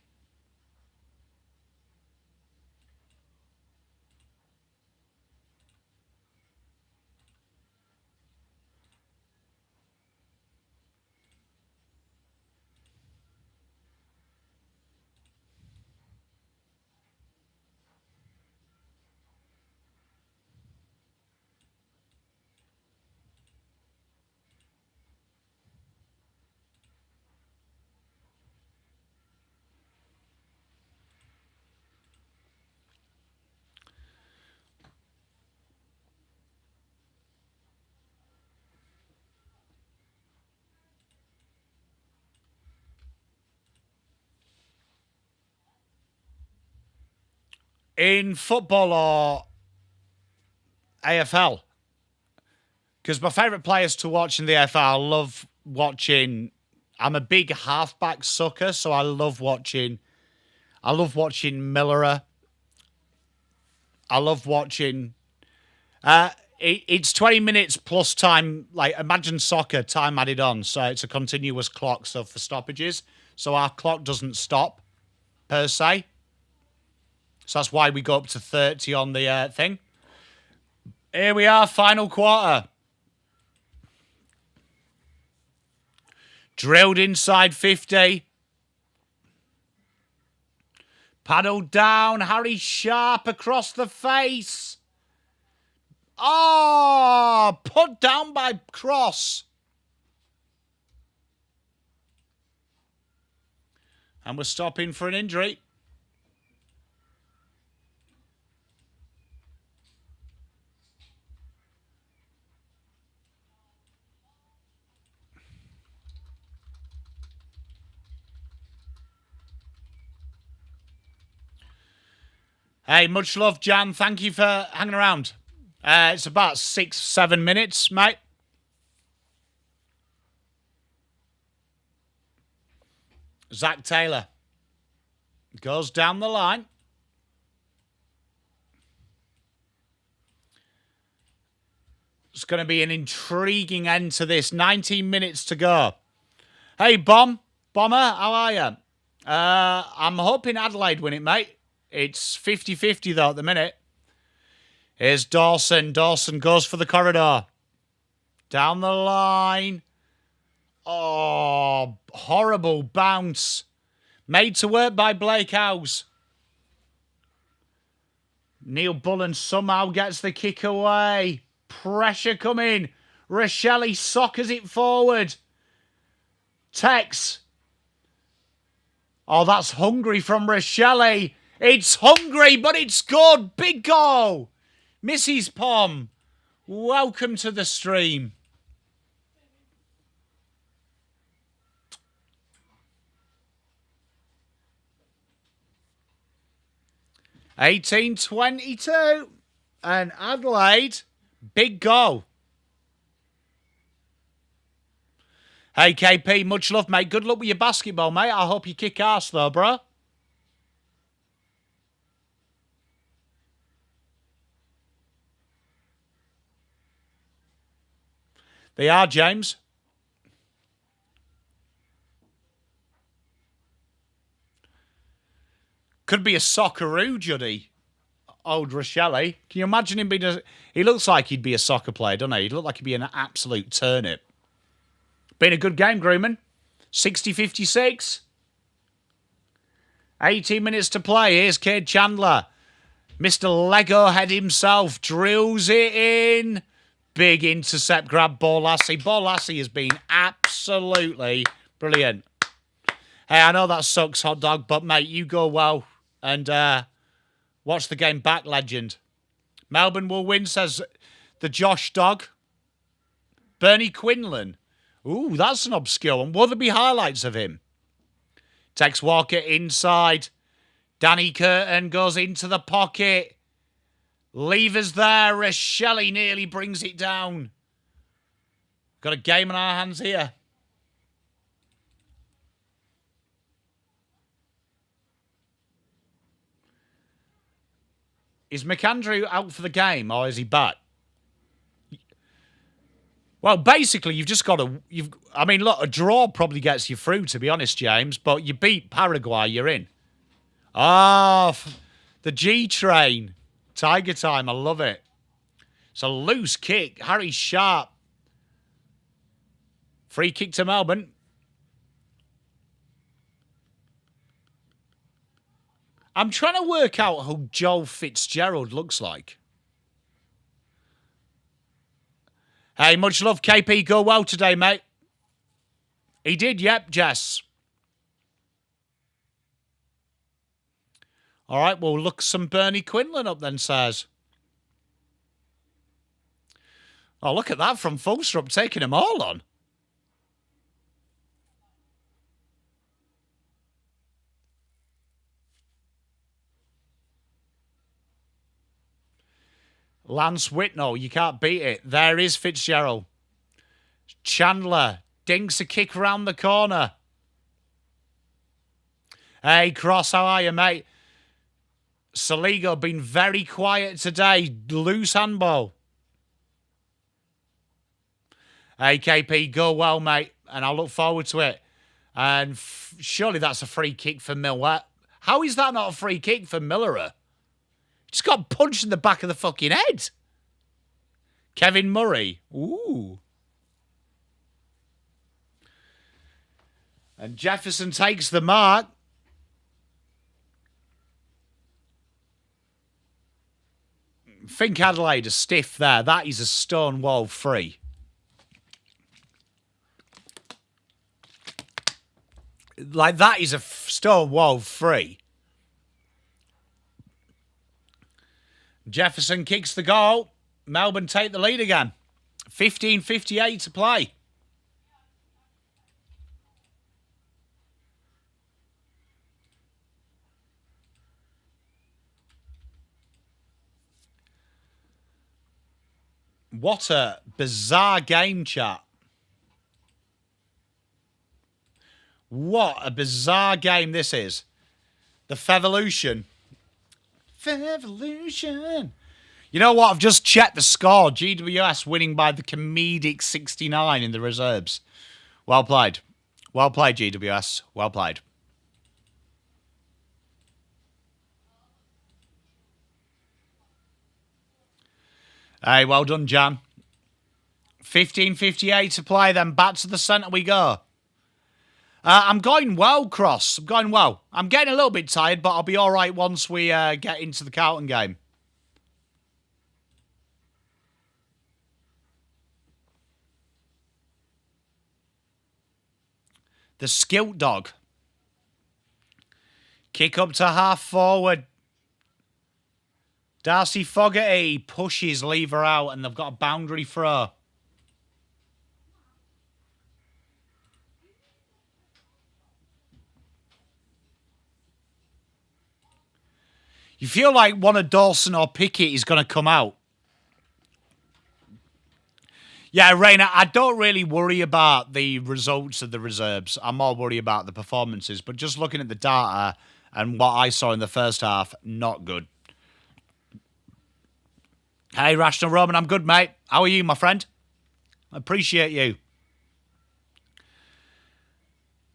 In football or AFL? Because my favourite players to watch in the AFL, I love watching. I'm a big halfback sucker, so I love watching. I love watching Miller. I love watching. It's 20 minutes plus time. Like, imagine soccer, time added on. So it's a continuous clock. So for stoppages, so our clock doesn't stop per se. So that's why we go up to 30 on the thing. Here we are, final quarter. Drilled inside 50. Paddled down. Harry Sharp across the face. Oh, put down by Cross. And we're stopping for an injury. Hey, much love, Jan. Thank you for hanging around. It's about 6-7 minutes, mate. Zach Taylor goes down the line. It's going to be an intriguing end to this. 19 minutes to go. Hey, Bomber, how are you? I'm hoping Adelaide win it, mate. It's 50-50, though, at the minute. Here's Dawson. Dawson goes for the corridor. Down the line. Oh, horrible bounce. Made to work by Blake House. Neil Bullen somehow gets the kick away. Pressure coming. Rochelle soccers it forward. Tex. Oh, that's hungry from Rochelle. It's hungry, but it's good. Big goal. Mrs. Pom, welcome to the stream. (18:22) and Adelaide, big goal. Hey, KP, much love, mate. Good luck with your basketball, mate. I hope you kick ass, though, bro. They are, James. Could be a Socceroo, Juddy. Old Rochelle. Can you imagine him being a... He looks like he'd be a soccer player, doesn't he? He'd look like he'd be an absolute turnip. Been a good game, Grooman. 60-56. 18 minutes to play. Here's Cade Chandler. Mr. Lego Head himself drills it in. Big intercept grab, Ball Lassie. Ball Lassie has been absolutely brilliant. Hey, I know that sucks, Hot Dog, but, mate, you go well. And watch the game back, legend. Melbourne will win, says the Josh Dog. Bernie Quinlan. Ooh, that's an obscure one. Will there be highlights of him? Tex Walker inside. Danny Curtin goes into the pocket. Levers there. Rochelle nearly brings it down. Got a game in our hands here. Is McAndrew out for the game or is he back? Well, basically, you've just got to... I mean, look, a draw probably gets you through, to be honest, James, but you beat Paraguay, you're in. Ah, the G-Train. Tiger time, I love it. It's a loose kick. Harry Sharp. Free kick to Melbourne. I'm trying to work out who Joel Fitzgerald looks like. Hey, much love, KP. Go well today, mate. He did, yep, Jess. All right, well, look some Bernie Quinlan up then, says. Oh, look at that from Fulstrup, taking them all on. Lance Whitnell, you can't beat it. There is Fitzgerald. Chandler dinks a kick round the corner. Hey, Cross, how are you, mate? Saligo been very quiet today. Loose handball. Hey, KP, go well, mate. And I'll look forward to it. And surely that's a free kick for Miller. How is that not a free kick for Miller? Just got punched in the back of the fucking head. Kevin Murray. Ooh. And Jefferson takes the mark. Think Adelaide are stiff there. That is a stone wall free. Like, that is a stone wall free. Jefferson kicks the goal. Melbourne take the lead again. 15:58 to play. What a bizarre game, chat. What a bizarre game this is. The Fevolution. Fevolution. You know what? I've just checked the score. GWS winning by the comedic 69 in the reserves. Well played. Well played, GWS. Well played. Hey, well done, Jan. 15:58 to play, then back to the centre we go. I'm going well, Cross. I'm going well. I'm getting a little bit tired, but I'll be all right once we get into the Carlton game. The Skilt Dog. Kick up to half forward. Darcy Fogarty pushes Lever out, and they've got a boundary throw. You feel like one of Dawson or Pickett is going to come out. Yeah, Rainer, I don't really worry about the results of the reserves. I'm more worried about the performances. But just looking at the data and what I saw in the first half, not good. Hey, Rational Roman, I'm good, mate. How are you, my friend? I appreciate you.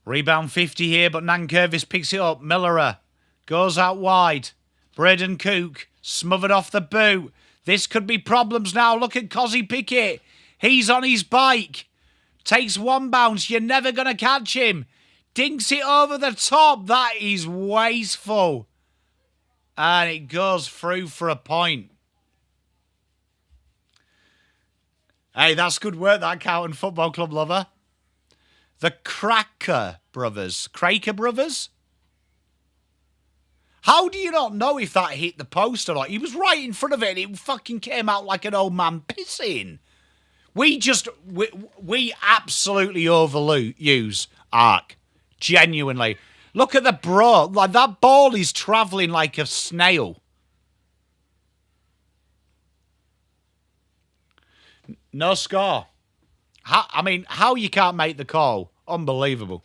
Rebound 50 here, but Nankervis picks it up. Miller goes out wide. Braden Cook smothered off the boot. This could be problems now. Look at Cozzy Pickett. He's on his bike. Takes one bounce. You're never going to catch him. Dinks it over the top. That is wasteful. And it goes through for a point. Hey, that's good work, that Carlton Football Club lover. The Cracker Brothers. Cracker Brothers? How do you not know if that hit the post or not? He was right in front of it and it fucking came out like an old man pissing. We absolutely overuse Ark. Genuinely. Look at the bro. Like, that ball is travelling like a snail. No score. How you can't make the call? Unbelievable.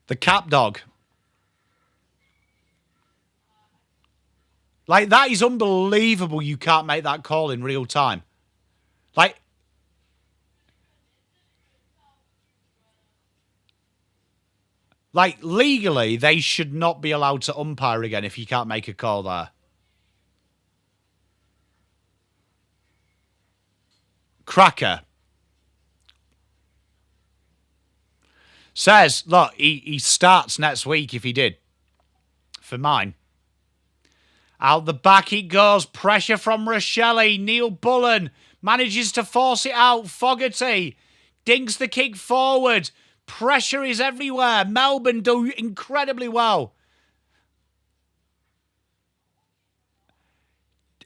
The Cap Dog. Like, that is unbelievable you can't make that call in real time. Like, legally, they should not be allowed to umpire again if you can't make a call there. Cracker. Says, look, he starts next week if he did. For mine. Out the back it goes. Pressure from Rochelle. Neil Bullen manages to force it out. Fogarty dinks the kick forward. Pressure is everywhere. Melbourne do incredibly well.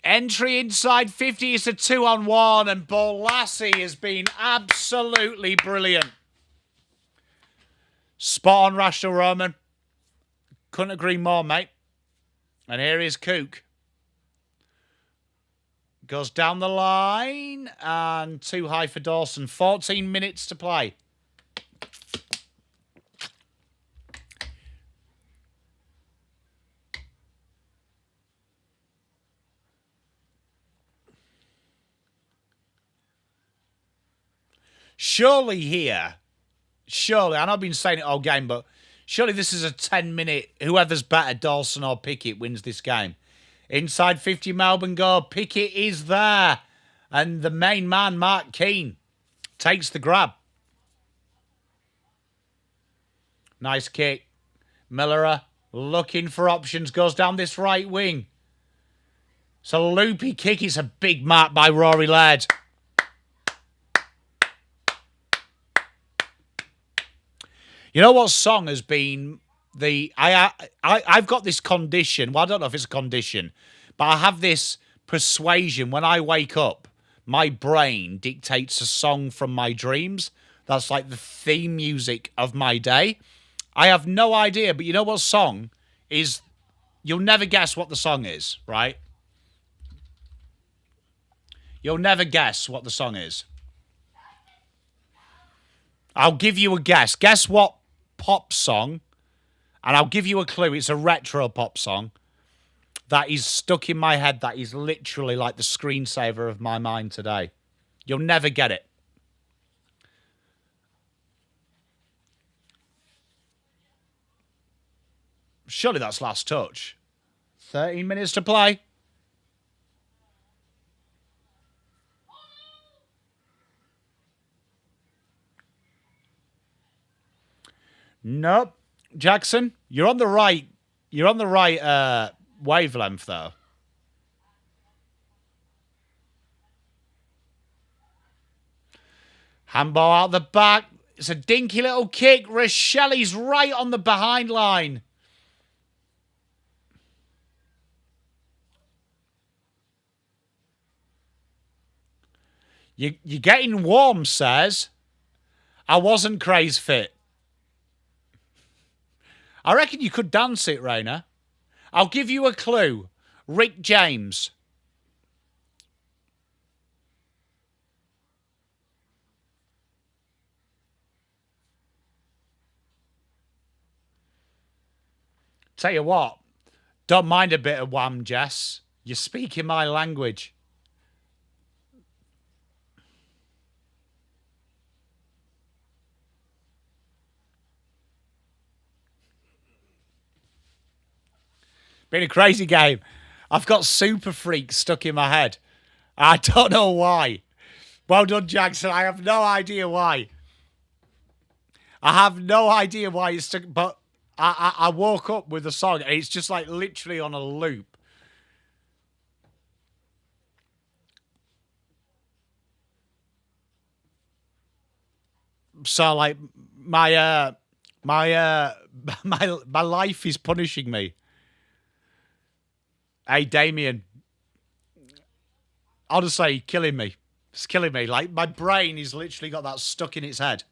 Entry inside 50 is a 2-on-1 and Bolassi has been absolutely brilliant. Spot on, Rachel Roman. Couldn't agree more, mate. And here is Cook. Goes down the line and too high for Dawson. 14 minutes to play. Surely here, surely, I know I've been saying it all game, but surely this is a 10-minute, whoever's better, Dawson or Pickett, wins this game. Inside 50, Melbourne go. Pickett is there. And the main man, Mark Keane, takes the grab. Nice kick. Millerer looking for options, goes down this right wing. It's a loopy kick. It's a big mark by Rory Laird. You know what song has been I've got this condition. Well, I don't know if it's a condition, but I have this persuasion. When I wake up, my brain dictates a song from my dreams. That's like the theme music of my day. I have no idea, but you know what song is? You'll never guess what the song is, right? You'll never guess what the song is. I'll give you a guess. Guess what pop song? And I'll give you a clue. It's a retro pop song that is stuck in my head. That is literally like the screensaver of my mind today. You'll never get it. Surely that's Last Touch. 13 minutes to play. Nope. Jackson, you're on the right. You're on the right wavelength, though. Handball out the back. It's a dinky little kick. Rochelle's right on the behind line. You're getting warm, says. I wasn't craze fit. I reckon you could dance it, Rainer. I'll give you a clue. Rick James. Tell you what, don't mind a bit of wham, Jess. You're speaking my language. Been a crazy game. I've got Super Freak stuck in my head. I don't know why. Well done, Jackson. I have no idea why. I have no idea why it's stuck, but I woke up with the song and it's just like literally on a loop. So like my life is punishing me. Hey, Damien. Honestly, killing me. It's killing me. Like, my brain has literally got that stuck in its head.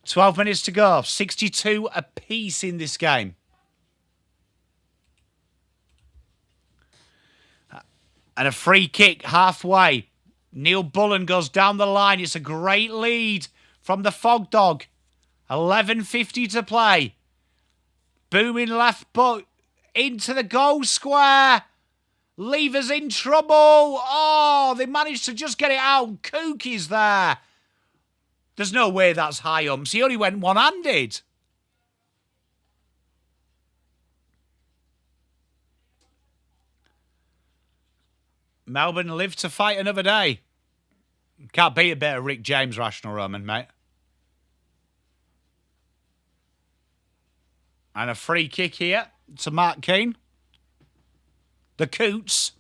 12 minutes to go. 62 apiece in this game. And a free kick halfway. Neil Bullen goes down the line. It's a great lead from the Fog Dog. 11:50 to play. Booming left boot. into the goal square. Leave us in trouble. Oh, they managed to just get it out. Cookie's there. There's no way that's high umps. He only went one-handed. Melbourne live to fight another day. Can't beat a bit of Rick James rational Roman, mate. And a free kick here to Mark Keane. The Coots.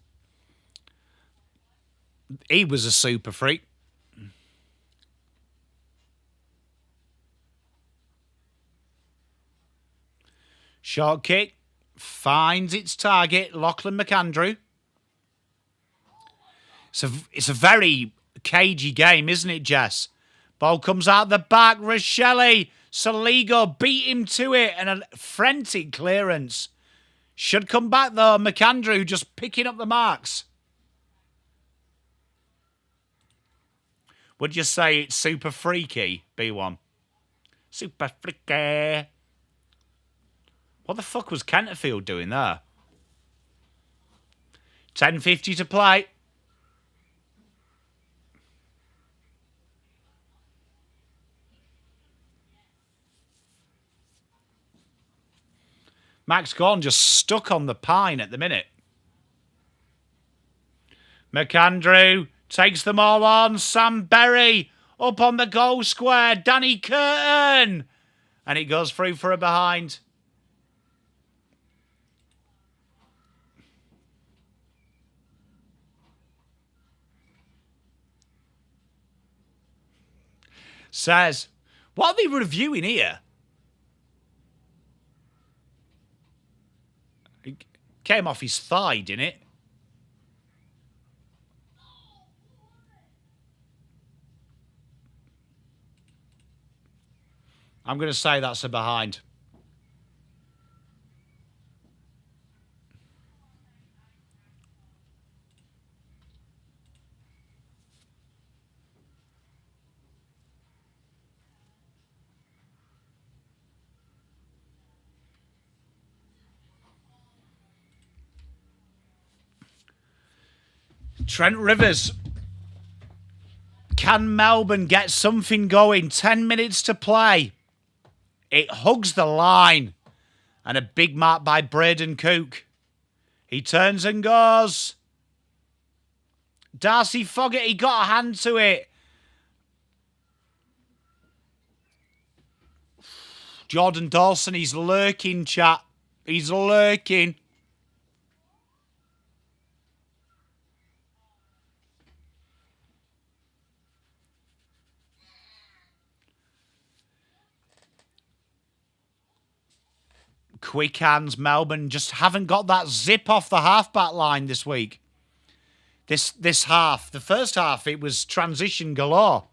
He was a super freak. Short kick. Finds its target. Lachlan McAndrew. It's a very cagey game, isn't it, Jess? Ball comes out the back. Rochelle. Saligo beat him to it. And a frantic clearance. Should come back, though. McAndrew just picking up the marks. Would you say it's super freaky, B1? Super freaky. What the fuck was Canterfield doing there? 10:50 to play. Max Gawn just stuck on the pine at the minute. McAndrew takes them all on. Sam Berry up on the goal square. Danny Curtin. And it goes through for a behind. Says, what are they reviewing here? It came off his thigh, didn't it? I'm going to say that's a behind. Trent Rivers. Can Melbourne get something going? 10 minutes to play. It hugs the line. And a big mark by Braden Cook. He turns and goes. Darcy Fogarty got a hand to it. Jordan Dawson, he's lurking, chat. He's lurking. Quick hands, Melbourne just haven't got that zip off the half-back line this week. This half. The first half, it was transition galore.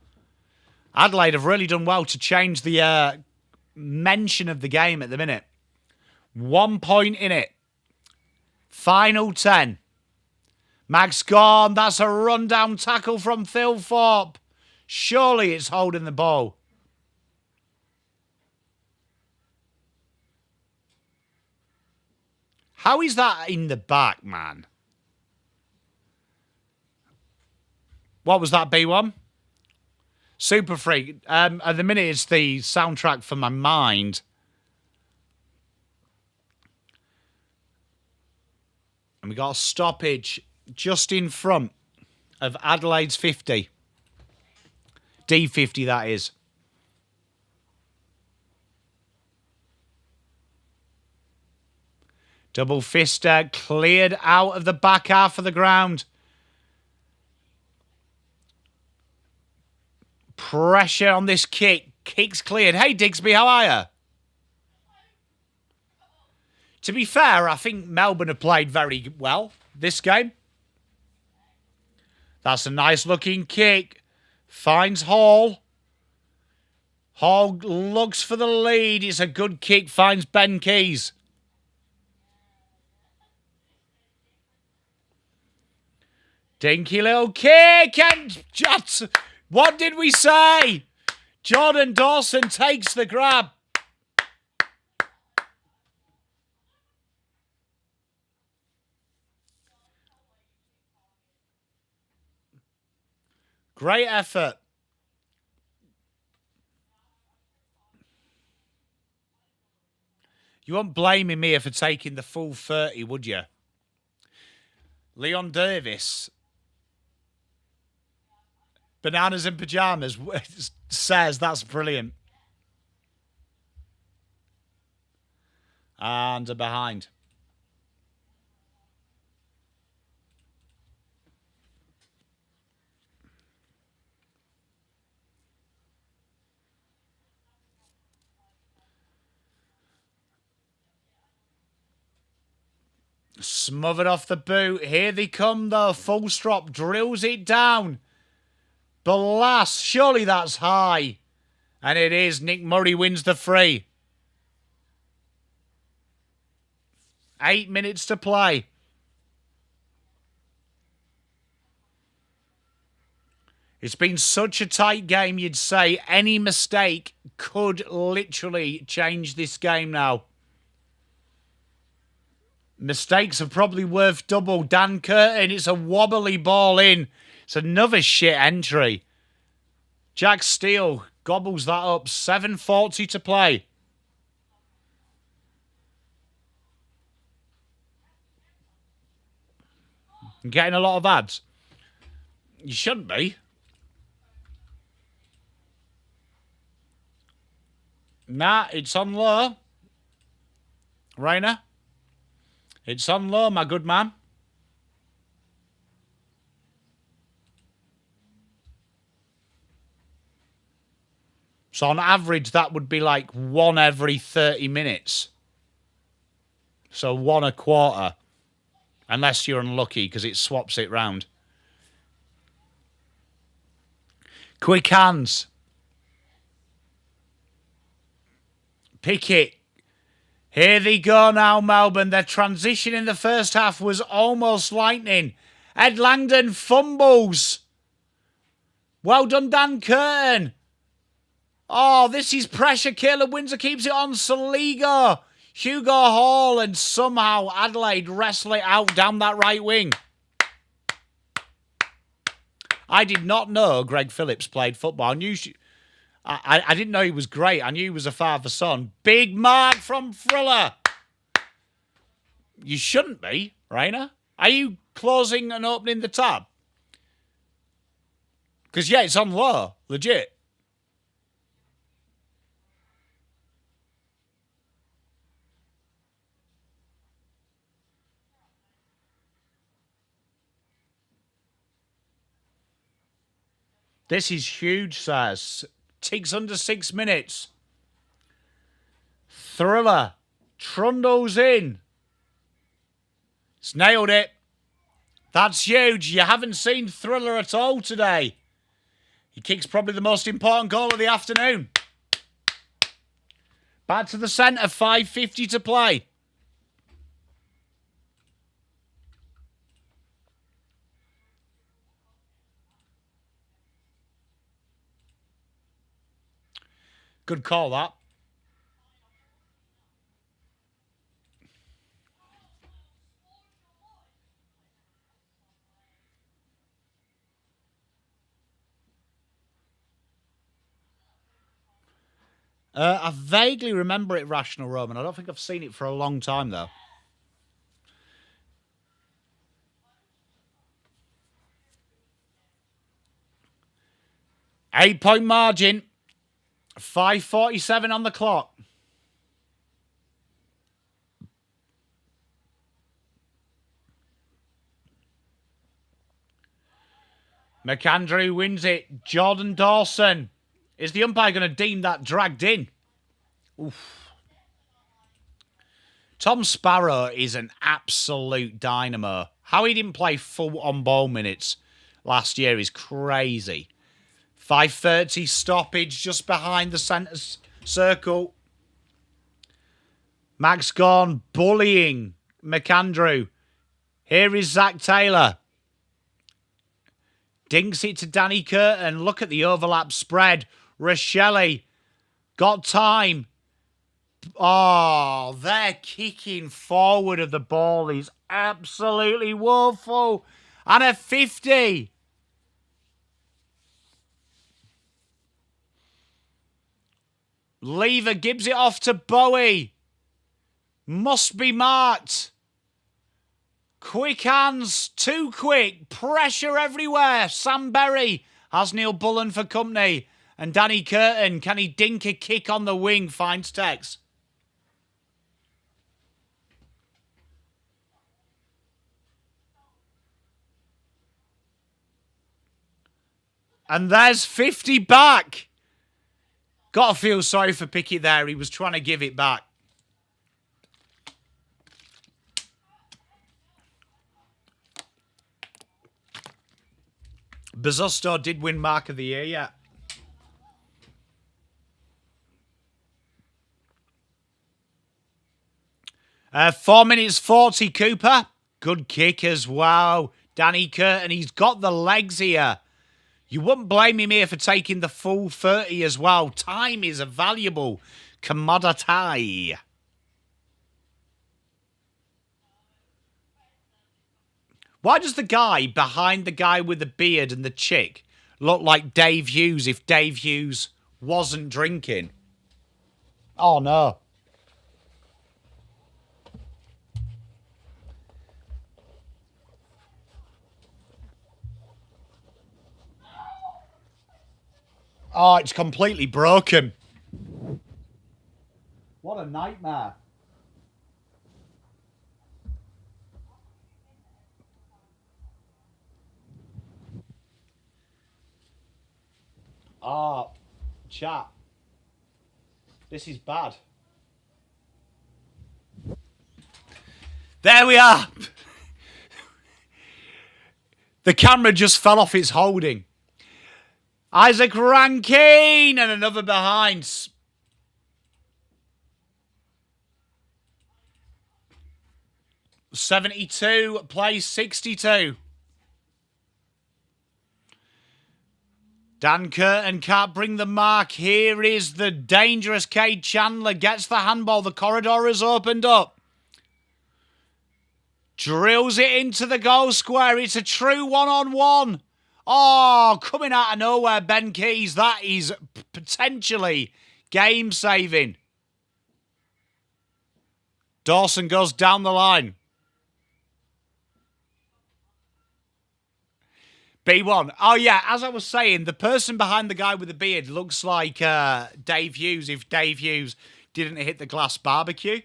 Adelaide have really done well to change the mention of the game at the minute. 1 point in it. Final 10. Max gone. That's a rundown tackle from Thilthorpe. Surely it's holding the ball. How is that in the back, man? What was that, B1? Super Freak. At the minute, it's the soundtrack for my mind. And we got a stoppage just in front of Adelaide's 50. D50, that is. Double fister cleared out of the back half of the ground. Pressure on this kick. Kick's cleared. Hey, Digsby, how are you? To be fair, I think Melbourne have played very well this game. That's a nice looking kick. Finds Hall. Hall looks for the lead. It's a good kick. Finds Ben Keys. Dinky little kick. And just, what did we say? Jordan Dawson takes the grab. Great effort. You won't blame me here for taking the full 30, would you? Leon Davis. Bananas and pajamas says that's brilliant. And a behind. Smothered off the boot. Here they come, though. Full strop. Drills it down. Blast. Surely that's high. And it is. Nick Murray wins the free. 8 minutes to play. It's been such a tight game, you'd say any mistake could literally change this game now. Mistakes are probably worth double. Dan Curtin, it's a wobbly ball in. It's another shit entry. Jack Steele gobbles that up. 7:40 to play. I'm getting a lot of ads. You shouldn't be. Nah, it's on low. Rainer. It's on low, my good man. So on average, that would be like 1 every 30 minutes. So 1 a quarter. Unless you're unlucky, because it swaps it round. Quick hands. Pickett. Here they go now, Melbourne. Their transition in the first half was almost lightning. Ed Langdon fumbles. Well done, Dan Curtin. Oh, this is pressure. Caleb Windsor keeps it on. Saligo. Hugo Hall, and somehow Adelaide wrestle it out down that right wing. I did not know Greg Phillips played football. I didn't know he was great. I knew he was a father-son. Big mark from Thriller. You shouldn't be, Rainer. Are you closing and opening the tab? Because, yeah, it's on low. Legit. This is huge, sirs. Ticks under 6 minutes. Thriller. Trundles in. It's nailed it. That's huge. You haven't seen Thriller at all today. He kicks probably the most important goal of the afternoon. Back to the centre. 5:50 to play. Good call, that. I vaguely remember it, Rational Roman. I don't think I've seen it for a long time, though. Eight-point margin. 5:47 on the clock. McAndrew wins it. Jordan Dawson. Is the umpire going to deem that dragged in? Oof. Tom Sparrow is an absolute dynamo. How he didn't play full on-ball minutes last year is crazy. 5:30 stoppage just behind the centre circle. Max Gorn bullying McAndrew. Here is Zach Taylor. Dinks it to Danny Curtin. Look at the overlap spread. Rochelle got time. Oh, their kicking forward of the ball is absolutely woeful. And a 50. Lever gives it off to Bowie. Must be marked. Quick hands, too quick. Pressure everywhere. Sam Berry has Neil Bullen for company. And Danny Curtin, can he dink a kick on the wing? Finds Tex. And there's 50 back. Got to feel sorry for Pickett there. He was trying to give it back. Bezusto did win Mark of the Year, yeah. 4 minutes 40, Cooper. Good kick as well. Danny Curtin, he's got the legs here. You wouldn't blame him here for taking the full 30 as well. Time is a valuable commodity. Why does the guy behind the guy with the beard and the chick look like Dave Hughes if Dave Hughes wasn't drinking? Oh, no. Oh, it's completely broken. What a nightmare. Oh, chat. This is bad. There we are. The camera just fell off its holding. Isaac Rankine and another behind. .72 plays 62. Dan Curtin can't bring the mark. Here is the dangerous Cade Chandler. Gets the handball. The corridor has opened up. Drills it into the goal square. It's a true one-on-one. Oh, coming out of nowhere, Ben Keys. That is potentially game-saving. Dawson goes down the line. B1. Oh, yeah, as I was saying, the person behind the guy with the beard looks like Dave Hughes if Dave Hughes didn't hit the glass barbecue.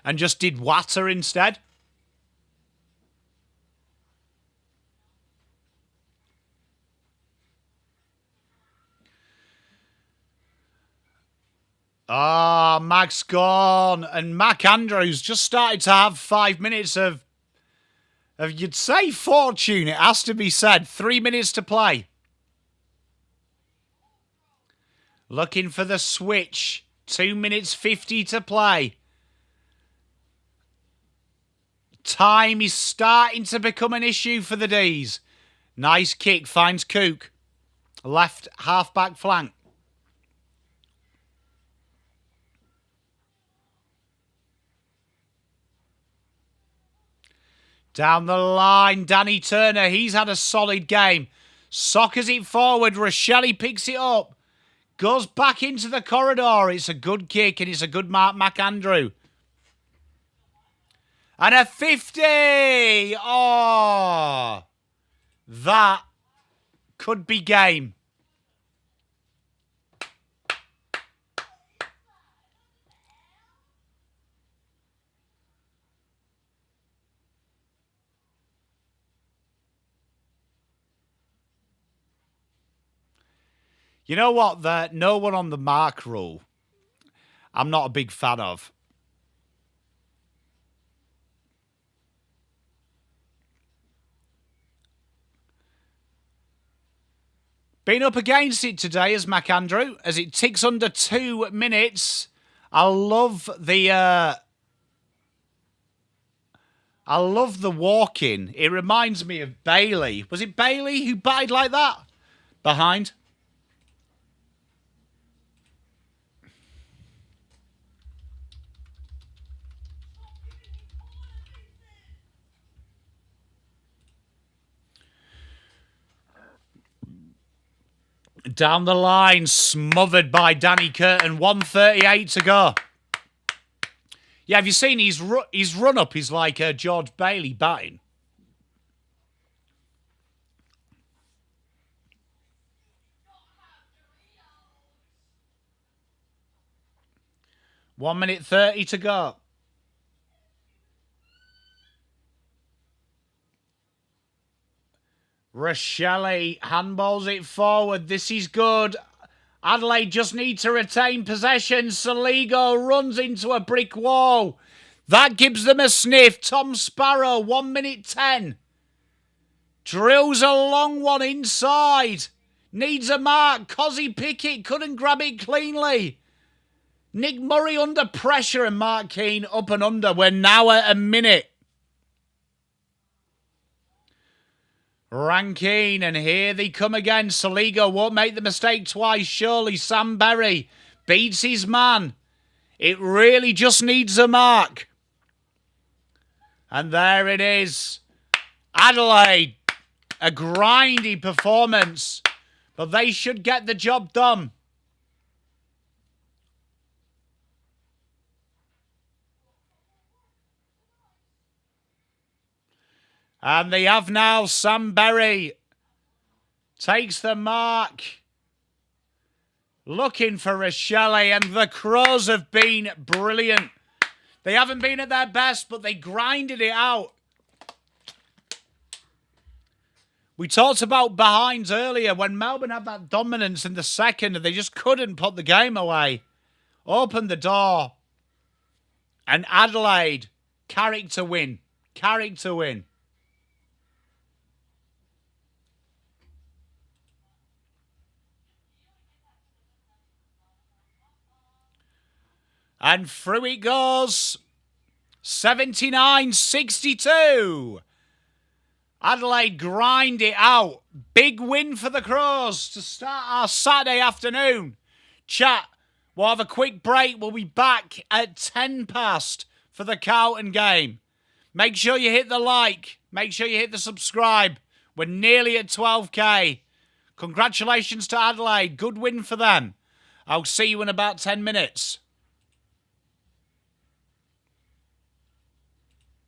And just did water instead. Ah, Mac's gone. And Mac Andrews just started to have 5 minutes of you'd say fortune. It has to be said. 3 minutes to play. Looking for the switch. 2 minutes 50 to play. Time is starting to become an issue for the D's. Nice kick. Finds Cook. Left half-back flank. Down the line, Danny Turner. He's had a solid game. Soccers it forward. Rochelle picks it up. Goes back into the corridor. It's a good kick and it's a good mark, McAndrew. And a 50! Oh! That could be game. You know what? The no one on the mark rule, I'm not a big fan of. Been up against it today as McAndrew, as it ticks under 2 minutes. I love the walk-in. It reminds me of Bailey. Was it Bailey who batted like that? Behind. Down the line, smothered by Danny Curtin. 1:38 to go. Yeah, have you seen his run up? He's like George Bailey batting. One minute 30 to go. Rochelle handballs it forward. This is good. Adelaide just need to retain possession. Saligo runs into a brick wall. That gives them a sniff. Tom Sparrow, 1 minute 10. Drills a long one inside. Needs a mark. Cozzy Pickett couldn't grab it cleanly. Nick Murray under pressure and Mark Keane up and under. We're now at a minute. Rankine, and here they come again. Saligo won't make the mistake twice, surely. Sam Berry beats his man. It really just needs a mark. And there it is. Adelaide, a grindy performance, but they should get the job done. And they have now. Sam Berry takes the mark. Looking for Rochelle, and the Crows have been brilliant. They haven't been at their best, but they grinded it out. We talked about behinds earlier when Melbourne had that dominance in the second and they just couldn't put the game away. Opened the door. And Adelaide, character win. Character win. And through it goes. 79-62. Adelaide grind it out. Big win for the Crows to start our Saturday afternoon. Chat, we'll have a quick break. We'll be back at 10 past for the Carlton game. Make sure you hit the like. Make sure you hit the subscribe. We're nearly at 12k. Congratulations to Adelaide. Good win for them. I'll see you in about 10 minutes.